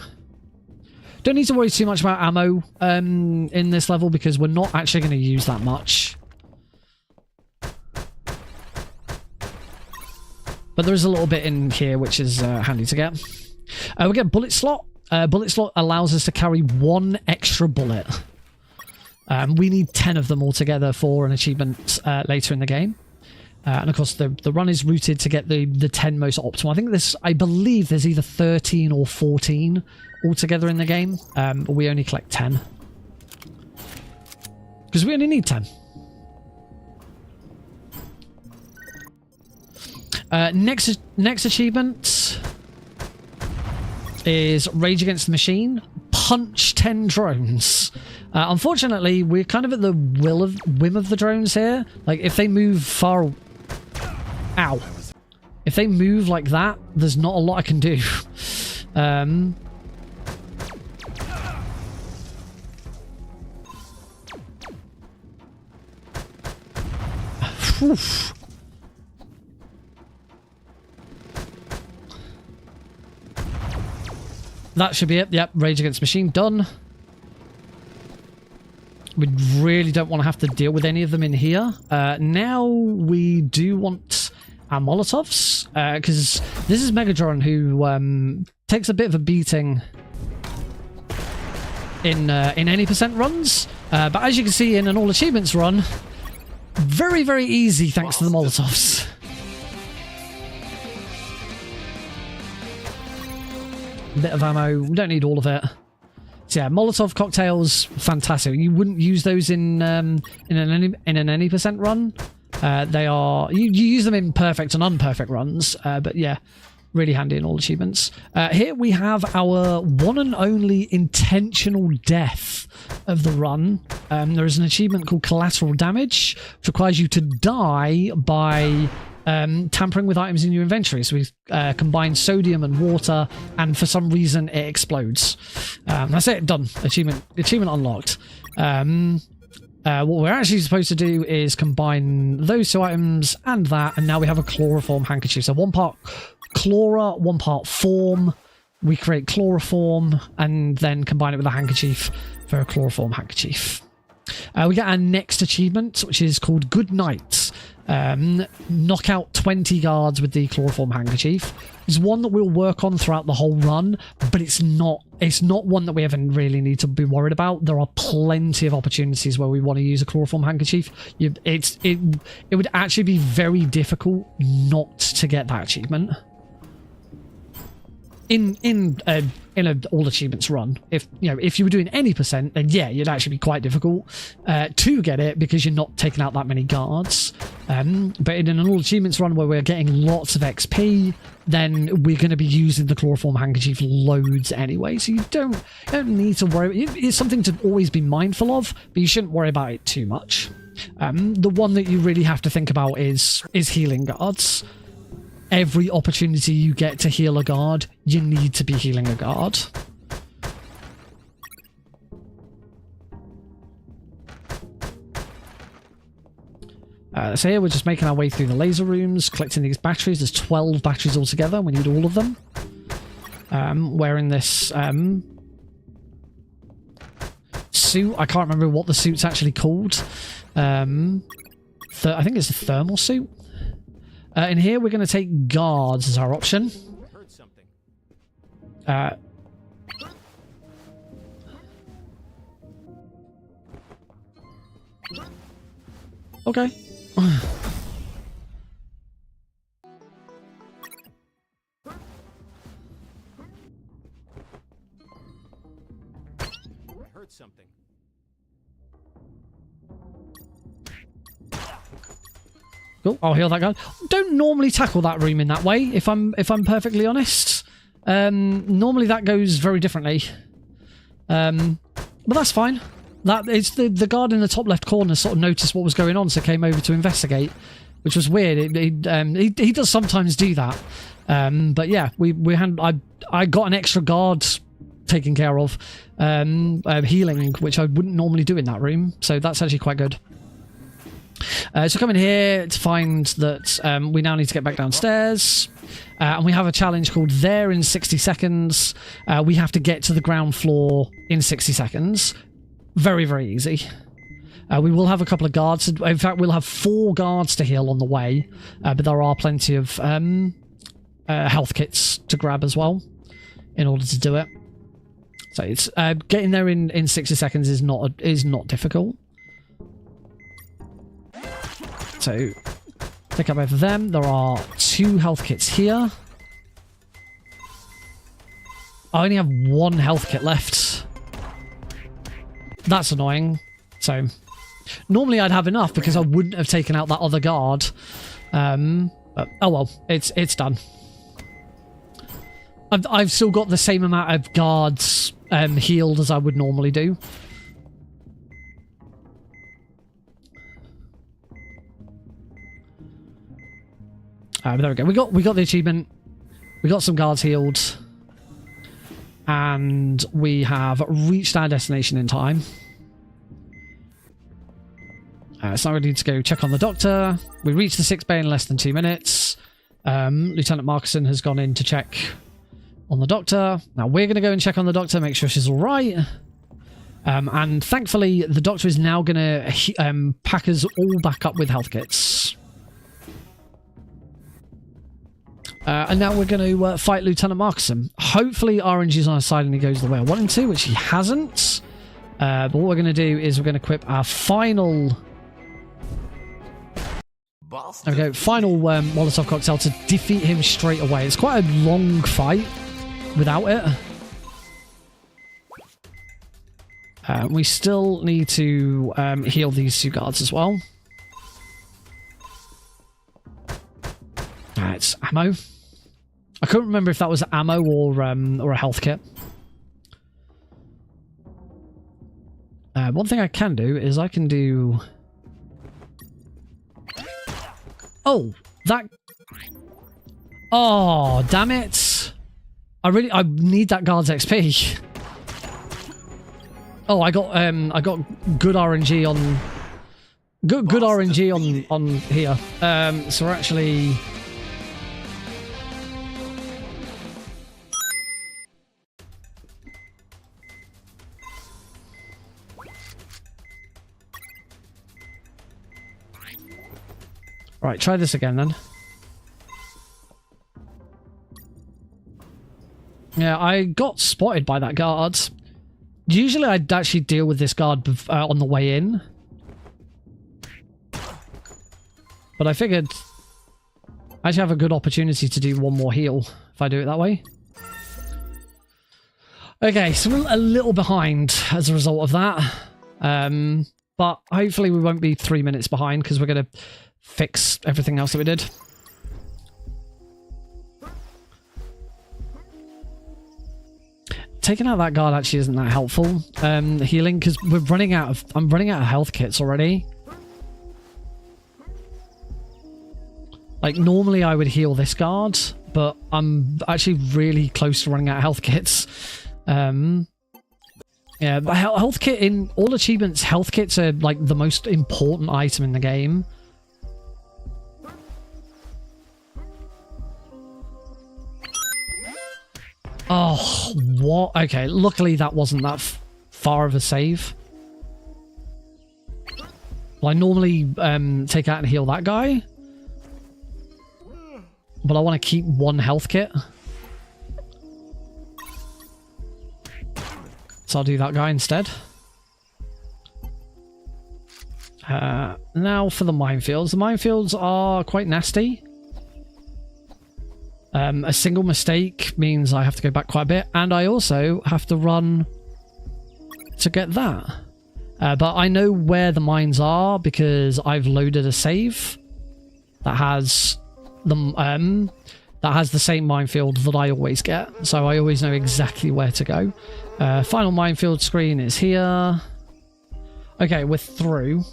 [SPEAKER 1] Don't need to worry too much about ammo in this level, because we're not actually going to use that much. But there is a little bit in here which is handy to get. We get bullet slot. Bullet slot allows us to carry 1 extra bullet. We need 10 of them altogether for an achievement later in the game. And of course the run is routed to get the 10 most optimal. I believe there's either 13 or 14 altogether in the game. But we only collect 10. Because we only need 10. Next achievement is Rage Against the Machine. Punch 10 drones. Unfortunately, we're kind of at the whim of the drones here. Like, if they move far... Ow. If they move like that, there's not a lot I can do. That should be it. Yep, Rage Against Machine done. We really don't want to have to deal with any of them in here. Now we do want our Molotovs, because this is Megatron, who takes a bit of a beating in any % runs. But as you can see in an all achievements run, very, very easy thanks to the Molotovs. Bit of ammo. We don't need all of it. So yeah, Molotov cocktails, fantastic. You wouldn't use those in an any % run. They are you use them in perfect and unperfect runs. But yeah, really handy in all achievements. Here we have our one and only intentional death of the run. There is an achievement called Collateral Damage, which requires you to die by tampering with items in your inventory. So we combine sodium and water, and for some reason it explodes. That's it, done. Achievement unlocked. What we're actually supposed to do is combine those 2 items and that, and now we have a chloroform handkerchief. So 1 part chlora, 1 part form. We create chloroform and then combine it with a handkerchief for a chloroform handkerchief. We get our next achievement, which is called Good Night. Knock out 20 guards with the chloroform handkerchief. It's one that we'll work on throughout the whole run, but it's not one that we ever really need to be worried about. There are plenty of opportunities where we want to use a chloroform handkerchief. It would actually be very difficult not to get that achievement. in an all achievements run, if you were doing any percent, then yeah, it'd actually be quite difficult to get it because you're not taking out that many guards. But in an all achievements run where we're getting lots of XP, then we're going to be using the chloroform handkerchief loads anyway, so you don't need to worry. It's something to always be mindful of, but you shouldn't worry about it too much. The one that you really have to think about is healing guards. Every opportunity you get to heal a guard, you need to be healing a guard. So here we're just making our way through the laser rooms, collecting these batteries. There's 12 batteries altogether. We need all of them. Wearing this suit. I can't remember what the suit's actually called. I think it's a thermal suit. In here, we're going to take guards as our option.
[SPEAKER 5] Heard something.
[SPEAKER 1] Okay.
[SPEAKER 5] Heard something.
[SPEAKER 1] Cool. I'll heal that guy. Don't normally tackle that room in that way, if I'm perfectly honest. Normally that goes very differently. But that's fine. That it's the guard in the top left corner sort of noticed what was going on, so came over to investigate, which was weird. He does sometimes do that. But yeah, I got an extra guard taken care of, healing, which I wouldn't normally do in that room. So that's actually quite good. So come in here to find that we now need to get back downstairs. And we have a challenge called There in 60 seconds. We have to get to the ground floor in 60 seconds. Very, very easy. We will have a couple of guards. In fact, we'll have 4 guards to heal on the way. But there are plenty of health kits to grab as well in order to do it. So it's getting there in 60 seconds is not difficult. So, pick up both of them. There are 2 health kits here. I only have 1 health kit left. That's annoying. So, normally I'd have enough because I wouldn't have taken out that other guard. But, oh well, it's done. I've still got the same amount of guards healed as I would normally do. But there we go. We got the achievement. We got some guards healed. And we have reached our destination in time. So now we need to go check on the doctor. We reached the 6th bay in less than 2 minutes. Lieutenant Markison has gone in to check on the doctor. Now we're going to go and check on the doctor, make sure she's all right. And thankfully, the doctor is now going to pack us all back up with health kits. And now we're going to fight Lieutenant Markison. Hopefully RNG's on our side and he goes the way I want him to, which he hasn't. But what we're going to do is we're going to equip our final... There we go. Final Molotov cocktail to defeat him straight away. It's quite a long fight without it. We still need to heal these 2 guards as well. It's ammo. I couldn't remember if that was ammo or a health kit. One thing I can do is I can do... Oh, that... Oh, damn it. I need that guard's XP. Oh, I got good RNG on... Good RNG on here. So we're actually... Right, try this again then. Yeah, I got spotted by that guard. Usually I'd actually deal with this guard on the way in. But I figured I actually have a good opportunity to do one more heal if I do it that way. Okay, so we're a little behind as a result of that. But hopefully we won't be 3 minutes behind because we're going to fix everything else that we did. Taking out that guard actually isn't that helpful. Healing, because I'm running out of health kits already. Like, normally I would heal this guard, but I'm actually really close to running out of health kits. Yeah, but health kit in all achievements, health kits are like the most important item in the game. Oh, what? Okay, luckily that wasn't that far of a save. Well, I normally take out and heal that guy. But I want to keep one health kit. So I'll do that guy instead. Now for the minefields. The minefields are quite nasty. A single mistake means I have to go back quite a bit. And I also have to run to get that. But I know where the mines are because I've loaded a save that has the same minefield that I always get, so I always know exactly where to go. Final minefield screen is here. Okay, we're through.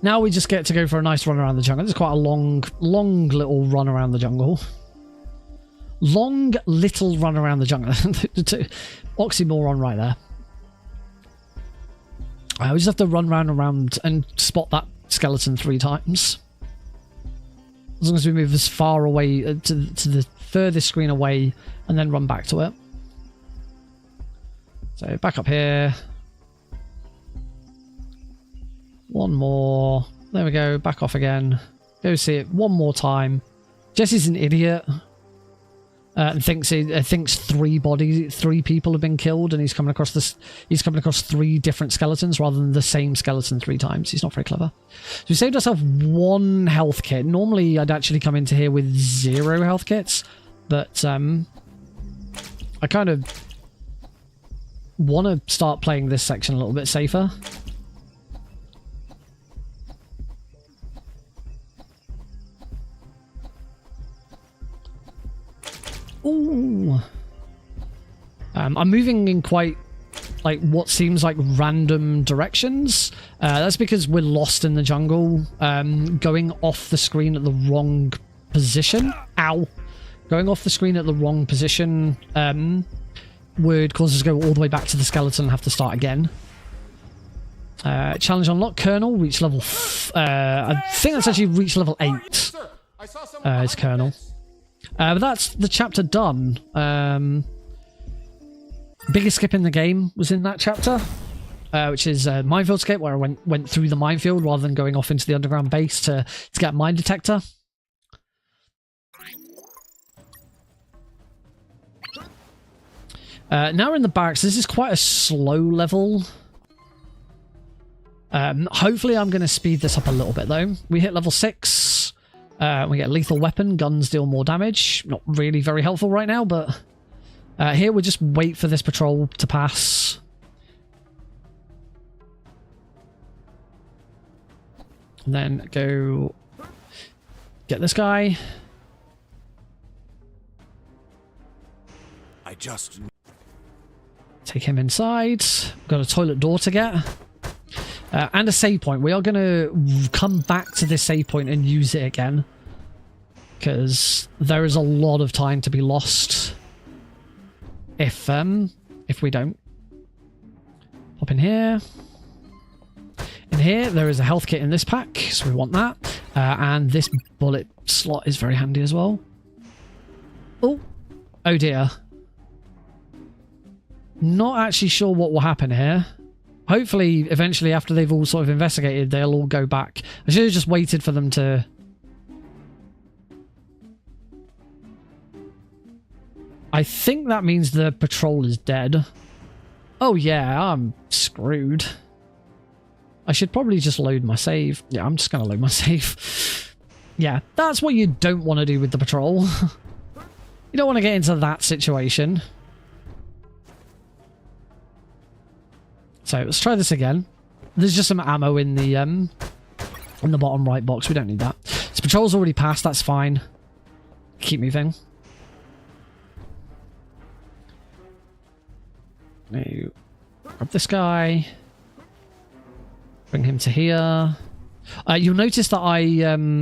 [SPEAKER 1] Now we just get to go for a nice run around the jungle. It's quite a long little run around the jungle. Long little run around the jungle. Oxymoron right there. We just have to run around and spot that skeleton 3 times. As long as we move as far away to the furthest screen away and then run back to it. So back up here. One more. There we go. Back off again. Go see it one more time. Jesse's an idiot. And thinks 3 people have been killed, and he's coming across 3 different skeletons rather than the same skeleton 3 times. He's not very clever. So we saved ourselves 1 health kit. Normally I'd actually come into here with 0 health kits, but I kind of want to start playing this section a little bit safer. Ooh. I'm moving in quite, like, what seems like random directions. That's because we're lost in the jungle. Going off the screen at the wrong position. Ow. Going off the screen at the wrong position would cause us to go all the way back to the skeleton and have to start again. Challenge unlocked. Colonel, reach level... I think that's actually reached level 8. It's Colonel. But that's the chapter done. Biggest skip in the game was in that chapter, which is minefield skip, where I went through the minefield rather than going off into the underground base to get a mine detector. Now we're in the barracks. This is quite a slow level. Hopefully I'm going to speed this up a little bit though. We hit level 6. We get a lethal weapon. Guns deal more damage. Not really very helpful right now, but here we'll just wait for this patrol to pass. And then go get this guy.
[SPEAKER 6] I just...
[SPEAKER 1] Take him inside. Got a toilet door to get. And a save point. We are going to come back to this save point and use it again. Because there is a lot of time to be lost. If we don't. Hop in here. In here, there is a health kit in this pack. So we want that. And this bullet slot is very handy as well. Oh. Oh dear. Not actually sure what will happen here. Hopefully, eventually, after they've all sort of investigated, they'll all go back. I should have just waited for them to... I think that means the patrol is dead. Oh yeah, I'm screwed. I should probably just load my save. Yeah, I'm just going to load my save. Yeah, that's what you don't want to do with the patrol. You don't want to get into that situation. So let's try this again. There's just some ammo in the bottom right box. We don't need that. So patrol's already passed. That's fine. Keep moving. Now, grab this guy. Bring him to here. You'll notice that I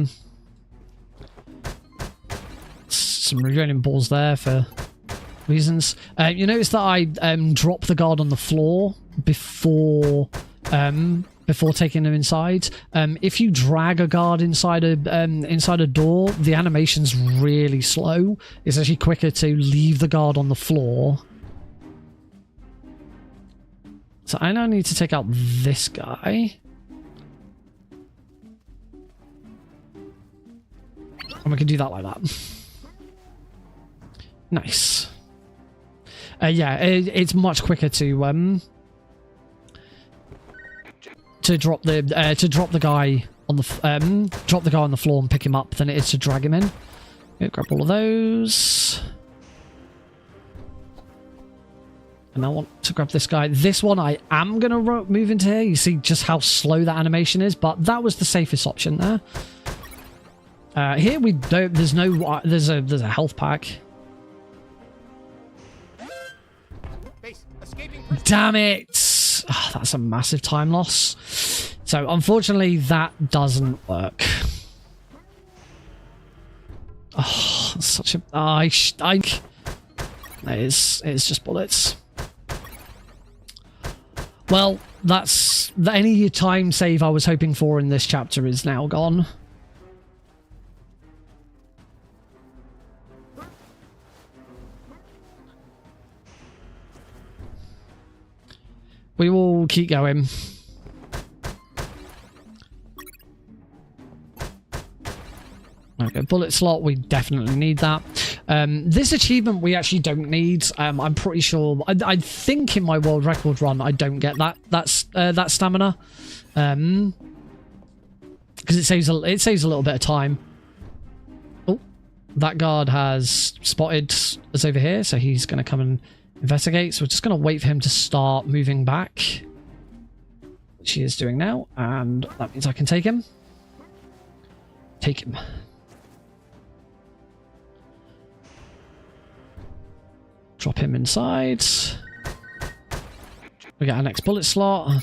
[SPEAKER 1] some rejoining balls there for reasons. You notice that I drop the guard on the floor before taking them inside. If you drag a guard inside a door, the animation's really slow. It's actually quicker to leave the guard on the floor. So I now need to take out this guy. And we can do that like that. Nice. Yeah, it's much quicker to drop the guy on the floor and pick him up than it is to drag him in. Okay, grab all of those. And I want to grab this guy. This one I am going to move into here. You see just how slow that animation is, but that was the safest option there. Here we don't, there's a health pack. Damn it! Oh, that's a massive time loss. So unfortunately that doesn't work. Oh, such a... it's just bullets. Well, that's... Any time save I was hoping for in this chapter is now gone. We will keep going. Okay, bullet slot, we definitely need that. This achievement we actually don't need. I'm pretty sure. I think in my world record run I don't get that stamina, because it saves a little bit of time. Oh, that guard has spotted us over here, so he's going to come and investigate. So we're just going to wait for him to start moving back, which he is doing now, and that means I can take him. Take him. Drop him inside. We get our next bullet slot.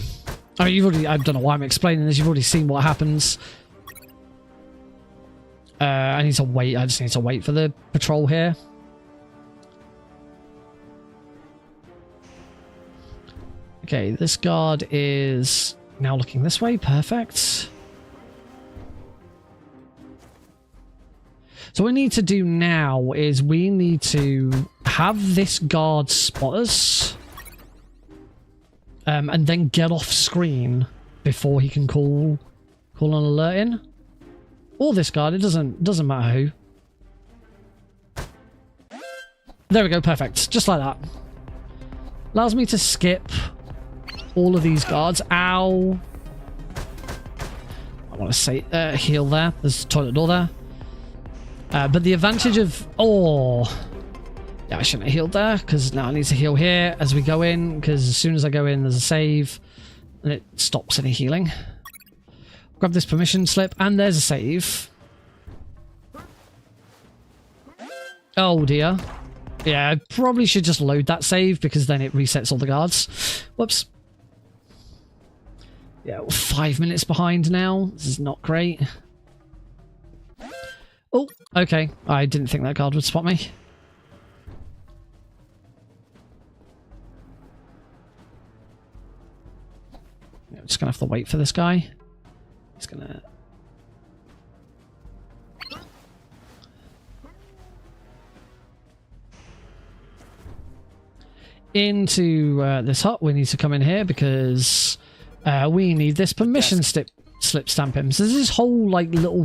[SPEAKER 1] I mean, you've already... I don't know why I'm explaining this. You've already seen what happens. I need to wait. I just need to wait for the patrol here. Okay, this guard is now looking this way. Perfect. So what we need to do now is we need to have this guard spot us, and then get off screen before he can call an alert in. Or this guard, it doesn't matter who. There we go, perfect. Just like that. Allows me to skip all of these guards. Ow. I want to say heal there. There's a toilet door there. But the advantage of... Oh. Yeah, I shouldn't have healed there, because now I need to heal here as we go in, because as soon as I go in, there's a save, and it stops any healing. Grab this permission slip, and there's a save. Oh, dear. Yeah, I probably should just load that save, because then it resets all the guards. Whoops. Yeah, we're 5 minutes behind now. This is not great. Oh, okay. I didn't think that guard would spot me. I'm just going to have to wait for this guy. He's going to... Into this hut, we need to come in here because we need this permission slip stamp him. So there's this whole like little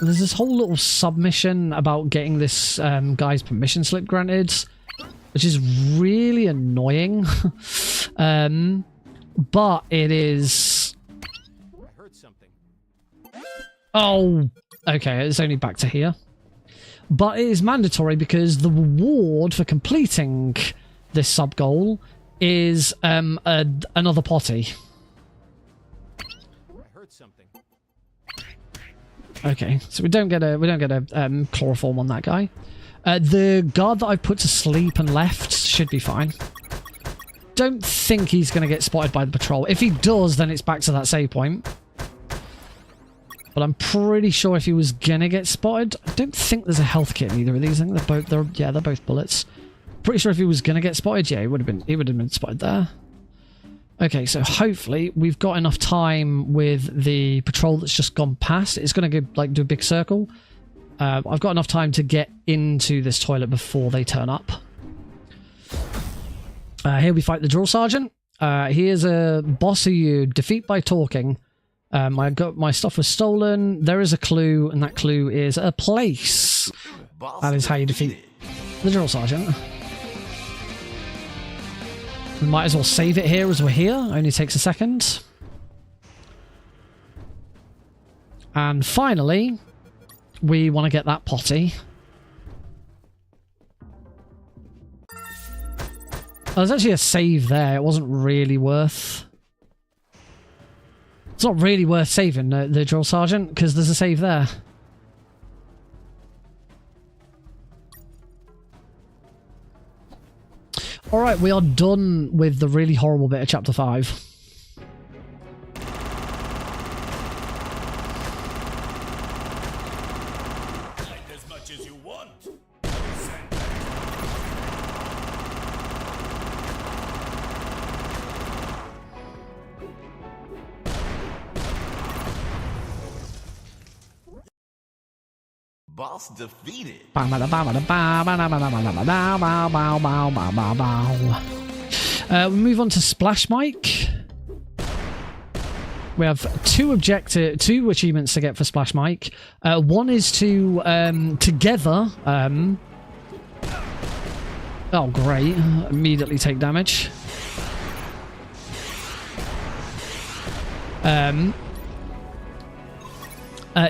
[SPEAKER 1] There's this whole little submission about getting this guy's permission slip granted, which is really annoying. But it is...
[SPEAKER 5] I heard something.
[SPEAKER 1] Oh, okay, it's only back to here. But it is mandatory because the reward for completing this sub-goal is another potty.
[SPEAKER 5] I heard something.
[SPEAKER 1] Okay, so we don't get a chloroform on that guy. The guard that I put to sleep and left should be fine. Don't think he's going to get spotted by the patrol. If he does, then it's back to that save point. But I'm pretty sure if he was going to get spotted, I don't think there's a health kit in either of these. I think they're both bullets. Pretty sure if he was going to get spotted, yeah, he would have been spotted there. Okay, so hopefully we've got enough time with the patrol that's just gone past. It's going to go, like, do a big circle. I've got enough time to get into this toilet before they turn up. Here we fight the drill sergeant. He is a boss who you defeat by talking. My stuff was stolen. There is a clue, and that clue is a place. That is how you defeat the drill sergeant. We might as well save it here as we're here. Only takes a second. And finally, we want to get that potty. There's actually a save there. It wasn't really worth... It's not really worth saving the drill sergeant, because there's a save there. Alright, we are done with the really horrible bit of Chapter 5.
[SPEAKER 3] As much as you want.
[SPEAKER 7] Boss defeated.
[SPEAKER 1] We move on to Splash Mike. We have two achievements to get for Splash Mike. One is to together. Oh, great! Immediately take damage.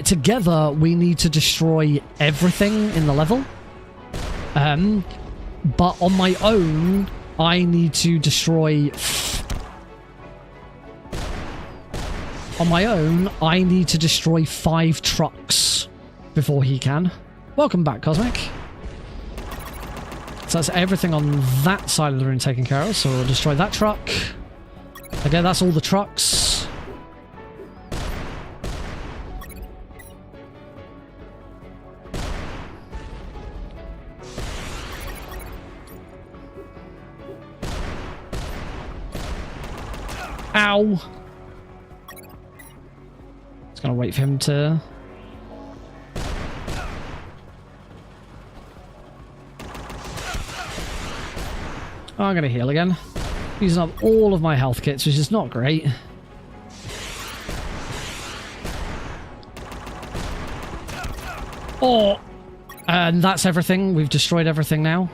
[SPEAKER 1] Together, we need to destroy everything in the level. But on my own, I need to destroy... On my own, I need to destroy 5 trucks before he can. Welcome back, Cosmic. So that's everything on that side of the room taken care of. So we'll destroy that truck. Okay, that's all the trucks. Ow! Just gonna wait for him to... Oh, I'm gonna heal again. Using up all of my health kits, which is not great. Oh! And that's everything. We've destroyed everything now.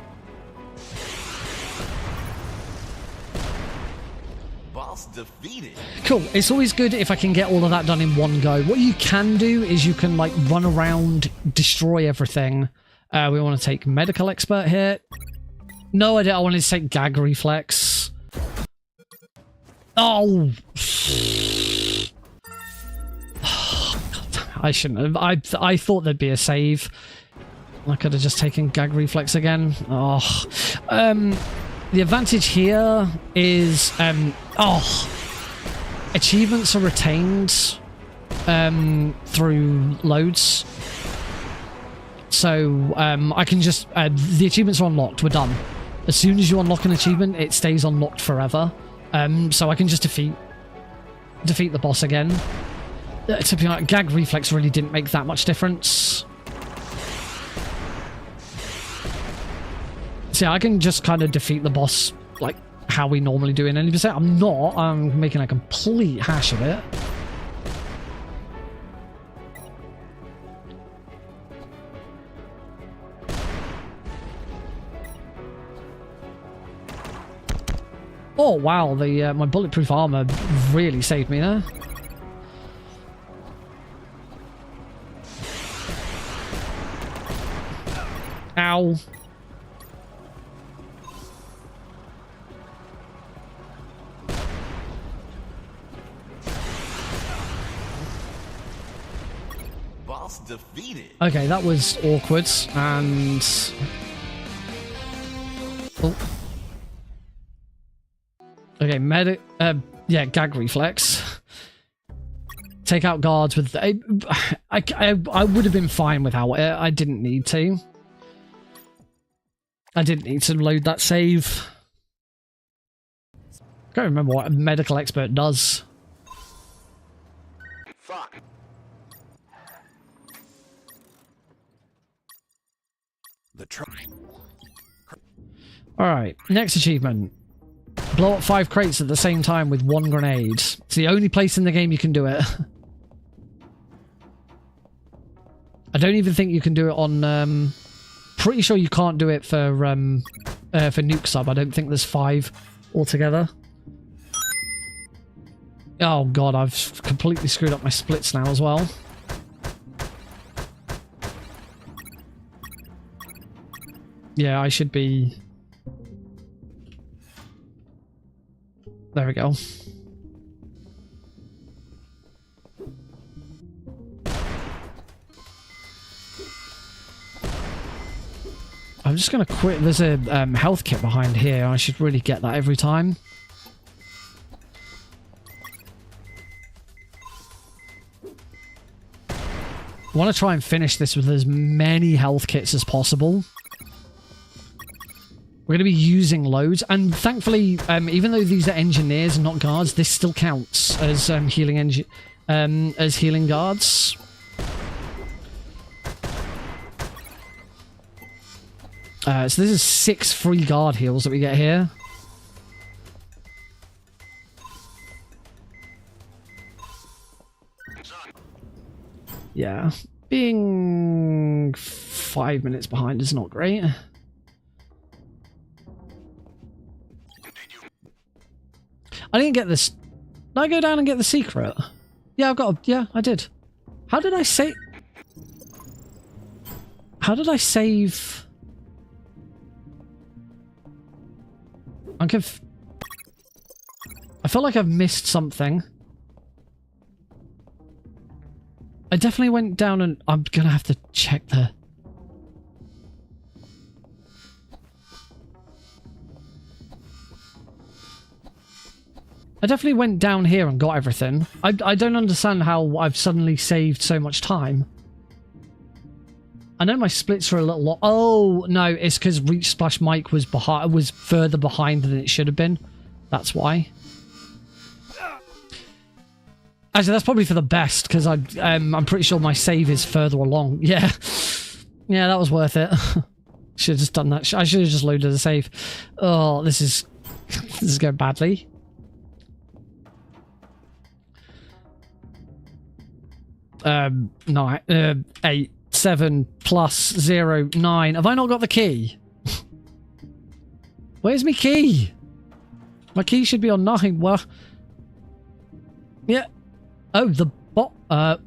[SPEAKER 7] Defeated.
[SPEAKER 1] Cool. It's always good if I can get all of that done in one go. What you can do is you can, like, run around, destroy everything. We want to take medical expert here. No, I wanted to take gag reflex. Oh! I shouldn't have. I thought there'd be a save. I could have just taken gag reflex again. Oh. The advantage here is, achievements are retained through loads. So I can just, the achievements are unlocked, we're done. As soon as you unlock an achievement, it stays unlocked forever. So I can just defeat the boss again. To be honest, gag reflex really didn't make that much difference. So yeah, I can just kind of defeat the boss like how we normally do in any percent. I'm making a complete hash of it. Oh wow, my bulletproof armor really saved me there. Ow.
[SPEAKER 7] Boss defeated.
[SPEAKER 1] Okay, that was awkward, and... Oh. Okay, yeah, gag reflex. Take out guards with... I would have been fine without it. I didn't need to. I didn't need to load that save. I can't remember what a medical expert does.
[SPEAKER 4] Fuck.
[SPEAKER 6] The truck.
[SPEAKER 1] Alright, next achievement. Blow up 5 crates at the same time with 1 grenade. It's the only place in the game you can do it. I don't even think you can do it on... pretty sure you can't do it for Nuke Sub. I don't think there's 5 altogether. Oh god, I've completely screwed up my splits now as well. Yeah, I should be... There we go. I'm just going to quit. There's a health kit behind here. I should really get that every time. I want to try and finish this with as many health kits as possible. We're going to be using loads, and thankfully, even though these are engineers and not guards, this still counts as healing guards. So this is 6 free guard heals that we get here. Yeah, being 5 minutes behind is not great. I didn't get this. Did I go down and get the secret? Yeah, I've got. Yeah, I did. How did I save? How did I save? I feel like I've missed something. I definitely went down and I'm gonna have to check the... I definitely went down here and got everything. I don't understand how I've suddenly saved so much time. I know my splits are a little... Oh, no, it's because Reach Splash Mike was further behind than it should have been. That's why. Actually, that's probably for the best, because I'm pretty sure my save is further along. Yeah. Yeah, that was worth it. Should have just done that. I should have just loaded a save. Oh, this is going badly. No, 8, 7 plus 0, 9. Have I not got the key? Where's my key? My key should be on 9. Well, yeah. Oh, the bot.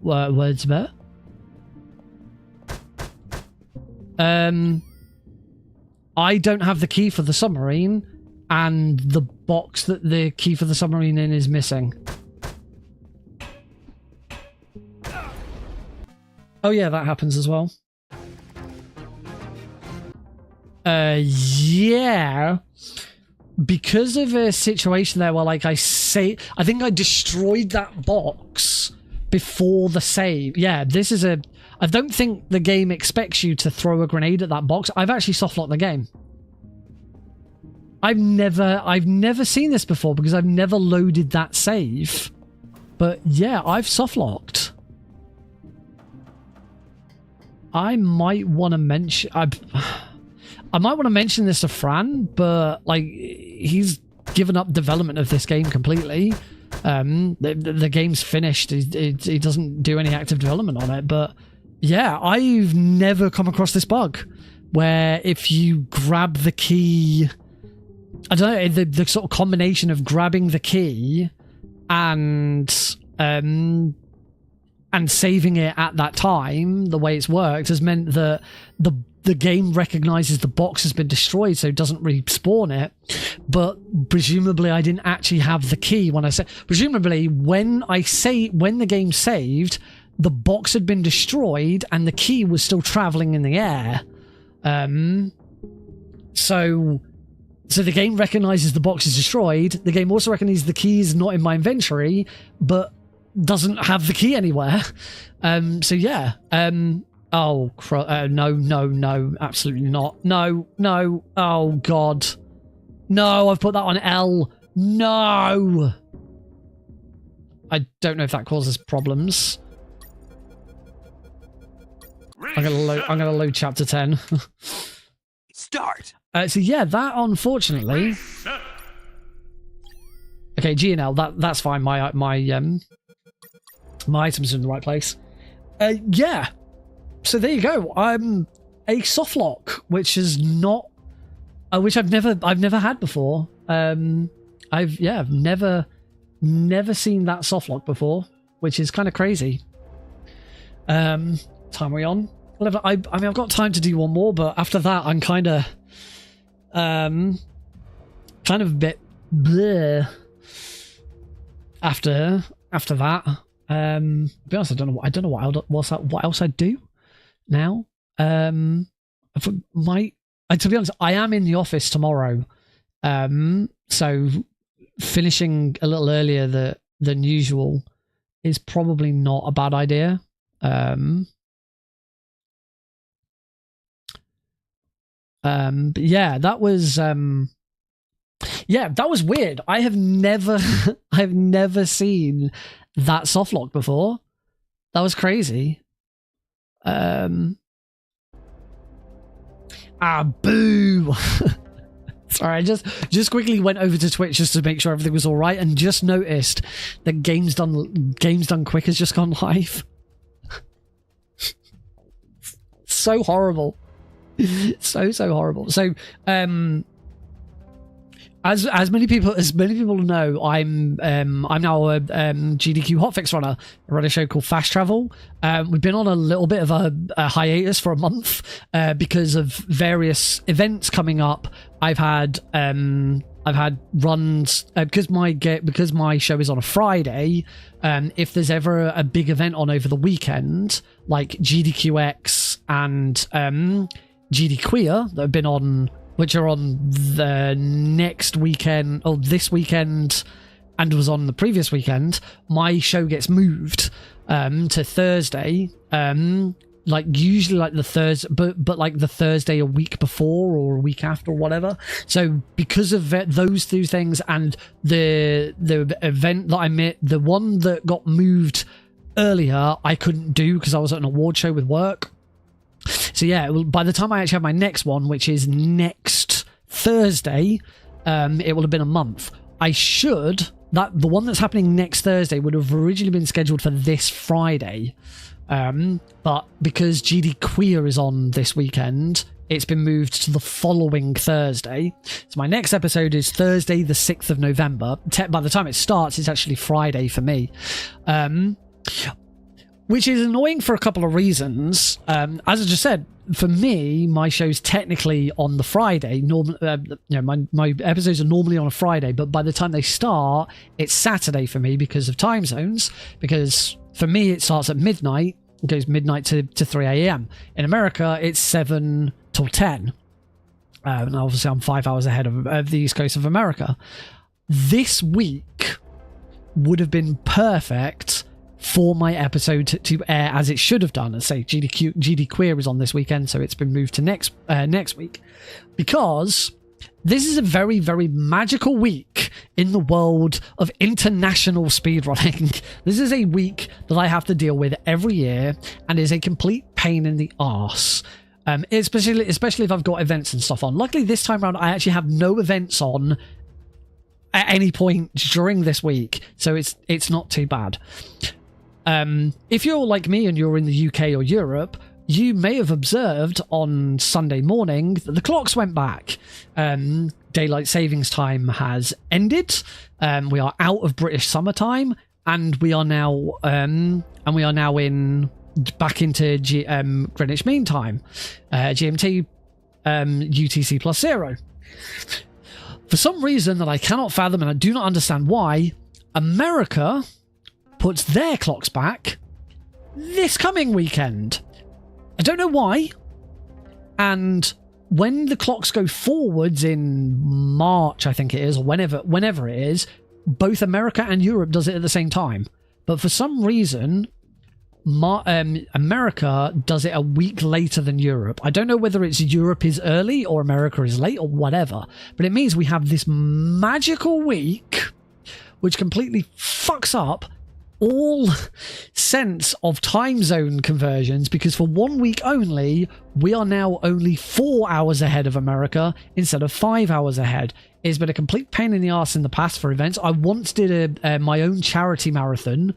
[SPEAKER 1] Words there. I don't have the key for the submarine, and the box that the key for the submarine in is missing. Oh yeah, that happens as well. Yeah. Because of a situation there where, like, I think I destroyed that box before the save. Yeah, this is a... I don't think the game expects you to throw a grenade at that box. I've actually softlocked the game. I've never seen this before because I've never loaded that save. But yeah, I've softlocked. I might want to mention... I might want to mention this to Fran, but, like, he's given up development of this game completely. The game's finished. He doesn't do any active development on it, but yeah, I've never come across this bug where if you grab the key... I don't know, the sort of combination of grabbing the key and saving it at that time, the way it's worked, has meant that the game recognizes the box has been destroyed, so it doesn't respawn it. But presumably I didn't actually have the key when I said... Presumably when the game saved, the box had been destroyed and the key was still traveling in the air. So the game recognizes the box is destroyed. The game also recognizes the key is not in my inventory, but doesn't have the key anywhere. So yeah. No, absolutely not. No. Oh God. No, I've put that on L. No. I don't know if that causes problems. I'm gonna load chapter 10.
[SPEAKER 6] Start.
[SPEAKER 1] So yeah, that unfortunately. Okay, G and L. That's fine. My items are in the right place. Yeah. So there you go. I'm a soft lock, which is not, which I've never had before. I've never seen that soft lock before, which is kind of crazy. Time are we on? I mean, I've got time to do one more, but after that, I'm kind of a bit bleh. After that, to be honest, I don't know what else I'd do now. To be honest, I am in the office tomorrow, so finishing a little earlier than usual is probably not a bad idea. But yeah, that was weird. I have never seen that softlock before. That was crazy. Boo. Sorry, I just quickly went over to Twitch just to make sure everything was all right, and just noticed that Games Done Quick has just gone live. So horrible. So horrible. So as many people know, I'm now a GDQ hotfix runner. I run a show called Fast Travel. We've been on a little bit of a hiatus for a month because of various events coming up. I've had runs because my show is on a Friday. If there's ever a big event on over the weekend, like GDQX and GD Queer that have been on, which are on the next weekend or this weekend and was on the previous weekend, my show gets moved to Thursday. Like usually like the Thursday, but like the Thursday a week before or a week after or whatever. So because of those two things and the event that I met, the one that got moved earlier, I couldn't do because I was at an award show with work. So yeah, by the time I actually have my next one, which is next Thursday, it will have been a month. The one that's happening next Thursday would have originally been scheduled for this Friday. But because GD Queer is on this weekend, it's been moved to the following Thursday. So my next episode is Thursday, the 6th of November. By the time it starts, it's actually Friday for me. Which is annoying for a couple of reasons. As I just said, for me, my show's technically on the Friday. My episodes are normally on a Friday, but by the time they start, it's Saturday for me because of time zones. Because for me, it starts at midnight. It goes midnight to 3 a.m. In America, it's 7 till 10. And obviously, I'm 5 hours ahead of the East Coast of America. This week would have been perfect for my episode to air as it should have done. Let's say GD Queer is on this weekend, so it's been moved to next week, because this is a very, very magical week in the world of international speedrunning. This is a week that I have to deal with every year and is a complete pain in the arse. Especially if I've got events and stuff on. Luckily this time around I actually have no events on at any point during this week, so it's not too bad. If you're like me and you're in the UK or Europe, you may have observed on Sunday morning that the clocks went back. Daylight savings time has ended. We are out of British summertime, and we are now back into Greenwich Mean Time, GMT, UTC plus 0. For some reason that I cannot fathom, and I do not understand why, America puts their clocks back this coming weekend. I don't know why. And when the clocks go forwards in March, I think it is, or whenever it is, both America and Europe does it at the same time. But for some reason, America does it a week later than Europe. I don't know whether it's Europe is early or America is late or whatever, but it means we have this magical week which completely fucks up all sense of time zone conversions, because for 1 week only, we are now only 4 hours ahead of America instead of 5 hours ahead. It's been a complete pain in the ass in the past for events. I once did my own charity marathon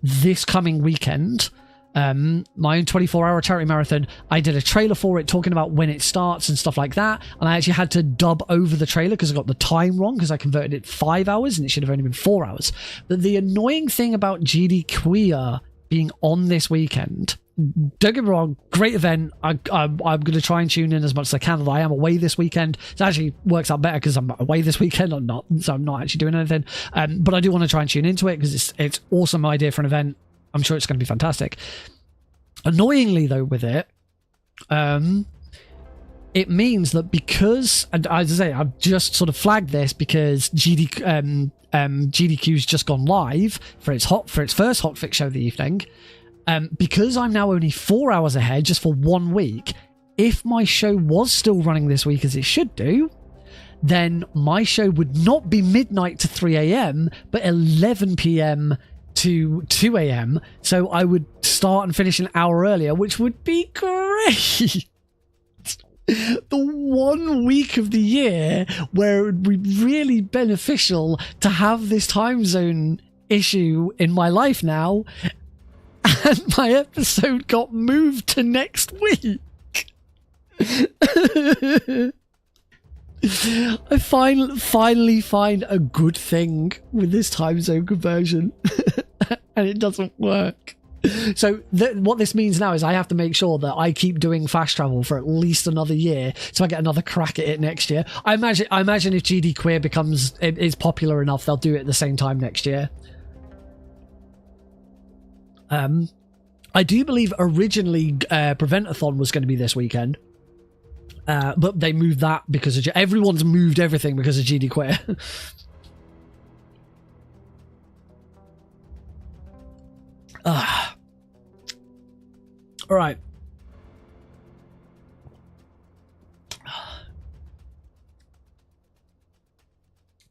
[SPEAKER 1] this coming weekend, my own 24-hour charity marathon. I did a trailer for it talking about when it starts and stuff like that, and I actually had to dub over the trailer because I got the time wrong, because I converted it 5 hours and it should have only been 4 hours. But the annoying thing about GD.A.T being on this weekend, don't get me wrong, great event. I'm going to try and tune in as much as I can, although I am away this weekend. It actually works out better because I'm away this weekend. I'm not actually doing anything. But I do want to try and tune into it because it's awesome idea for an event. I'm sure it's going to be fantastic. Annoyingly, though, with it, it means that because, and as I say, I've just sort of flagged this because GDQ's just gone live for its first hotfix show of the evening. Because I'm now only 4 hours ahead just for 1 week, if my show was still running this week as it should do, then my show would not be midnight to 3 a.m, but 11 p.m. to 2 a.m. So I would start and finish an hour earlier, which would be great. The 1 week of the year where it would be really beneficial to have this time zone issue in my life now, and my episode got moved to next week. I finally find a good thing with this time zone conversion, and it doesn't work. So what this means now is I have to make sure that I keep doing fast travel for at least another year, so I get another crack at it next year. I imagine if GD.A.T is popular enough, they'll do it at the same time next year. I do believe originally Prevent-A-Thon was going to be this weekend, but they moved that because of everyone's moved everything because of GD.A.T. All right.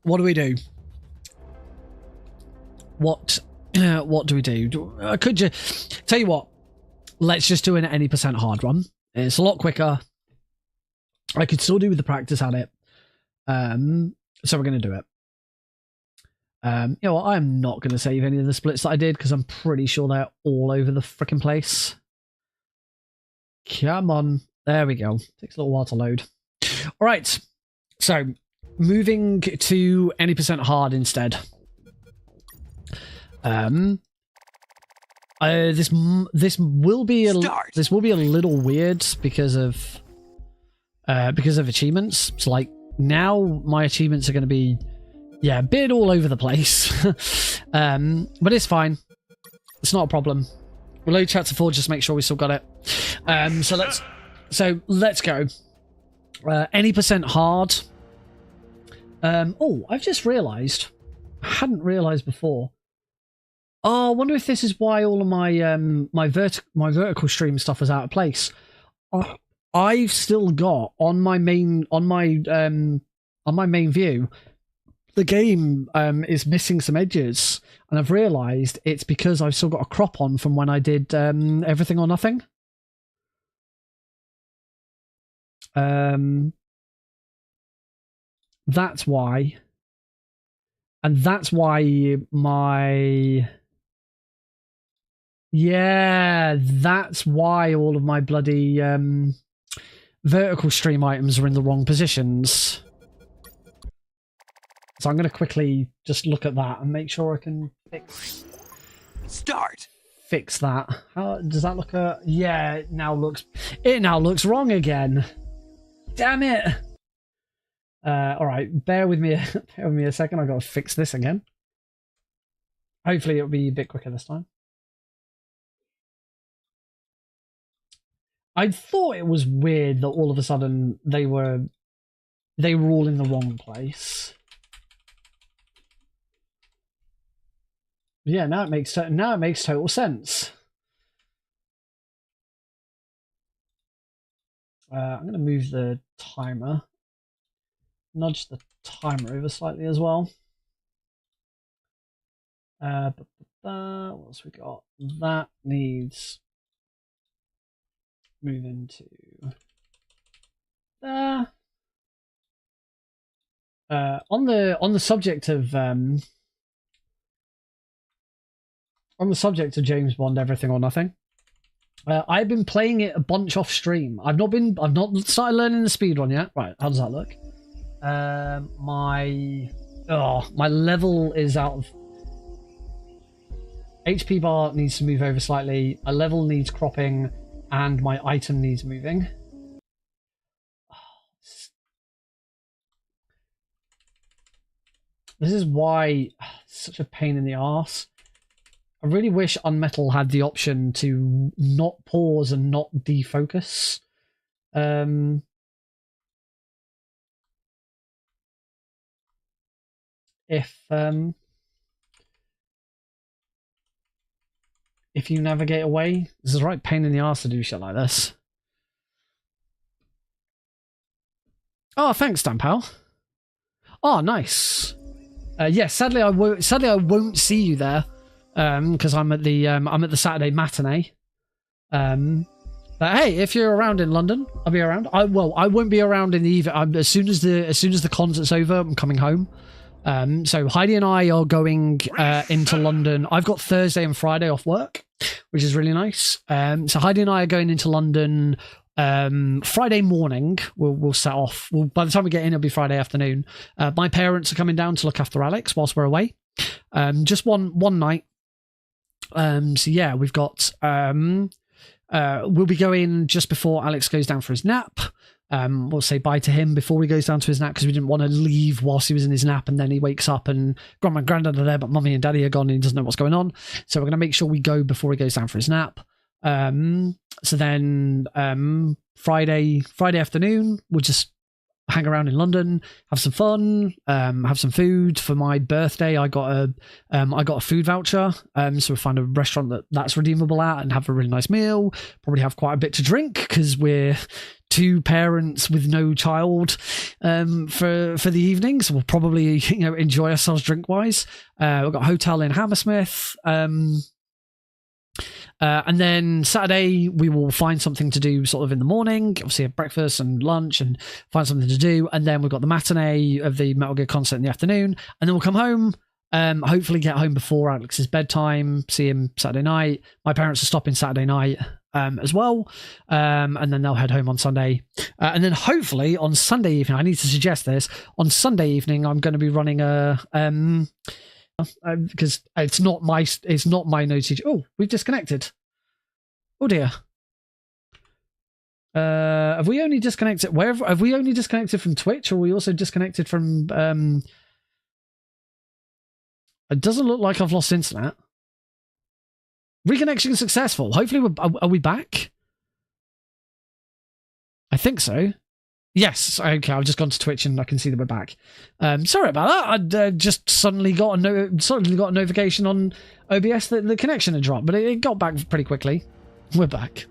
[SPEAKER 1] What do we do? What do we do? Could you tell you what? Let's just do an any % hard run. It's a lot quicker. I could still do with the practice at it. So we're going to do it. You know what? I'm not going to save any of the splits that I did because I'm pretty sure they're all over the freaking place. Come on. There we go. Takes a little while to load. All right. So moving to any % hard instead. This will be a little weird because of achievements. So like now my achievements are going to be a bit all over the place. But it's fine. It's not a problem. We'll load chat to 4 just to make sure we still got it. So let's go. Any % hard. Oh, I've just realized. I hadn't realized before. Oh, I wonder if this is why all of my my vertical stream stuff is out of place. I've still got on my main view, the game is missing some edges, and I've realised it's because I've still got a crop on from when I did everything or nothing. That's why, and that's why that's why all of my bloody vertical stream items are in the wrong positions. So I'm going to quickly just look at that and make sure I can fix that. How does that look? Yeah, it now looks wrong again. Damn it! All right, bear with me a second. I've got to fix this again. Hopefully, it'll be a bit quicker this time. I thought it was weird that all of a sudden they were all in the wrong place. Yeah, now it makes total sense. I'm going to move the timer, nudge the timer over slightly as well. What else we got? That needs moving to there. On the subject of James Bond, Everything or Nothing. I've been playing it a bunch off stream. I've not started learning the speedrun yet. Right, how does that look? My level is out of HP bar needs to move over slightly. A level needs cropping, and my item needs moving. This is why it's such a pain in the arse. I really wish UnMetal had the option to not pause and not defocus. If you navigate away, this is a right pain in the arse to do shit like this. Oh, thanks, Dan Pal. Oh, nice. Yeah, sadly I won't see you there. Because I'm at the Saturday matinee. But hey, if you're around in London, I'll be around. I won't be around in the evening. As soon as the concert's over, I'm coming home. So Heidi and I are going into London. I've got Thursday and Friday off work, which is really nice. So Heidi and I are going into London Friday morning. We'll set off. By the time we get in, it'll be Friday afternoon. My parents are coming down to look after Alex whilst we're away. Just one night. So yeah, we've got we'll be going just before Alex goes down for his nap. We'll say bye to him before he goes down to his nap because we didn't want to leave whilst he was in his nap and then he wakes up and grandma and granddad are there but mummy and daddy are gone and he doesn't know what's going on. So we're going to make sure we go before he goes down for his nap. So then Friday afternoon we'll just hang around in London, have some fun, have some food. For my birthday, I got a food voucher. So we'll find a restaurant that's redeemable at and have a really nice meal. Probably have quite a bit to drink because we're two parents with no child for the evening. So we'll probably enjoy ourselves drink wise. We've got a hotel in Hammersmith. And then Saturday we will find something to do sort of in the morning, obviously have breakfast and lunch and find something to do. And then we've got the matinee of the Metal Gear concert in the afternoon. And then we'll come home, hopefully get home before Alex's bedtime, see him Saturday night. My parents are stopping Saturday night as well. And then they'll head home on Sunday. And then hopefully on Sunday evening, I need to suggest this, on Sunday evening I'm going to be running a... because it's not my notage. Oh, we've disconnected. Oh dear. Have we only disconnected? Have we only disconnected from Twitch, or are we also disconnected from? It doesn't look like I've lost internet. Reconnection successful. Hopefully, are we back? I think so. Yes, okay, I've just gone to Twitch and I can see that we're back. Sorry about that. I just suddenly got a notification on OBS that the connection had dropped, but it got back pretty quickly. We're back.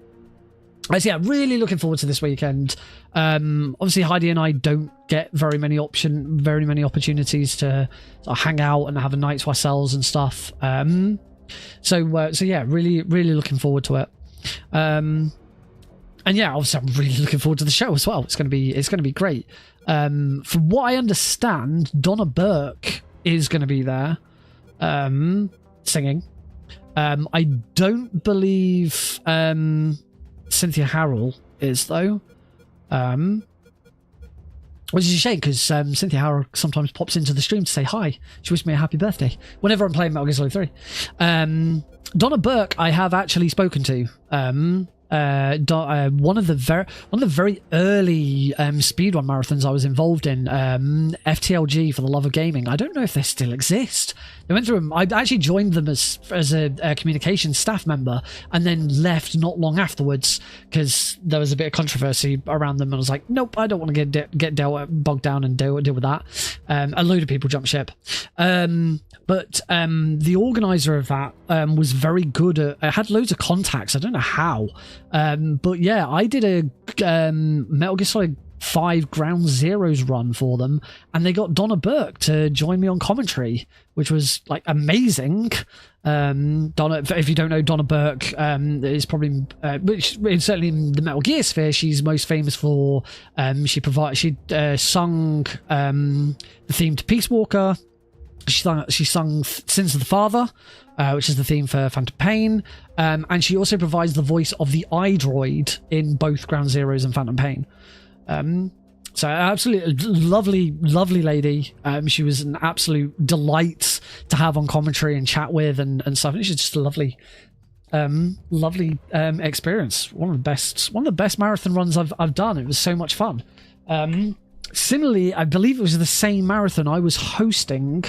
[SPEAKER 1] So yeah, really looking forward to this weekend. Obviously, Heidi and I don't get very many opportunities to hang out and have a night to ourselves and stuff. So yeah, really looking forward to it. And yeah, obviously I'm really looking forward to the show as well. It's going to be great. From what I understand, Donna Burke is going to be there singing. I don't believe Cynthia Harrell is though. Which is a shame because Cynthia Harrell sometimes pops into the stream to say hi. She wished me a happy birthday whenever I'm playing Metal Gear Solid 3. Donna Burke I have actually spoken to. one of the very early speedrun marathons I was involved in, FTLG, for the love of gaming. I don't know if they still exist. They went through them. I actually joined them as a communications staff member, and then left not long afterwards because there was a bit of controversy around them, and I was like, nope, I don't want to get bogged down and deal with that. A load of people jumped ship. But the organizer of that was very good at, had loads of contacts. I don't know how. But yeah, I did a Metal Gear Solid 5 Ground Zeroes run for them, and they got Donna Burke to join me on commentary, which was like amazing. Donna, if you don't know, Donna Burke is probably certainly in the Metal Gear sphere, she's most famous for she sung the theme to Peace Walker. She sung Sins of the Father, which is the theme for Phantom Pain, and she also provides the voice of the iDroid in both Ground Zeroes and Phantom Pain. So absolutely lovely lady. She was an absolute delight to have on commentary and chat with and stuff. It's just a lovely experience. One of the best marathon runs I've done. It was so much fun. Similarly, I believe it was the same marathon I was hosting.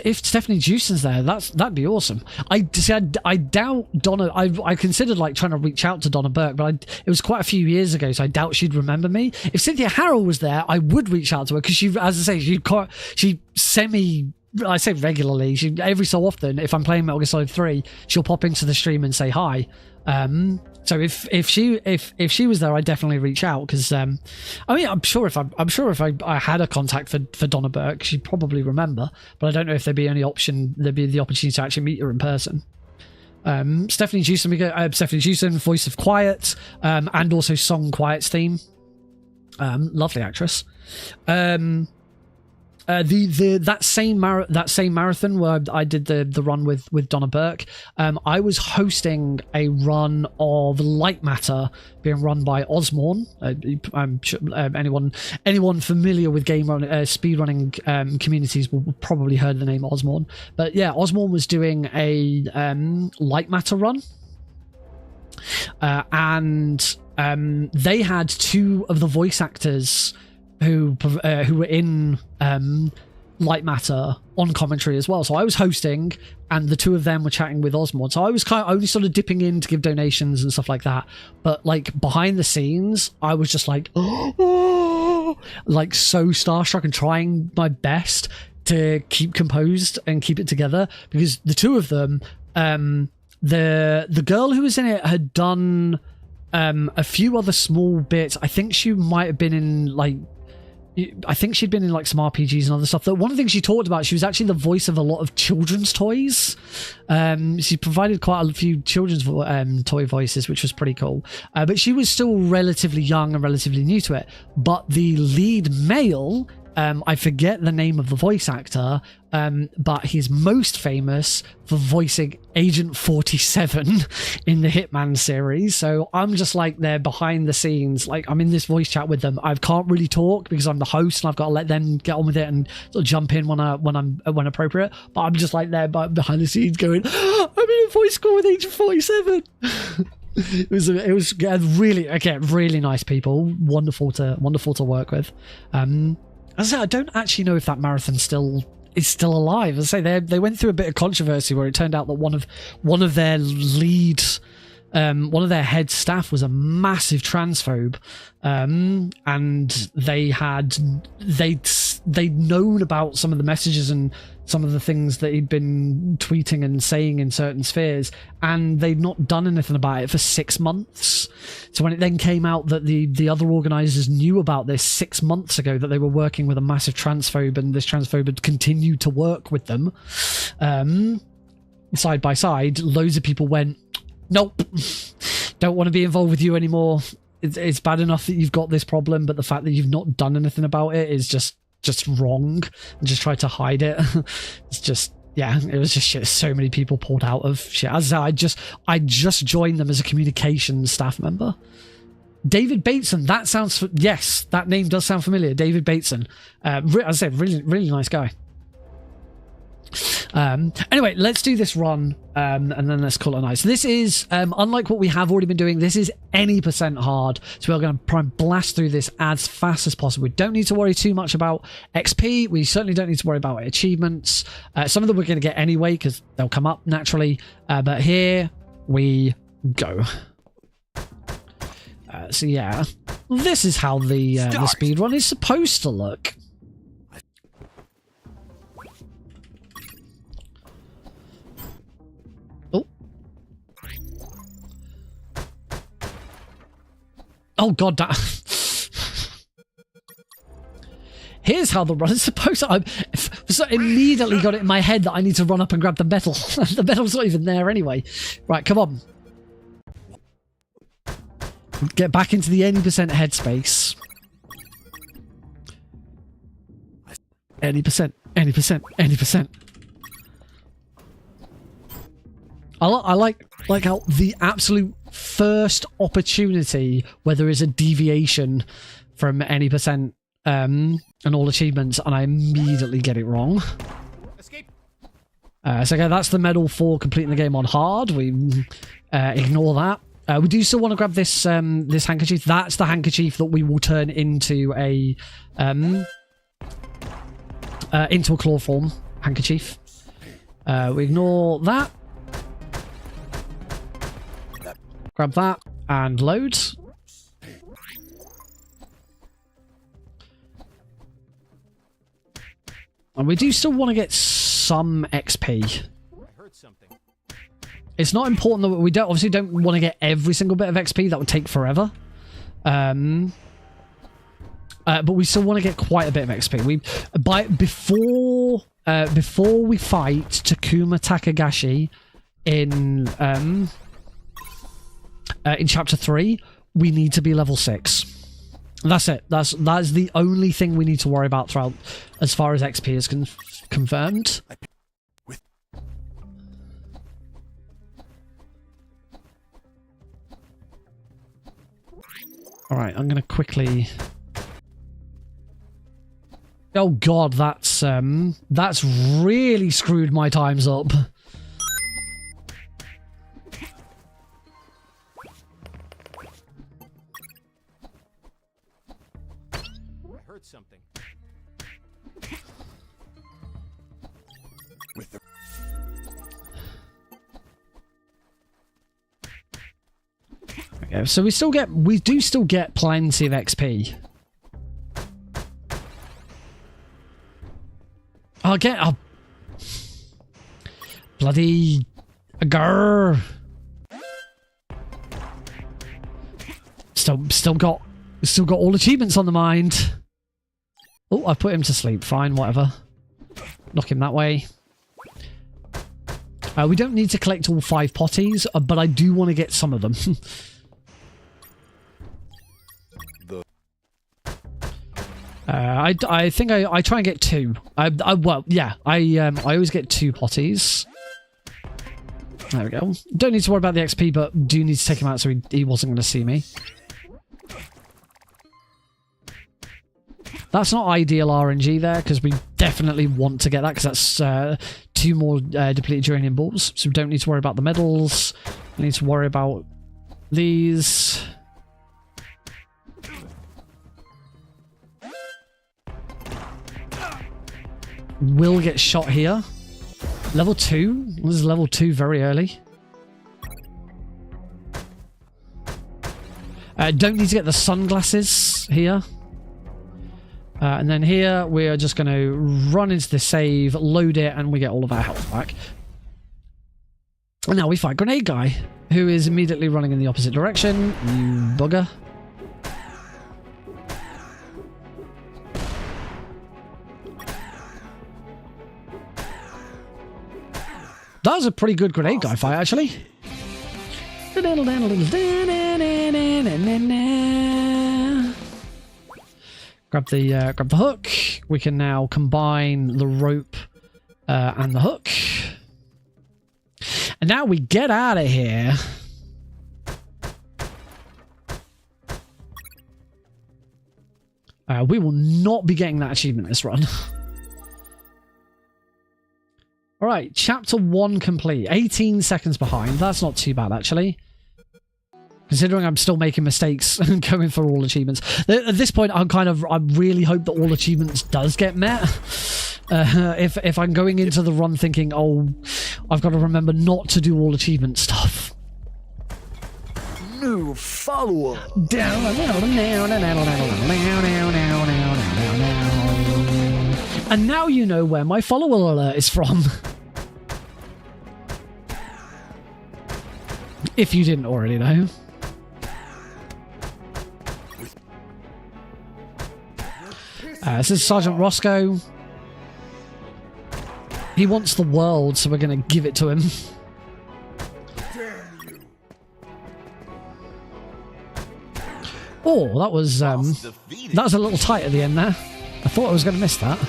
[SPEAKER 1] If Stephanie Jewson's there, that'd be awesome. I doubt Donna. I considered like trying to reach out to Donna Burke, but it was quite a few years ago, so I doubt she'd remember me. If Cynthia Harrell was there, I would reach out to her because she, as I say, I say regularly. She every so often, if I'm playing Metal Gear Solid 3, she'll pop into the stream and say hi. So if she was there, I'd definitely reach out because I mean I'm sure if I had a contact for Donna Burke, she'd probably remember, but I don't know if there'd be the opportunity to actually meet her in person. Stephanie Jewson, voice of Quiet, and also sung Quiet's theme. Lovely actress. That same marathon where I did the run with Donna Burke, I was hosting a run of Light Matter being run by Osmorn. I'm sure anyone familiar with speedrunning communities will probably heard the name Osmorn. But yeah, Osmorn was doing a Light Matter run, and they had two of the voice actors who were in Light Matter on commentary as well. So I was hosting, and the two of them were chatting with Osmond. So I was kind of only sort of dipping in to give donations and stuff like that. But like behind the scenes, I was just like, like so starstruck and trying my best to keep composed and keep it together, because the two of them, the girl who was in it had done a few other small bits. I think she might have been in she'd been in like some RPGs and other stuff. One of the things she talked about, she was actually the voice of a lot of children's toys. She provided quite a few children's toy voices, which was pretty cool. But she was still relatively young and relatively new to it. But the lead male, I forget the name of the voice actor, but he's most famous for voicing Agent 47 in the Hitman series. So I'm just like there behind the scenes, like I'm in this voice chat with them. I can't really talk because I'm the host and I've got to let them get on with it and sort of jump in when appropriate. But I'm just like there behind the scenes going, I'm in a voice call with Agent 47. It was really nice people, wonderful to work with. As I say, I don't actually know if that marathon is still alive. As I say, they went through a bit of controversy where it turned out that one of their lead, one of their head staff was a massive transphobe, and they'd known about some of the messages and some of the things that he'd been tweeting and saying in certain spheres, and they'd not done anything about it for 6 months. So when it then came out that the other organisers knew about this 6 months ago, that they were working with a massive transphobe, and this transphobe had continued to work with them side by side, loads of people went, nope, don't want to be involved with you anymore. It's bad enough that you've got this problem, but the fact that you've not done anything about it is just wrong, and just tried to hide it. It's just, yeah, it was just shit. So many people pulled out of shit. As I just joined them as a communications staff member. David Bateson, yes, that name does sound familiar. David Bateson, as I said, really nice guy. Anyway, let's do this run, and then let's call it a night. So this is, unlike what we have already been doing, this is any % hard. So we're going to try and blast through this as fast as possible. We don't need to worry too much about XP. We certainly don't need to worry about achievements. Some of them we're going to get anyway, because they'll come up naturally. But here we go. So yeah, this is how the speedrun is supposed to look. Oh god, here's how the run is supposed to. So immediately got it in my head that I need to run up and grab the medal. The medal's not even there anyway. Right, come on. Get back into the any % headspace. Any %, any %, any %. I like how the absolute first opportunity where there is a deviation from any % and all achievements, and I immediately get it wrong.
[SPEAKER 5] Escape.
[SPEAKER 1] So okay, that's the medal for completing the game on hard. We ignore that. We do still want to grab this this handkerchief. That's the handkerchief that we will turn into a claw form handkerchief. We ignore that. Grab that and load. And we do still want to get some XP.
[SPEAKER 5] I heard something.
[SPEAKER 1] It's not important that we obviously don't want to get every single bit of XP. That would take forever. But we still want to get quite a bit of XP. Before we fight Takuma Takagashi in chapter 3, we need to be level 6. That's it. That's the only thing we need to worry about throughout, as far as XP is confirmed. All right, I'm gonna quickly. Oh god, that's really screwed my times up.
[SPEAKER 5] Something.
[SPEAKER 3] With the
[SPEAKER 1] okay, so we do still get plenty of XP. I'll get a bloody grr. Still got all achievements on the mind. Oh, I put him to sleep. Fine, whatever. Knock him that way. We don't need to collect all 5 potties, but I do want to get some of them. I think I try and get 2. Well, yeah. I always get 2 potties. There we go. Don't need to worry about the XP, but do need to take him out so he wasn't going to see me. That's not ideal RNG there, because we definitely want to get that, because that's 2 more depleted uranium balls. So we don't need to worry about the medals. We need to worry about these. Will get shot here. Level 2? This is level 2 very early. Don't need to get the sunglasses here. And then here, we're just going to run into the save, load it, and we get all of our health back. And now we fight Grenade Guy, who is immediately running in the opposite direction. You bugger. That was a pretty good Grenade Guy fight, actually. Grab the hook. We can now combine the rope and the hook. And now we get out of here. We will not be getting that achievement this run. All right, chapter 1 complete. 18 seconds behind. That's not too bad, actually. Considering I'm still making mistakes and going for all achievements. At this point, I really hope that all achievements does get met. If I'm going into the run thinking, oh, I've got to remember not to do all achievement stuff.
[SPEAKER 9] New follower.
[SPEAKER 1] And now you know where my follower alert is from. If you didn't already know. This is Sergeant Roscoe. He wants the world, so we're going to give it to him. Oh, that was a little tight at the end there. I thought I was going to miss that.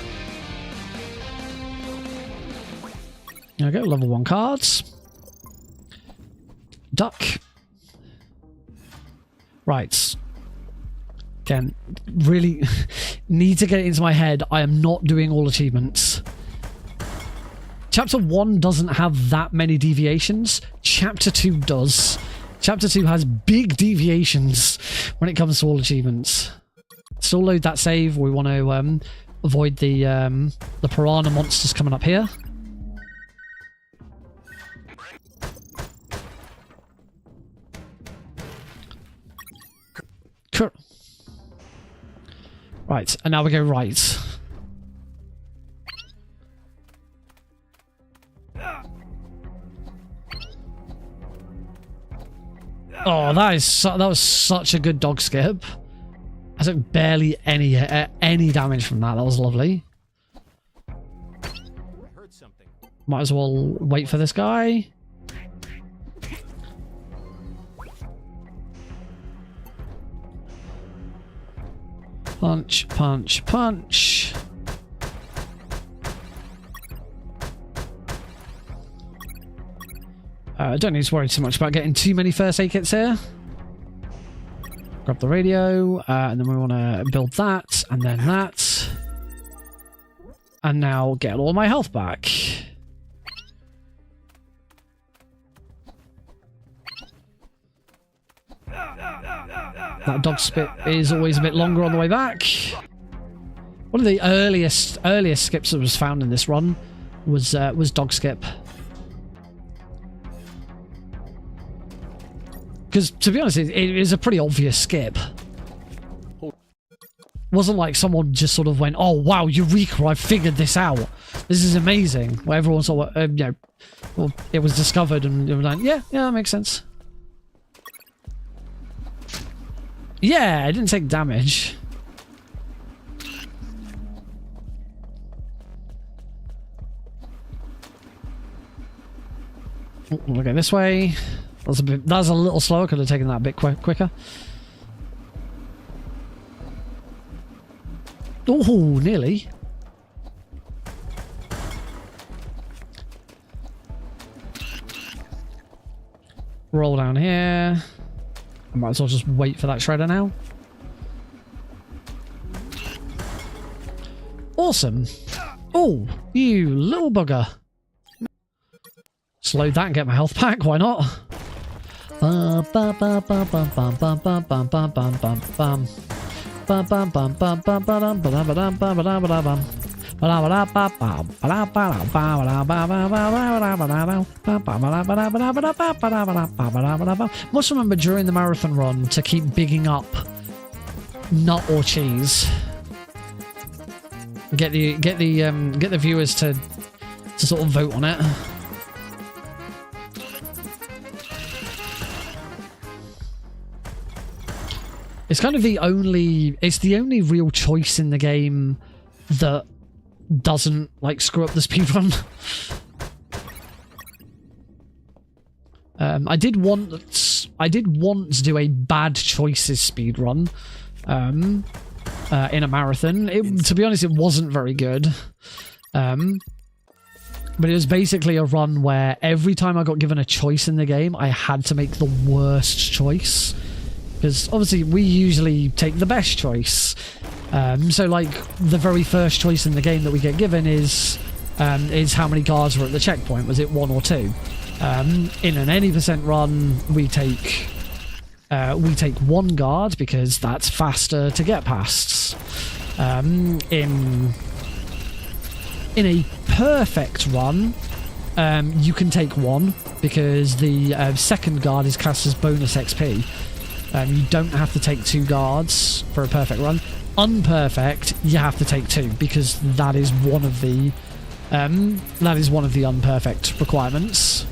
[SPEAKER 1] There we go, level 1 cards. Duck. Right. Again, really need to get it into my head. I am not doing all achievements. Chapter 1 doesn't have that many deviations. Chapter 2 does. Chapter 2 has big deviations when it comes to all achievements. Still load that save. We want to avoid the piranha monsters coming up here. Cool. Right, and now we go right. Oh, that was such a good dog skip. I took barely any damage from that. That was lovely. Might as well wait for this guy. Punch, punch, punch. I don't need to worry too much about getting too many first aid kits here. Grab the radio, and then we want to build that, and then that. And now get all my health back. That dog spit is always a bit longer on the way back. One of the earliest skips that was found in this run was dog skip. Because, to be honest, it is a pretty obvious skip. It wasn't like someone just sort of went, oh, wow, Eureka, I figured this out. This is amazing. Where everyone saw well, it was discovered and they were like, yeah, that makes sense. Yeah, I didn't take damage. Oh, we'll go this way. That was a little slower. Could have taken that a bit quicker. Oh, nearly. Roll down here. I might as well just wait for that shredder now. Awesome. Oh, you little bugger. Slow that and get my health back. Why not? Must remember during the marathon run to keep bigging up nut or cheese. Get the viewers to sort of vote on it. It's kind of the only real choice in the game that doesn't like screw up the speedrun. I did want to do a bad choices speedrun in a marathon. To be honest, it wasn't very good. But it was basically a run where every time I got given a choice in the game, I had to make the worst choice. Because obviously we usually take the best choice. So like the very first choice in the game that we get given is is how many guards were at the checkpoint. Was it 1 or 2? In an any percent run, we take 1 guard because that's faster to get past. In a perfect run, you can take 1 because the second guard is cast as bonus XP. You don't have to take 2 guards for a perfect run. Unperfect, you have to take 2 because that is one of the unperfect requirements.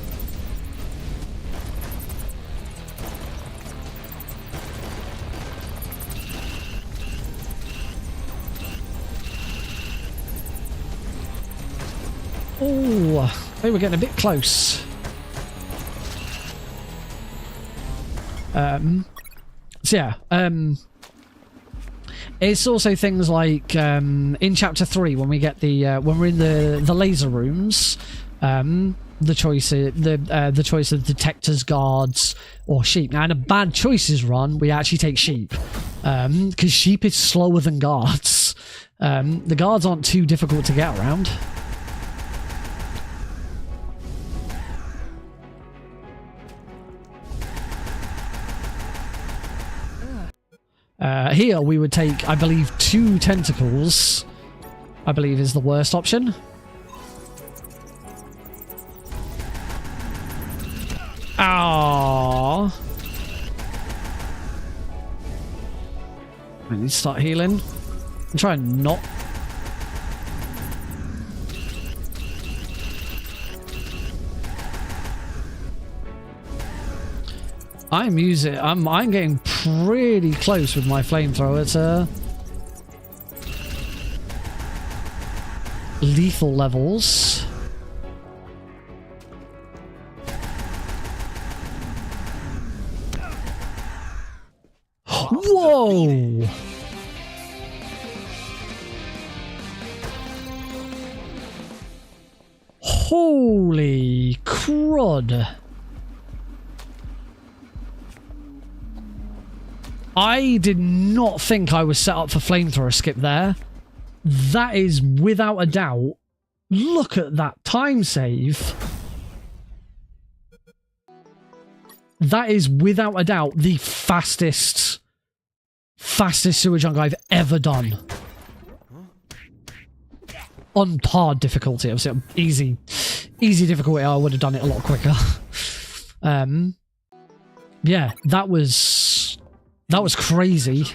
[SPEAKER 1] Oh, they were getting a bit close. So yeah, it's also things like in chapter 3 when we get the when we're in the laser rooms, the choice of detectors, guards, or sheep. Now in a bad choices run, we actually take sheep because sheep is slower than guards. The guards aren't too difficult to get around. Here we would take, I believe, 2 tentacles. I believe is the worst option. Ah! I need to start healing. I'm trying not. I'm getting pretty close with my flamethrower to lethal levels. Whoa! Holy crud! I did not think I was set up for flamethrower skip there. That is without a doubt. Look at that time save. That is without a doubt the fastest sewer junk I've ever done. On hard difficulty, obviously easy difficulty, I would have done it a lot quicker. Yeah, that was crazy.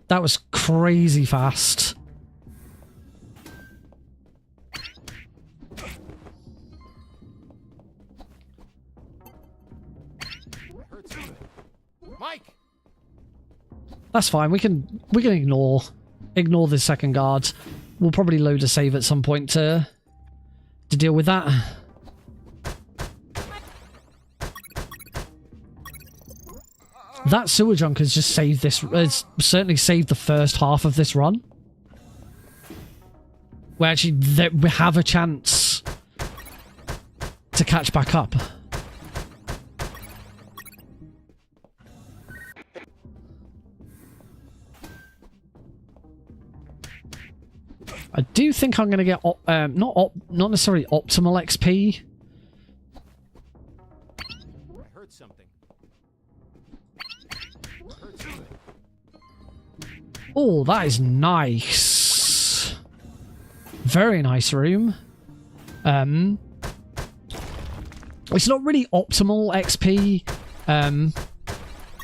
[SPEAKER 1] That was crazy fast.
[SPEAKER 5] Mike.
[SPEAKER 1] That's fine. We can ignore the second guard. We'll probably load a save at some point to deal with that. That sewer junk has just saved this. It's certainly saved the first half of this run. We have a chance to catch back up. I do think I'm going to get not necessarily optimal XP.
[SPEAKER 5] I heard something.
[SPEAKER 1] Oh, that is nice. Very nice room. It's not really optimal XP.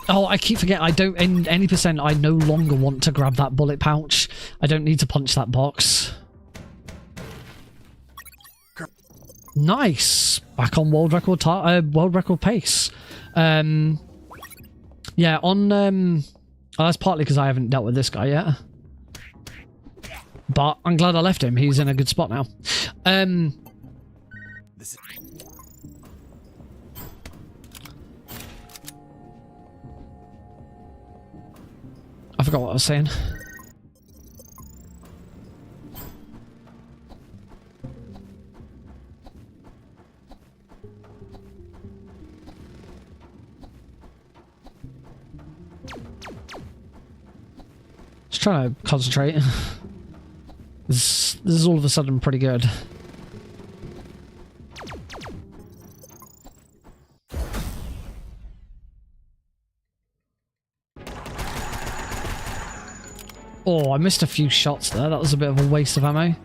[SPEAKER 1] Oh, I keep forgetting. I don't, in any percent, I no longer want to grab that bullet pouch. I don't need to punch that box. Nice. Back on world record pace. Yeah, on oh, that's partly because I haven't dealt with this guy yet. But I'm glad I left him. He's in a good spot now. I forgot what I was saying. Just trying to concentrate. This is all of a sudden pretty good. Oh, I missed a few shots there. That was a bit of a waste of ammo.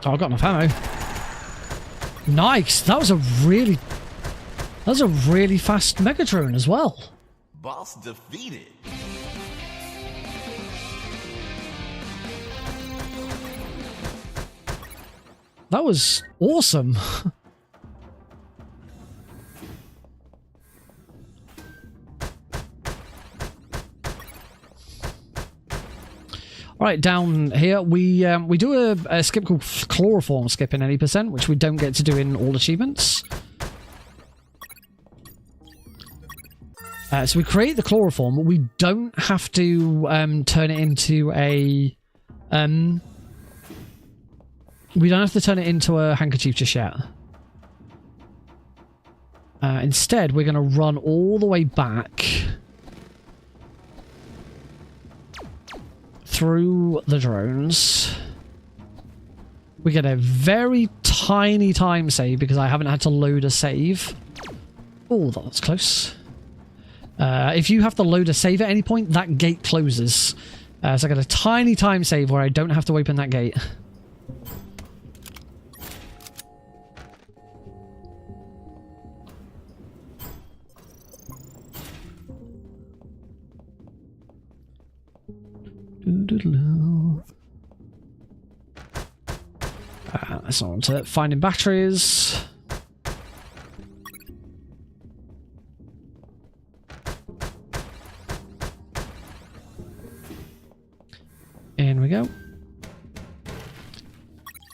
[SPEAKER 1] Oh, I've got enough ammo. Nice. That was a really fast mega drone as well.
[SPEAKER 7] Boss defeated.
[SPEAKER 1] That was awesome. All right, down here we do a skip called chloroform skip in any %, which we don't get to do in all achievements. So we create the chloroform, but we don't have to turn it into a we don't have to turn it into a handkerchief just yet. Instead, we're going to run all the way back through the drones. We get a very tiny time save because I haven't had to load a save. Oh, that was close. If you have to load a save at any point, that gate closes. So I got a tiny time save where I don't have to open that gate. That's on to finding batteries. In we go.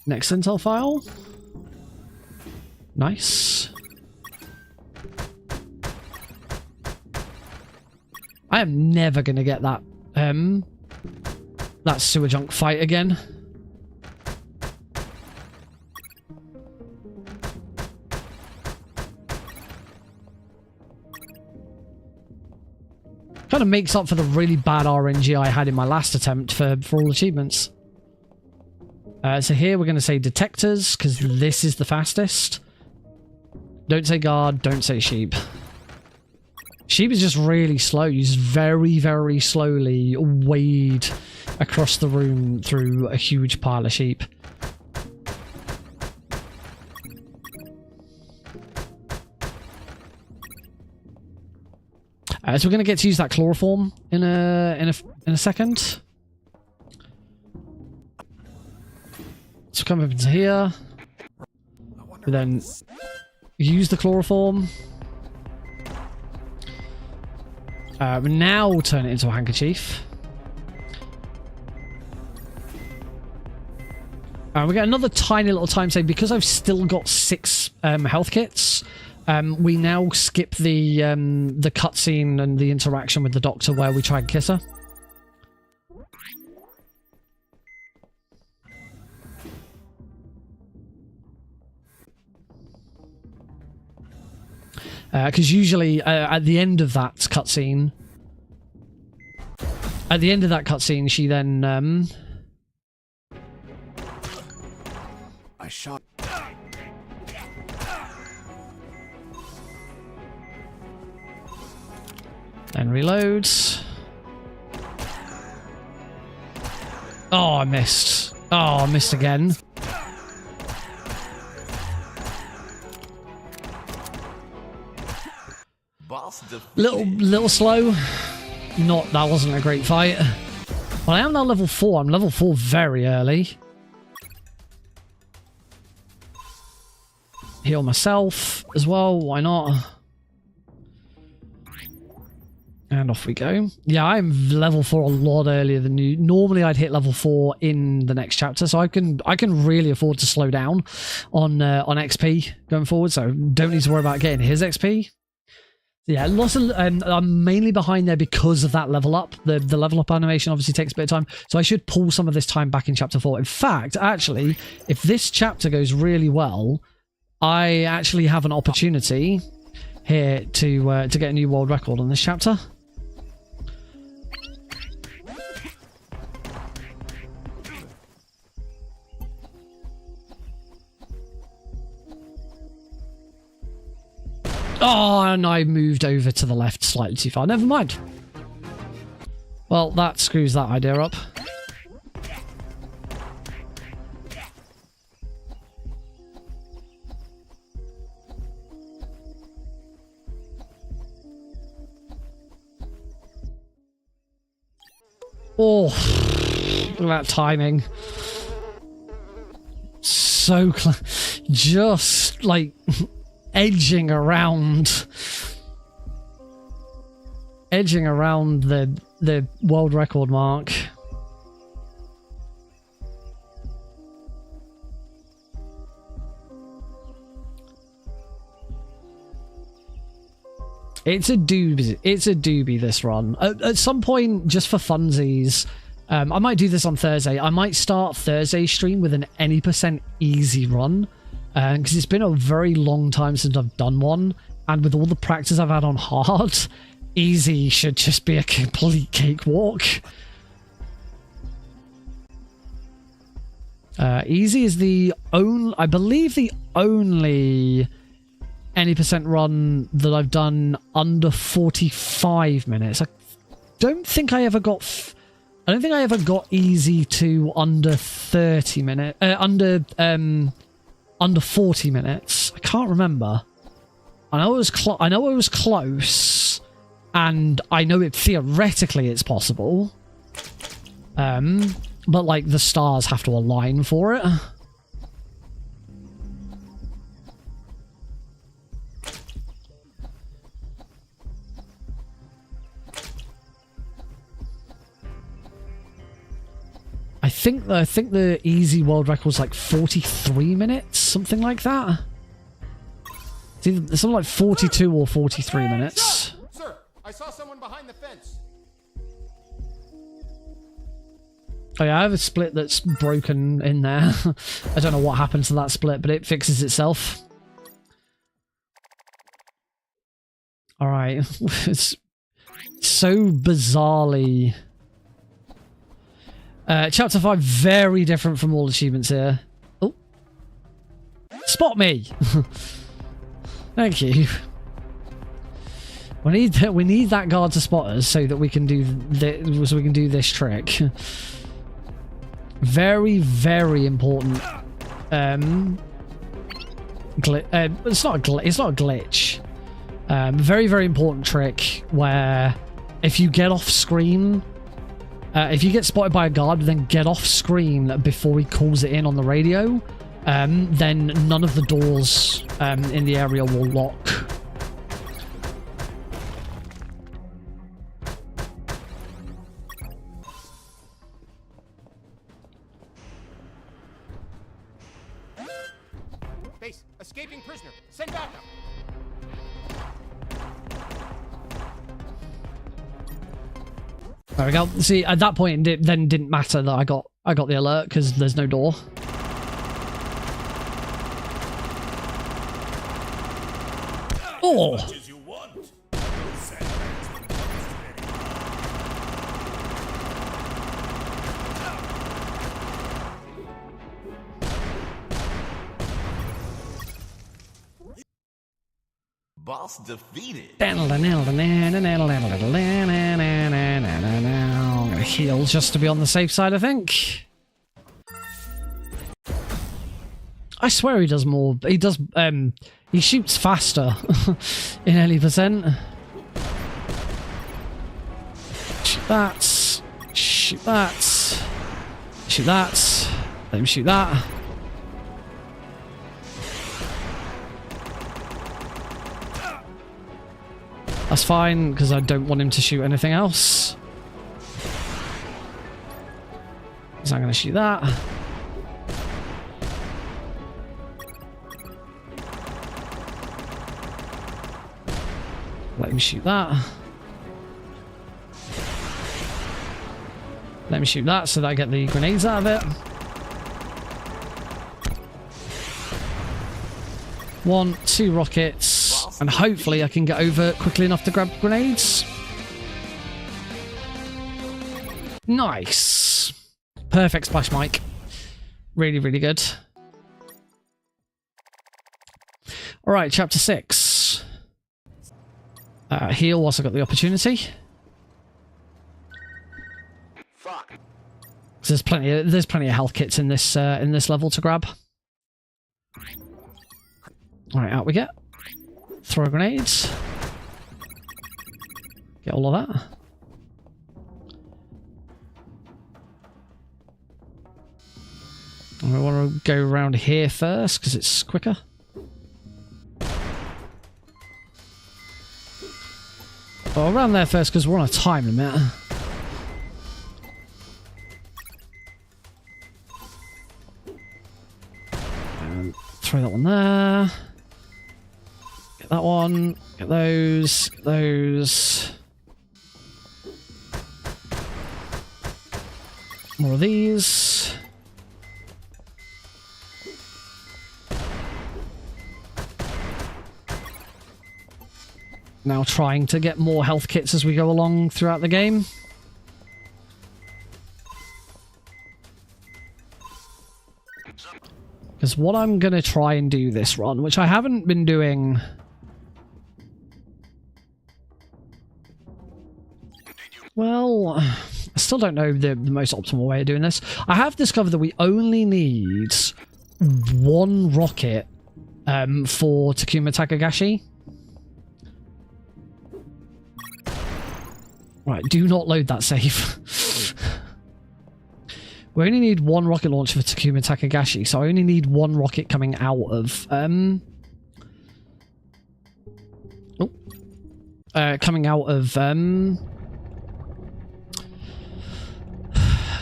[SPEAKER 1] Next intel file. Nice. I am never going to get that that sewer junk fight again. Kind of makes up for the really bad RNG I had in my last attempt for all achievements. So here we're going to say detectors, because this is the fastest. Don't say guard, don't say sheep. Sheep is just really slow. You just very, very slowly wade across the room through a huge pile of sheep. So we're going to get to use that chloroform in a second. So come up into here. We then use the chloroform. We now turn it into a handkerchief. We get another tiny little time save because I've still got 6 health kits. We now skip the cutscene and the interaction with the doctor where we try and kiss her. Because usually at the end of that cutscene, she then
[SPEAKER 6] I shot.
[SPEAKER 1] then reloads. Oh, I missed. Oh, I missed again. Little slow. That wasn't a great fight. Well, I am now level 4. I'm level 4 very early. Heal myself as well. Why not? And off we go. Yeah, I'm level 4 a lot earlier than you. Normally, I'd hit level 4 in the next chapter, so I can really afford to slow down on XP going forward. So don't need to worry about getting his XP. Yeah, lots of, I'm mainly behind there because of that level up. The level up animation obviously takes a bit of time, so I should pull some of this time back in chapter 4. In fact, actually, if this chapter goes really well, I actually have an opportunity here to get a new world record on this chapter. Oh, and I moved over to the left slightly too far. Never mind. Well, that screws that idea up. Oh, look at that timing. So close. Just like edging around the world record mark. It's a doobie. It's a doobie, this run. At some point, just for funsies, I might do this on Thursday. I might start Thursday stream with an any % easy run, because it's been a very long time since I've done one, and with all the practice I've had on hard, easy should just be a complete cakewalk. Easy is I believe the only any % run that I've done under 45 minutes. I don't think I ever got easy to under 30 minutes, under 40 minutes. I can't remember. I know it was close, and I know it theoretically it's possible. But like the stars have to align for it. I think the easy world record was like 43 minutes, something like that. It's either something like 42 or 43 minutes.
[SPEAKER 5] Sir, I saw someone behind the fence.
[SPEAKER 1] Oh yeah, I have a split that's broken in there. I don't know what happened to that split, but it fixes itself. Alright. It's so bizarrely... Chapter 5, very different from all achievements here. Oh. Spot me! Thank you. We need that guard to spot us so that we can do this trick. Very, very important. It's not a glitch. Very, very important trick where if you get off screen, if you get spotted by a guard, then get off screen before he calls it in on the radio, then none of the doors in the area will lock.
[SPEAKER 5] Base, escaping prisoner. Send backup.
[SPEAKER 1] There we go. See, at that point, it then didn't matter that I got the alert because there's no door. Oh!
[SPEAKER 3] As you want.
[SPEAKER 7] Boss defeated.
[SPEAKER 1] I'm gonna heal just to be on the safe side, I think. I swear he does more. He does. He shoots faster in any percent. Shoot that. Shoot that. Shoot that. Let him shoot that. That's fine, because I don't want him to shoot anything else. So I'm going to shoot that. Let him shoot that. Let me shoot that so that I get the grenades out of it. 1, 2 rockets, and hopefully I can get over quickly enough to grab grenades. Nice. Perfect splash mic. Really, really good. Alright, chapter 6. Heal whilst I've got the opportunity.
[SPEAKER 7] Fuck.
[SPEAKER 1] There's plenty of health kits in this level to grab. Alright, out we get. Throw grenades. Get all of that. And we want to go around here first because it's quicker. Well, around there first because we're on a time limit. And throw that one there. Get that one. Get those. Get those. More of these. Now trying to get more health kits as we go along throughout the game. Because what I'm going to try and do this run, which I haven't been doing... Well, I still don't know the most optimal way of doing this. I have discovered that we only need one rocket for Takuma Takagashi. Right, do not load that save. We only need one rocket launcher for Takuma Takagashi, so I only need one rocket coming out of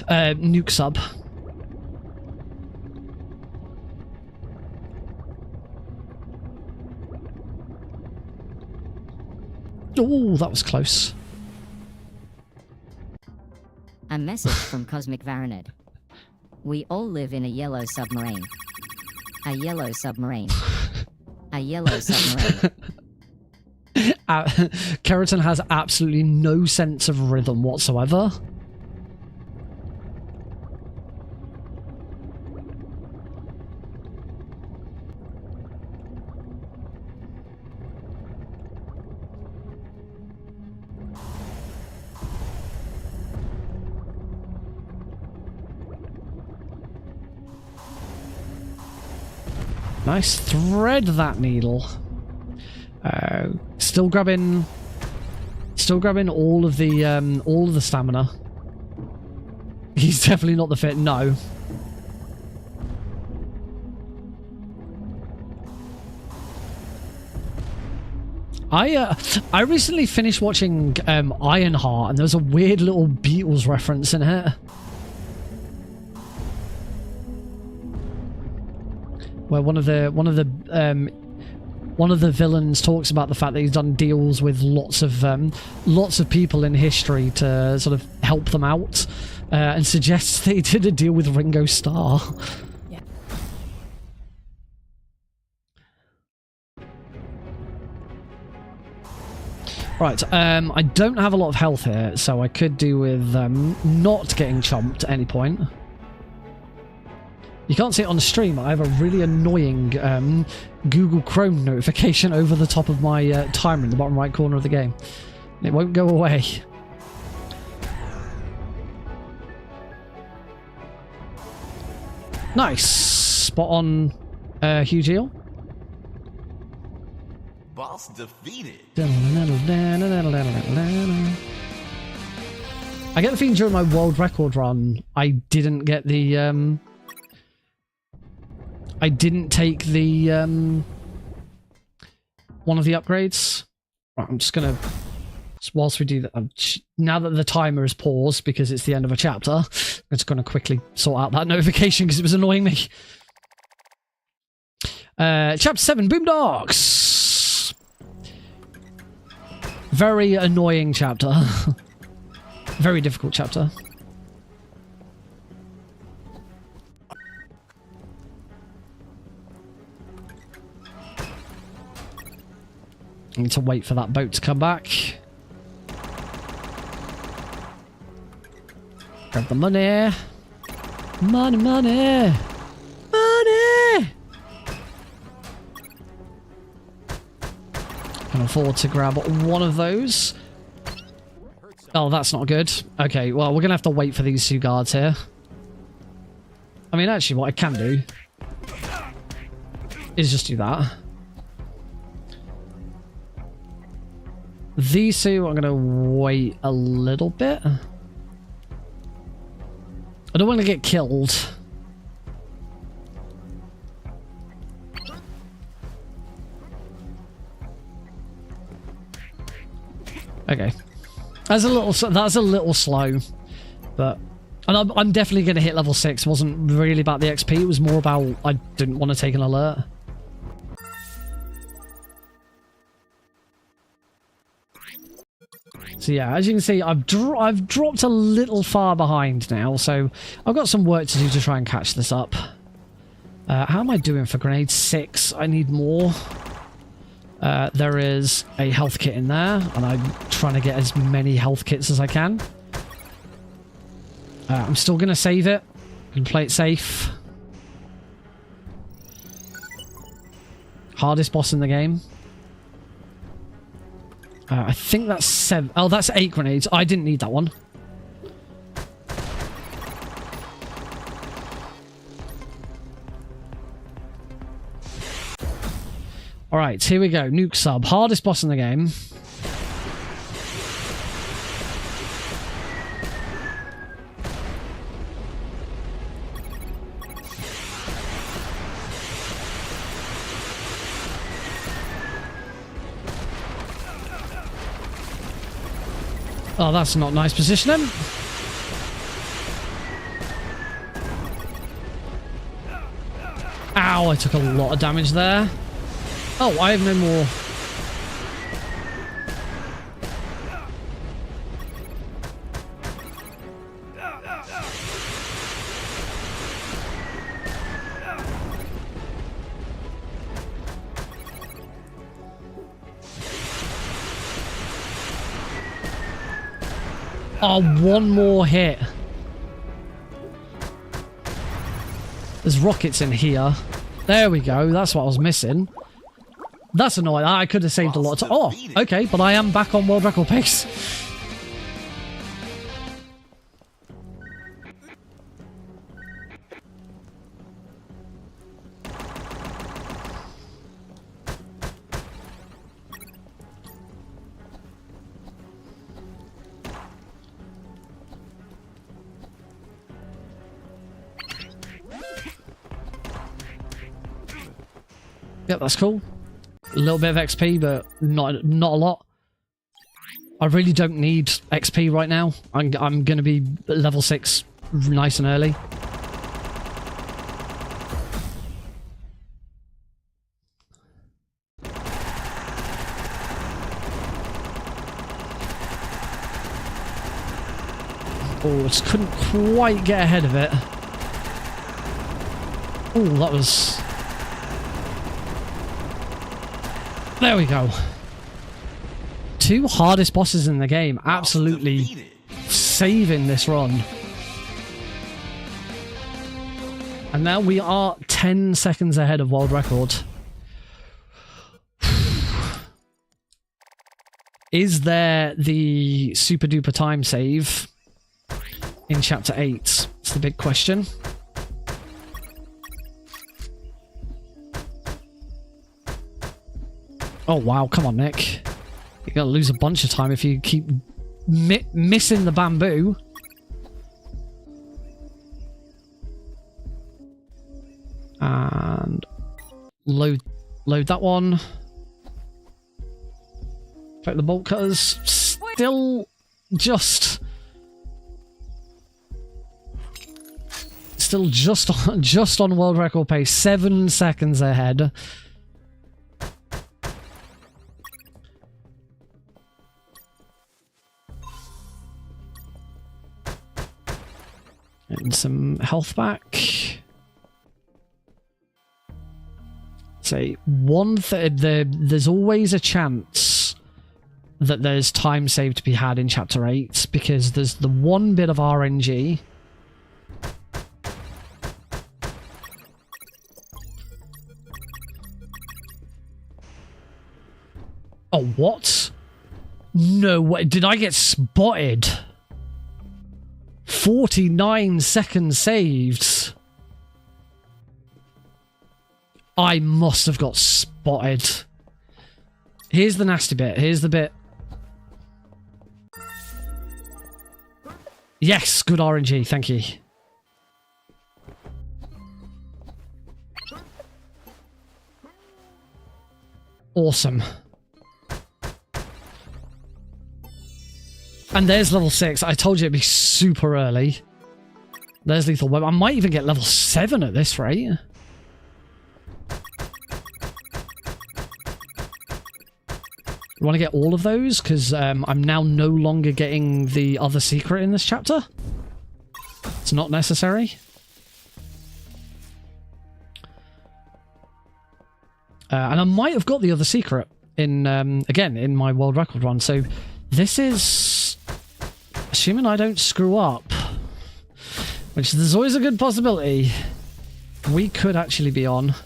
[SPEAKER 1] Nuke Sub. Oh, that was close.
[SPEAKER 9] A message from Cosmic Varanid. We all live in a yellow submarine. A yellow submarine. A yellow submarine.
[SPEAKER 1] Keratin has absolutely no sense of rhythm whatsoever. Nice, thread that needle. Still grabbing all of the stamina. He's definitely not the fit. No. I recently finished watching Ironheart, and there was a weird little Beatles reference in it. Where one of the villains talks about the fact that he's done deals with lots of people in history to sort of help them out, and suggests that he did a deal with Ringo Starr.
[SPEAKER 9] Yeah.
[SPEAKER 1] Right, I don't have a lot of health here, so I could do with not getting chomped at any point. You can't see it on the stream, I have a really annoying Google Chrome notification over the top of my timer in the bottom right corner of the game. It won't go away. Nice! Spot on huge eel.
[SPEAKER 7] Boss defeated.
[SPEAKER 1] I get the feeling during my world record run, I didn't get the I didn't take the one of the upgrades. Right, I'm just gonna, whilst we do that, now that the timer is paused because it's the end of a chapter, I'm just gonna quickly sort out that notification because it was annoying me. Chapter 7, Boondocks. Very annoying chapter. Very difficult chapter. I need to wait for that boat to come back. Grab the money. Money, money. Money! Kind afford to grab one of those. Oh, that's not good. Okay, well, we're going to have to wait for these two guards here. I mean, actually, what I can do is just do that. These two, I'm going to wait a little bit. I don't want to get killed. Okay. That's a little slow, but and I'm definitely going to hit level 6. It wasn't really about the XP, it was more about I didn't want to take an alert. So yeah, as you can see, I've dropped a little far behind now, so I've got some work to do to try and catch this up. How am I doing for grenades? 6. I need more. There is a health kit in there, and I'm trying to get as many health kits as I can. I'm still going to save it and play it safe. Hardest boss in the game. I think that's 7. Oh, that's 8 grenades. I didn't need that one. Alright, here we go. Nuke sub. Hardest boss in the game. Oh, that's not nice positioning. Ow, I took a lot of damage there. Oh, I have no more. Oh, one more hit. There's rockets in here. There we go. That's what I was missing. That's annoying. I could have saved a lot of time. Oh, okay, but I am back on world record pace. Yep, that's cool. A little bit of XP, but not a lot. I really don't need XP right now. I'm going to be level 6 nice and early. Oh, just couldn't quite get ahead of it. Oh, that was... There we go. 2 hardest bosses in the game. Absolutely saving this run. And now we are 10 seconds ahead of world record. Is there the super duper time save in chapter 8? It's the big question. Oh wow, come on Nick. You're going to lose a bunch of time if you keep missing the bamboo. And load that one. Affect the bolt cutters. Still just on world record pace. 7 seconds ahead. And some health back. Say there's always a chance that there's time saved to be had in chapter 8 because there's the one bit of RNG. Oh, what? No way. Did I get spotted? 49 seconds saved. I must have got spotted. Here's the nasty bit. Here's the bit. Yes, good RNG. Thank you. Awesome. And there's level 6. I told you it'd be super early. There's lethal weapon. I might even get level 7 at this rate. You want to get all of those? Because I'm now no longer getting the other secret in this chapter. It's not necessary. And I might have got the other secret in, again, in my world record run. So this is, assuming I don't screw up, which there's always a good possibility, we could actually be on.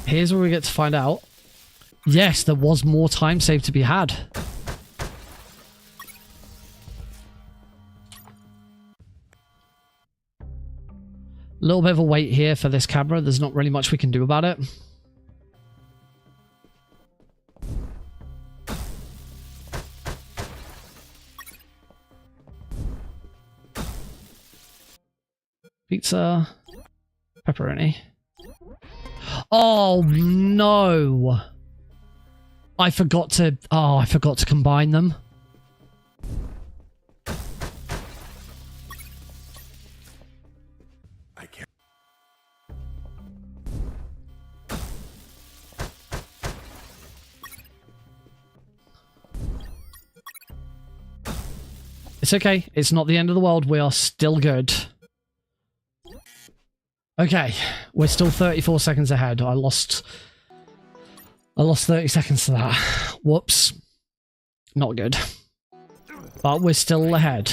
[SPEAKER 1] Here's where we get to find out. Yes, there was more time saved to be had. A little bit of a wait here for this camera. There's not really much we can do about it. Pizza. Pepperoni. Oh no! I forgot to... Oh, I forgot to combine them.
[SPEAKER 6] I can't.
[SPEAKER 1] It's okay. It's not the end of the world. We are still good. Okay, we're still 34 seconds ahead. I lost 30 seconds to that. Whoops. Not good. But we're still ahead.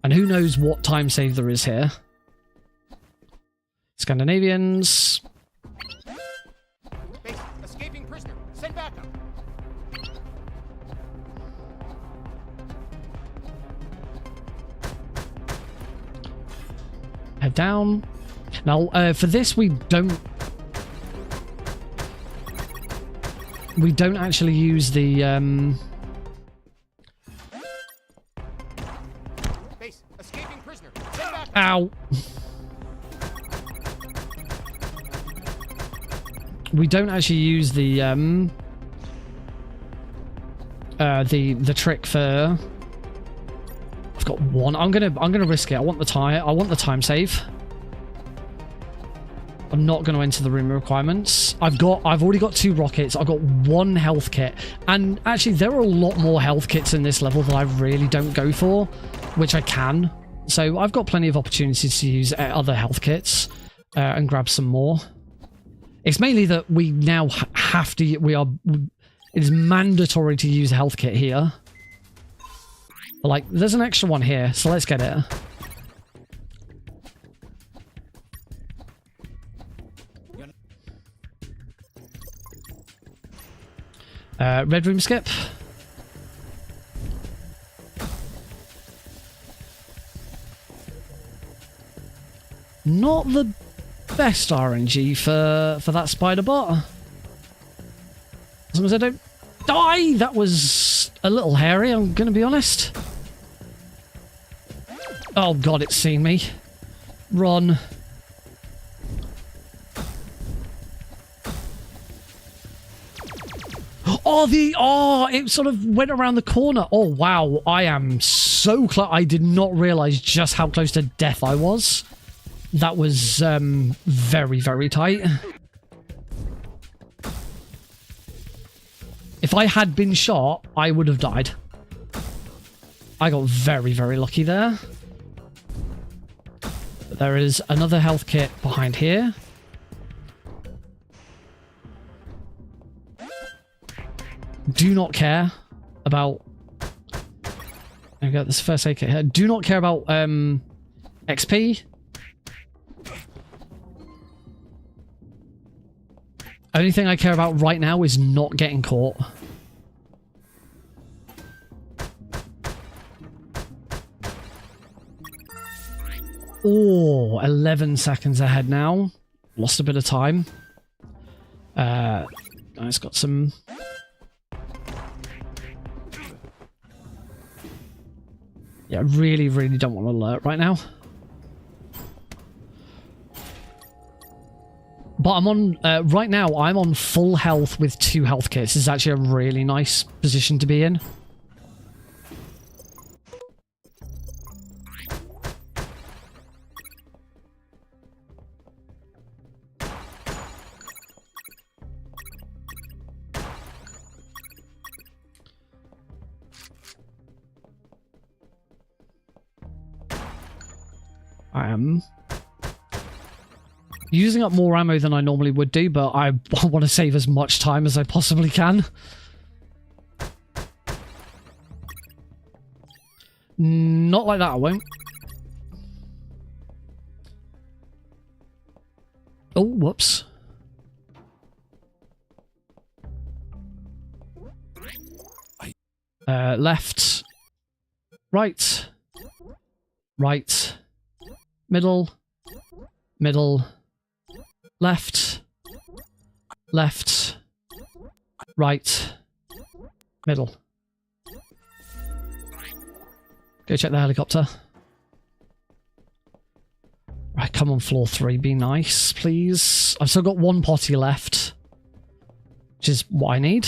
[SPEAKER 1] And who knows what time save there is here. Scandinavians.
[SPEAKER 5] Base, escaping prisoner. Send backup.
[SPEAKER 1] Head down. Now, for this, we don't actually use the
[SPEAKER 5] Base, escaping prisoner. Send backup.
[SPEAKER 1] Ow. We don't actually use the trick for... I've got one. I'm gonna risk it. I want the time save. I'm not going to enter the room requirements. I've already got 2 rockets. I've got 1 health kit. And actually, there are a lot more health kits in this level that I really don't go for, which I can. So I've got plenty of opportunities to use other health kits and grab some more. It's mainly that we now have to... It is mandatory to use a health kit here. But, like, there's an extra one here, so let's get it. Red room skip. Not the best RNG for that spider bot. As long as I don't die, that was a little hairy, I'm gonna be honest. Oh god, it's seen me. Run. Oh, it sort of went around the corner. Oh, wow. I am so close. I did not realize just how close to death I was. That was very, very tight. If I had been shot, I would have died. I got very, very lucky there. But there is another health kit behind here. Do not care about There we go. This first aid kit here. Do not care about XP. Only thing I care about right now is not getting caught. Oh, 11 seconds ahead now. Lost a bit of time. Guy's got some... Yeah, really, really don't want to alert right now. But I'm on... right now, I'm on full health with 2 health kits. This is actually a really nice position to be in. I am using up more ammo than I normally would do, but I want to save as much time as I possibly can. Not like that, I won't. Oh, whoops. Left. Right. Right. Middle. Middle. Left. Left. Right. Middle. Go check the helicopter. Right, come on floor 3, be nice, please. I've still got 1 potty left, which is what I need.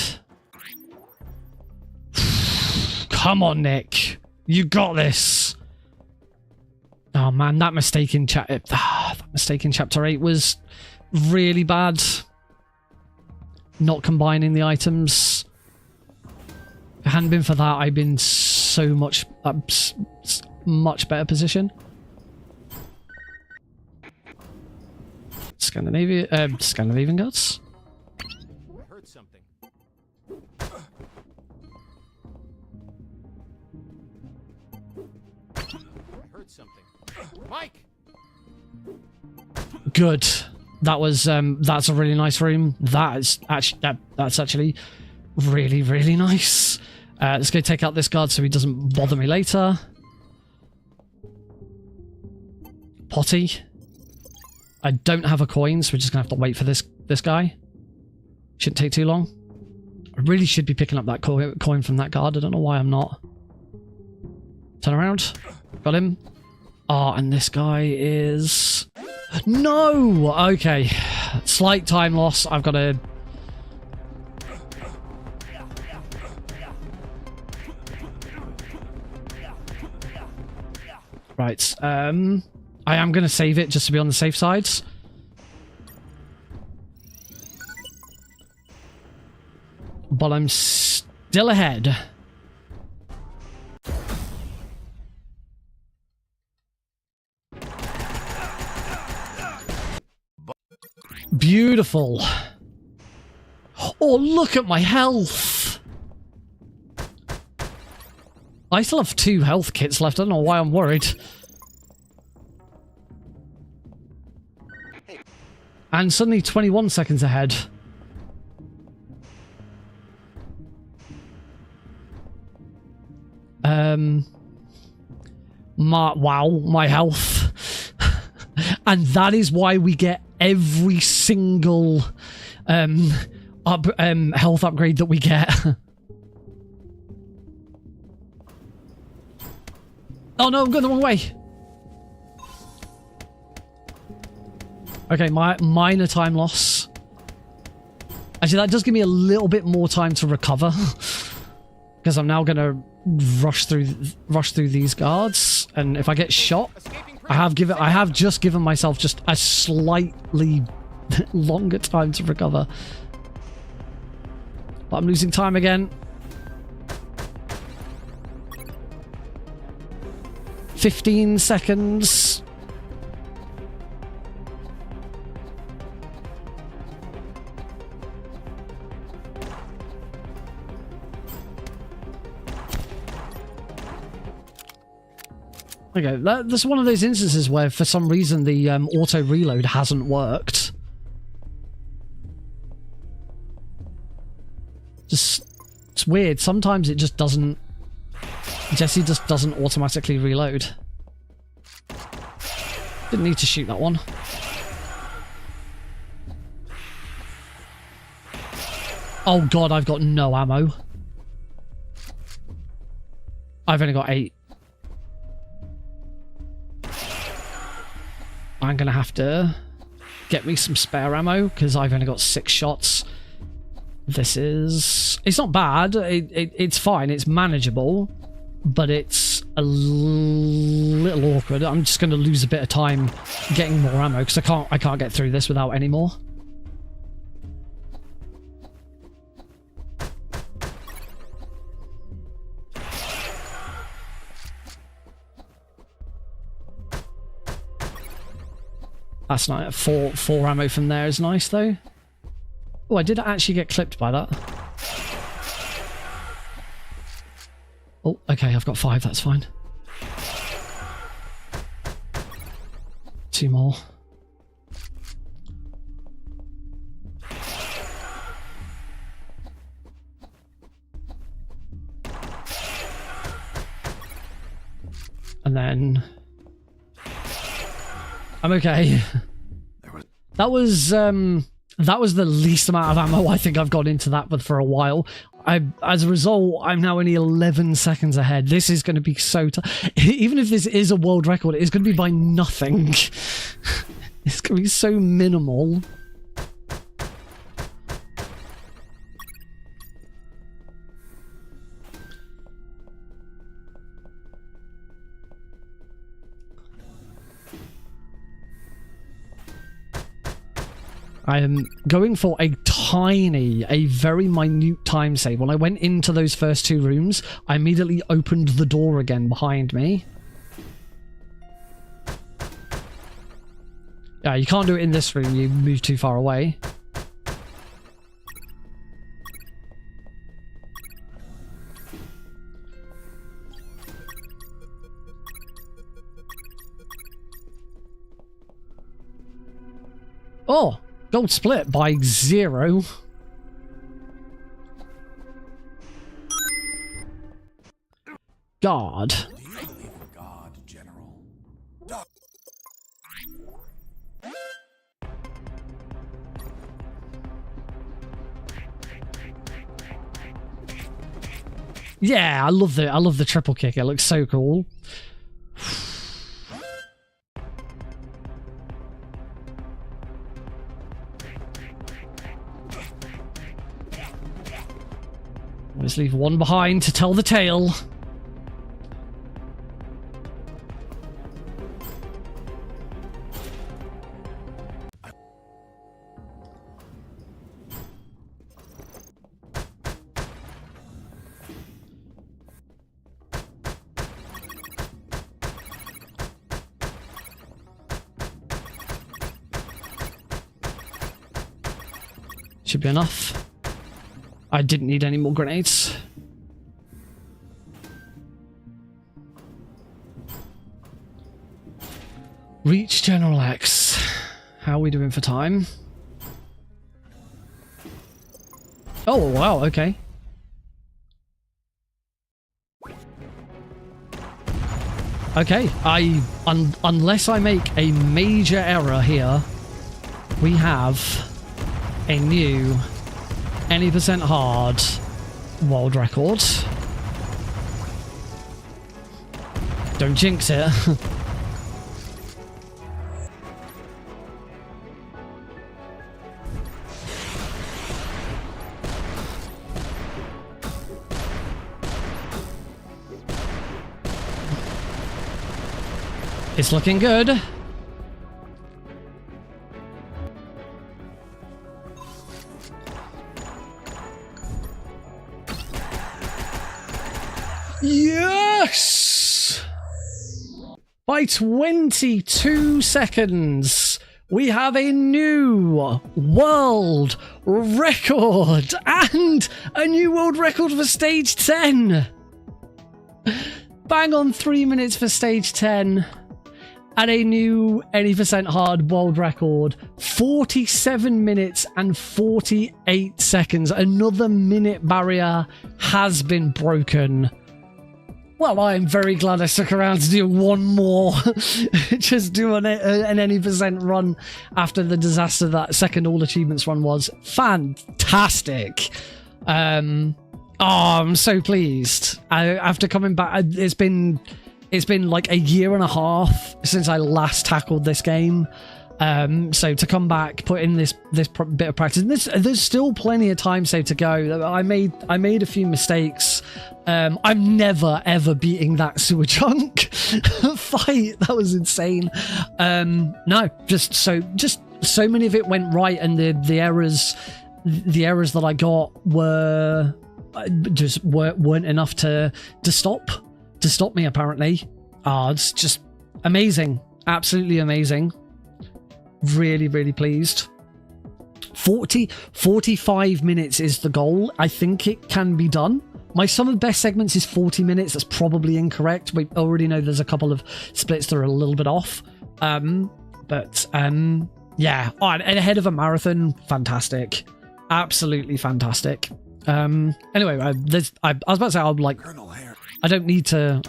[SPEAKER 1] Come on, Nick. You got this. Oh man, that mistake in chapter 8 was really bad. Not combining the items. If it hadn't been for that, I'd been so much better position. Scandinavian guts.
[SPEAKER 5] I heard something. Mike.
[SPEAKER 1] Good. That was that's a really nice room. That's actually really, really nice. Let's go take out this guard so he doesn't bother me later. Potty. I don't have a coin, so we're just gonna have to wait for this guy. Shouldn't take too long. I really should be picking up that coin from that guard. I don't know why I'm not. Turn around. Got him. Ah, and this guy is... No! Okay. Slight time loss. I've got to... Right. I am going to save it just to be on the safe side. But I'm still ahead. Beautiful. Oh, look at my health. I still have 2 health kits left. I don't know why I'm worried. And suddenly 21 seconds ahead. My health. And that is why we get every single health upgrade that we get. Oh no, I'm going the wrong way. Okay, minor time loss. Actually, that does give me a little bit more time to recover. Because I'm now going to rush through these guards, and if I get shot, I have just given myself just a slightly longer time to recover. But I'm losing time again. 15 seconds. Okay, that's one of those instances where for some reason the auto reload hasn't worked. It's weird. Sometimes it just doesn't... Jesse just doesn't automatically reload. Didn't need to shoot that one. Oh god, I've got no ammo. I've only got 8. I'm gonna have to get me some spare ammo because I've only got 6 shots. This is... It's not bad. It's fine. It's manageable. But it's a little awkward. I'm just going to lose a bit of time getting more ammo because I can't get through this without any more. That's nice. Four ammo from there is nice though. Oh, I did actually get clipped by that. Oh, okay, I've got 5, that's fine. 2 more. And then... I'm okay. That was the least amount of ammo I think I've got into that with for a while. As a result, I'm now only 11 seconds ahead. This is going to be so tough. Even if this is a world record, it's going to be by nothing. It's going to be so minimal. I am going for a very minute time save. When I went into those first 2 rooms, I immediately opened the door again behind me. Yeah, you can't do it in this room, you move too far away. Oh! Gold split by 0. God.
[SPEAKER 6] Do you believe in God, General?
[SPEAKER 1] Yeah, I love the triple kick. It looks so cool. Always leave one behind to tell the tale. Should be enough. I didn't need any more grenades. Reach General X. How are we doing for time? Oh, wow, okay. Okay, unless I make a major error here, we have a new any percent hard world record. Don't jinx it. It's looking good. Yes! By 22 seconds, we have a new world record and a new world record for stage 10. bang on 3 minutes for stage 10. And a new 80% hard world record. 47 minutes and 48 seconds. Another minute barrier has been broken. Well, I'm very glad I stuck around to do one more. Just do an 80% run after the disaster that second all achievements run was. Fantastic. I'm so pleased. After coming back, it's been like a year and a half since I last tackled this game. So to come back, put in this bit of practice, and there's still plenty of time saved to go. I made a few mistakes. I'm never ever beating that sewer chunk fight. That was insane. No, just so many of it went right, and the errors that I got weren't enough to stop me, apparently. It's just amazing. Absolutely amazing. Really, really pleased. 45 minutes is the goal. I think it can be done. My sum of best segments is 40 minutes. That's probably incorrect. We already know there's a couple of splits that are a little bit off. Yeah. Oh, and ahead of a marathon, fantastic. Absolutely fantastic. Anyway, I was about to say, I'm like, I don't need to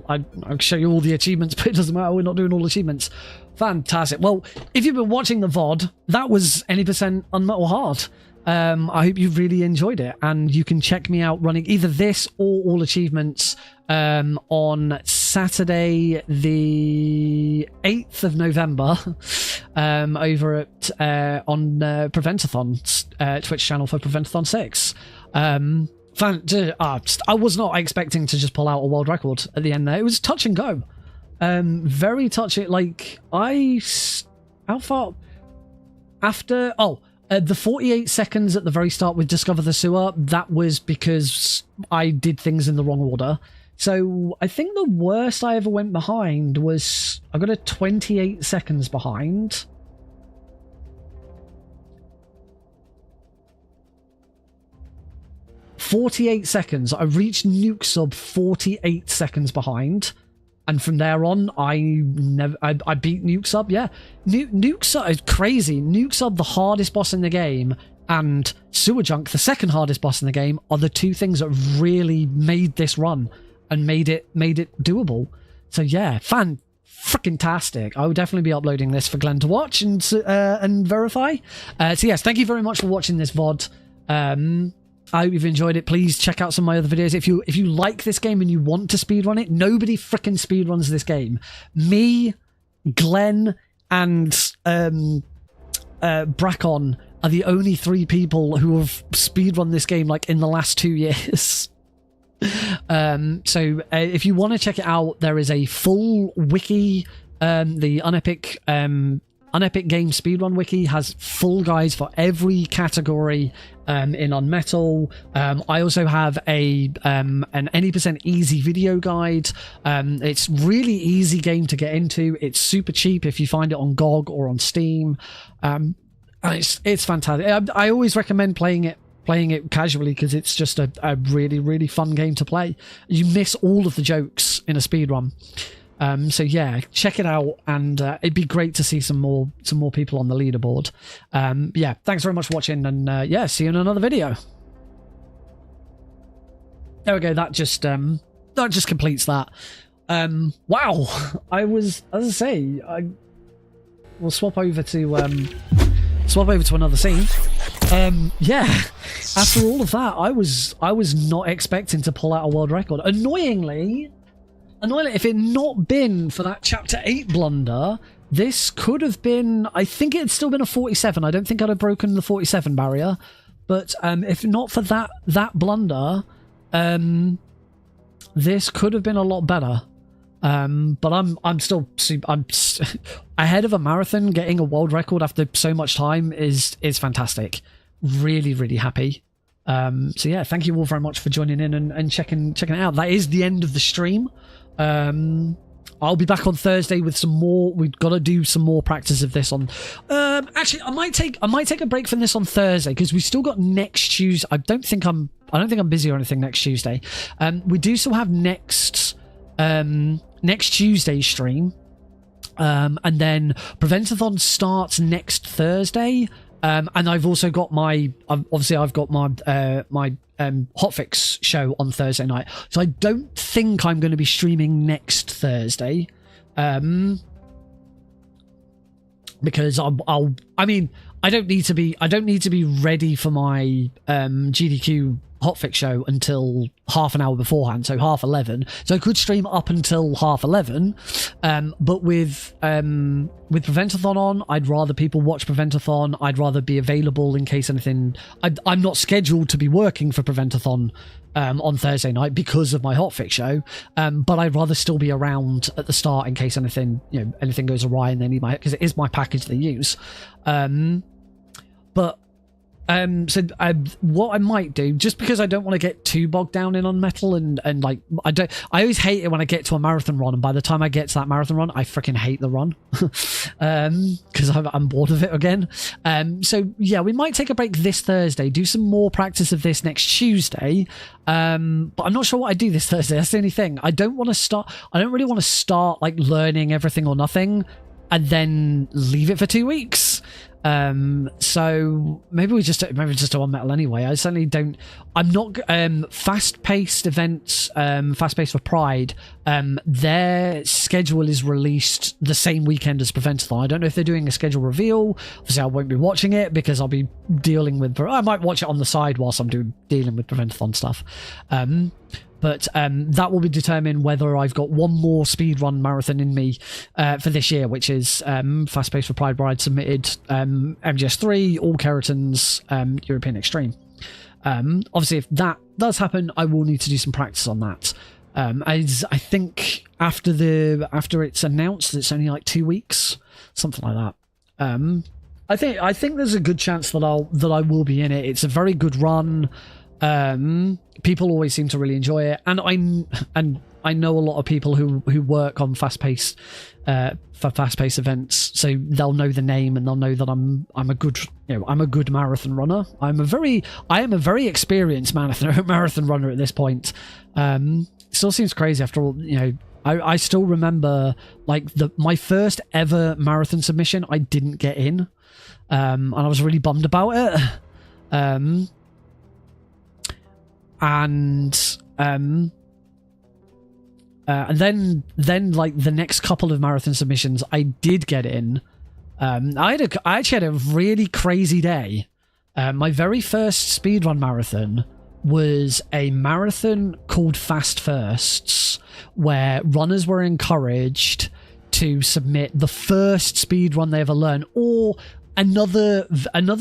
[SPEAKER 1] I'll show you all the achievements, but it doesn't matter, we're not doing all achievements. Fantastic. Well, if you've been watching the VOD, that was 80% UnMetal Hard. I hope you've really enjoyed it, and you can check me out running either this or all achievements on Saturday the 8th of November over at on Prevent-A-Thon's Twitch channel for Prevent-A-Thon 6. I was not expecting to just pull out a world record at the end there. It was touch and go. Very touch it. Like, how far after? The 48 seconds at the very start with Discover the Sewer, that was because I did things in the wrong order. So I think the worst I ever went behind was, I got a 28 seconds behind. "48 seconds. I reached Nuke Sub 48 seconds behind, and from there on, I beat Nuke Sub. Yeah, Nuke Sub is crazy. Nuke Sub, the hardest boss in the game, and Sewer Junk, the second hardest boss in the game, are the two things that really made this run and made it doable. So yeah, freaking-tastic. I will definitely be uploading this for Glenn to watch and verify. So yes, thank you very much for watching this VOD. I hope you've enjoyed it. Please check out some of my other videos. If you like this game and you want to speedrun it, nobody freaking speedruns this game. Me, Glenn, and Brackon are the only three people who have speedrun this game like in the last 2 years. So if you want to check it out, there is a full wiki. The Unepic Game Speedrun Wiki has full guides for every category in UnMetal. I also have an 80% easy video guide. It's really easy game to get into. It's super cheap if you find it on GOG or on Steam. And it's fantastic. I always recommend playing it casually because it's just a really, really fun game to play. You miss all of the jokes in a speedrun. So yeah, check it out, and it'd be great to see some more people on the leaderboard. Yeah, thanks very much for watching, and yeah, see you in another video. There we go. That just completes that. Wow, as I say, we'll swap over to another scene. Yeah, after all of that, I was not expecting to pull out a world record. Annoyingly, if it not been for that chapter 8 blunder, this could have been, I think it had still been a 47. I don't think I'd have broken the 47 barrier, but if not for that blunder, this could have been a lot better. But I'm still ahead of a marathon. Getting a world record after so much time is fantastic. Really, really happy. So yeah, thank you all very much for joining in and checking it out. That is the end of the stream. I'll be back on Thursday with some more. We've got to do some more practice of this on. Actually, I might take a break from this on Thursday because we still got next Tuesday. I don't think I'm busy or anything next Tuesday. We do still have next Tuesday stream, and then Prevent-A-Thon starts next Thursday. And I've also got my hotfix show on Thursday night, so I don't think I'm going to be streaming next Thursday, because I don't need to be ready for my GDQ hotfix show until half an hour beforehand, so 11:30. So I could stream up until 11:30, but with Prevent-A-Thon on, I'd rather people watch Prevent-A-Thon. I'd rather be available in case anything. I'm not scheduled to be working for Prevent-A-Thon on Thursday night because of my hotfix show, but I'd rather still be around at the start in case anything goes awry and they need because it is my package they use. But what I might do, just because I don't want to get too bogged down in UnMetal and like I always hate it when I get to a marathon run, and by the time I get to that marathon run, I freaking hate the run because I'm bored of it again. So yeah, we might take a break this Thursday, do some more practice of this next Tuesday. But I'm not sure what I do this Thursday. That's the only thing. I don't really want to start like learning everything or nothing and then leave it for 2 weeks. So maybe we just do UnMetal anyway. I certainly don't. I'm not fast-paced events. Fast-paced for Pride. Their schedule is released the same weekend as Prevent-A-Thon. I don't know if they're doing a schedule reveal. Obviously, I won't be watching it because I'll be dealing with. I might watch it on the side whilst I'm dealing with Prevent-A-Thon stuff. But that will be determined whether I've got one more speedrun marathon in me for this year, which is Fast Pace for Pride, where I'd submitted MGS3, All Keratons, European Extreme. Obviously, if that does happen, I will need to do some practice on that. As I think after it's announced, it's only like 2 weeks, something like that. I think there's a good chance that I will be in it. It's a very good run. People always seem to really enjoy it, and I know a lot of people who work on fast pace events, so they'll know the name and they'll know that I'm a good marathon runner. I am a very experienced marathon runner at this point. Still seems crazy after all. I still remember like my first ever marathon submission. I didn't get in, and I was really bummed about it. And then like the next couple of marathon submissions I did get in. I actually had a really crazy day. My very first speedrun marathon was a marathon called Fast Firsts, where runners were encouraged to submit the first speedrun they ever learned, or another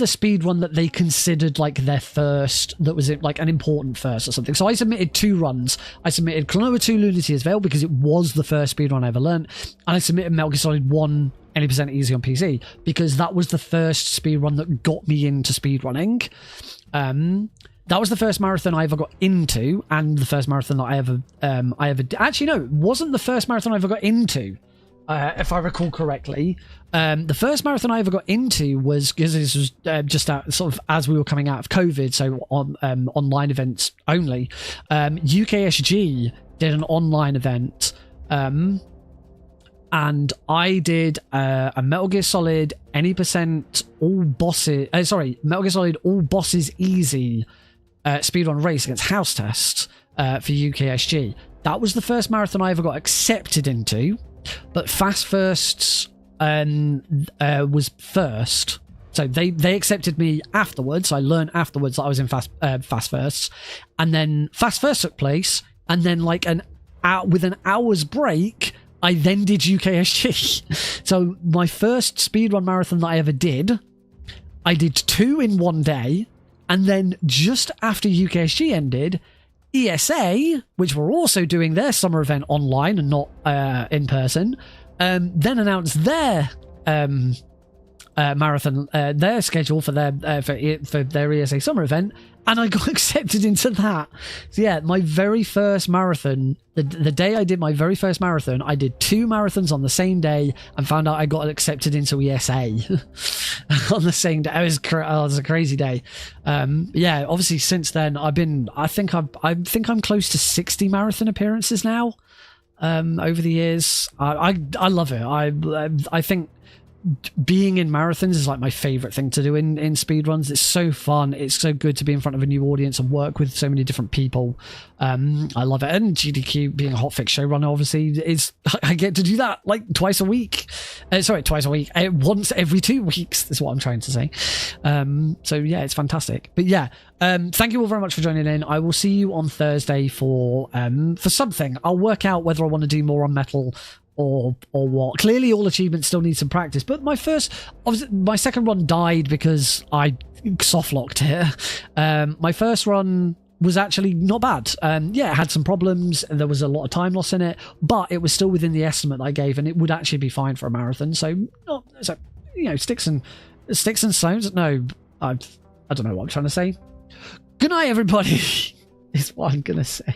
[SPEAKER 1] speed run that they considered like their first, that was like an important first or something. So I submitted 2 runs. I submitted Klonoa 2 Lunatia's Veil because it was the first speed run I ever learned, and I submitted Metal Gear Solid 1 Any% Easy on PC because that was the first speed run that got me into speedrunning. That was the first marathon I ever got into, and the first marathon that I ever actually, no, it wasn't the first marathon I ever got into. If I recall correctly, the first marathon I ever got into was, because this was just sort of as we were coming out of COVID, so on online events only. UKSG did an online event, and I did a Metal Gear Solid Any% All Bosses. Metal Gear Solid All Bosses Easy speedrun race against House Test for UKSG. That was the first marathon I ever got accepted into. But Fast Firsts was first, so they accepted me afterwards. I learned afterwards that I was in Fast Firsts, and then Fast First took place, and then like with an hour's break, I then did UKSG. So my first speedrun marathon that I ever did, I did 2 in one day, and then just after UKSG ended, ESA, which were also doing their summer event online and not in person, then announced their marathon, their schedule for their ESA summer event, and I got accepted into that. So yeah, my very first marathon, the day I did my very first marathon, I did 2 marathons on the same day and found out I got accepted into ESA on the same day. It was a crazy day. Yeah, obviously since then I think I'm close to 60 marathon appearances now. Over the years, I love it. I think being in marathons is like my favorite thing to do in speedruns. It's so fun. It's so good to be in front of a new audience and work with so many different people. I love it. And GDQ being a hotfix showrunner, obviously, is I get to do that like twice a week. Once every 2 weeks is what I'm trying to say. So yeah, it's fantastic. But yeah, thank you all very much for joining in. I will see you on Thursday for something. I'll work out whether I want to do more on metal or what. Clearly all achievements still need some practice, but my second run died because I soft locked it. My first run was actually not bad. Yeah, it had some problems, and there was a lot of time loss in it, but it was still within the estimate I gave, and it would actually be fine for a marathon. So sticks and stones. No, I don't know what I'm trying to say. Good night, everybody. Is what I'm gonna say.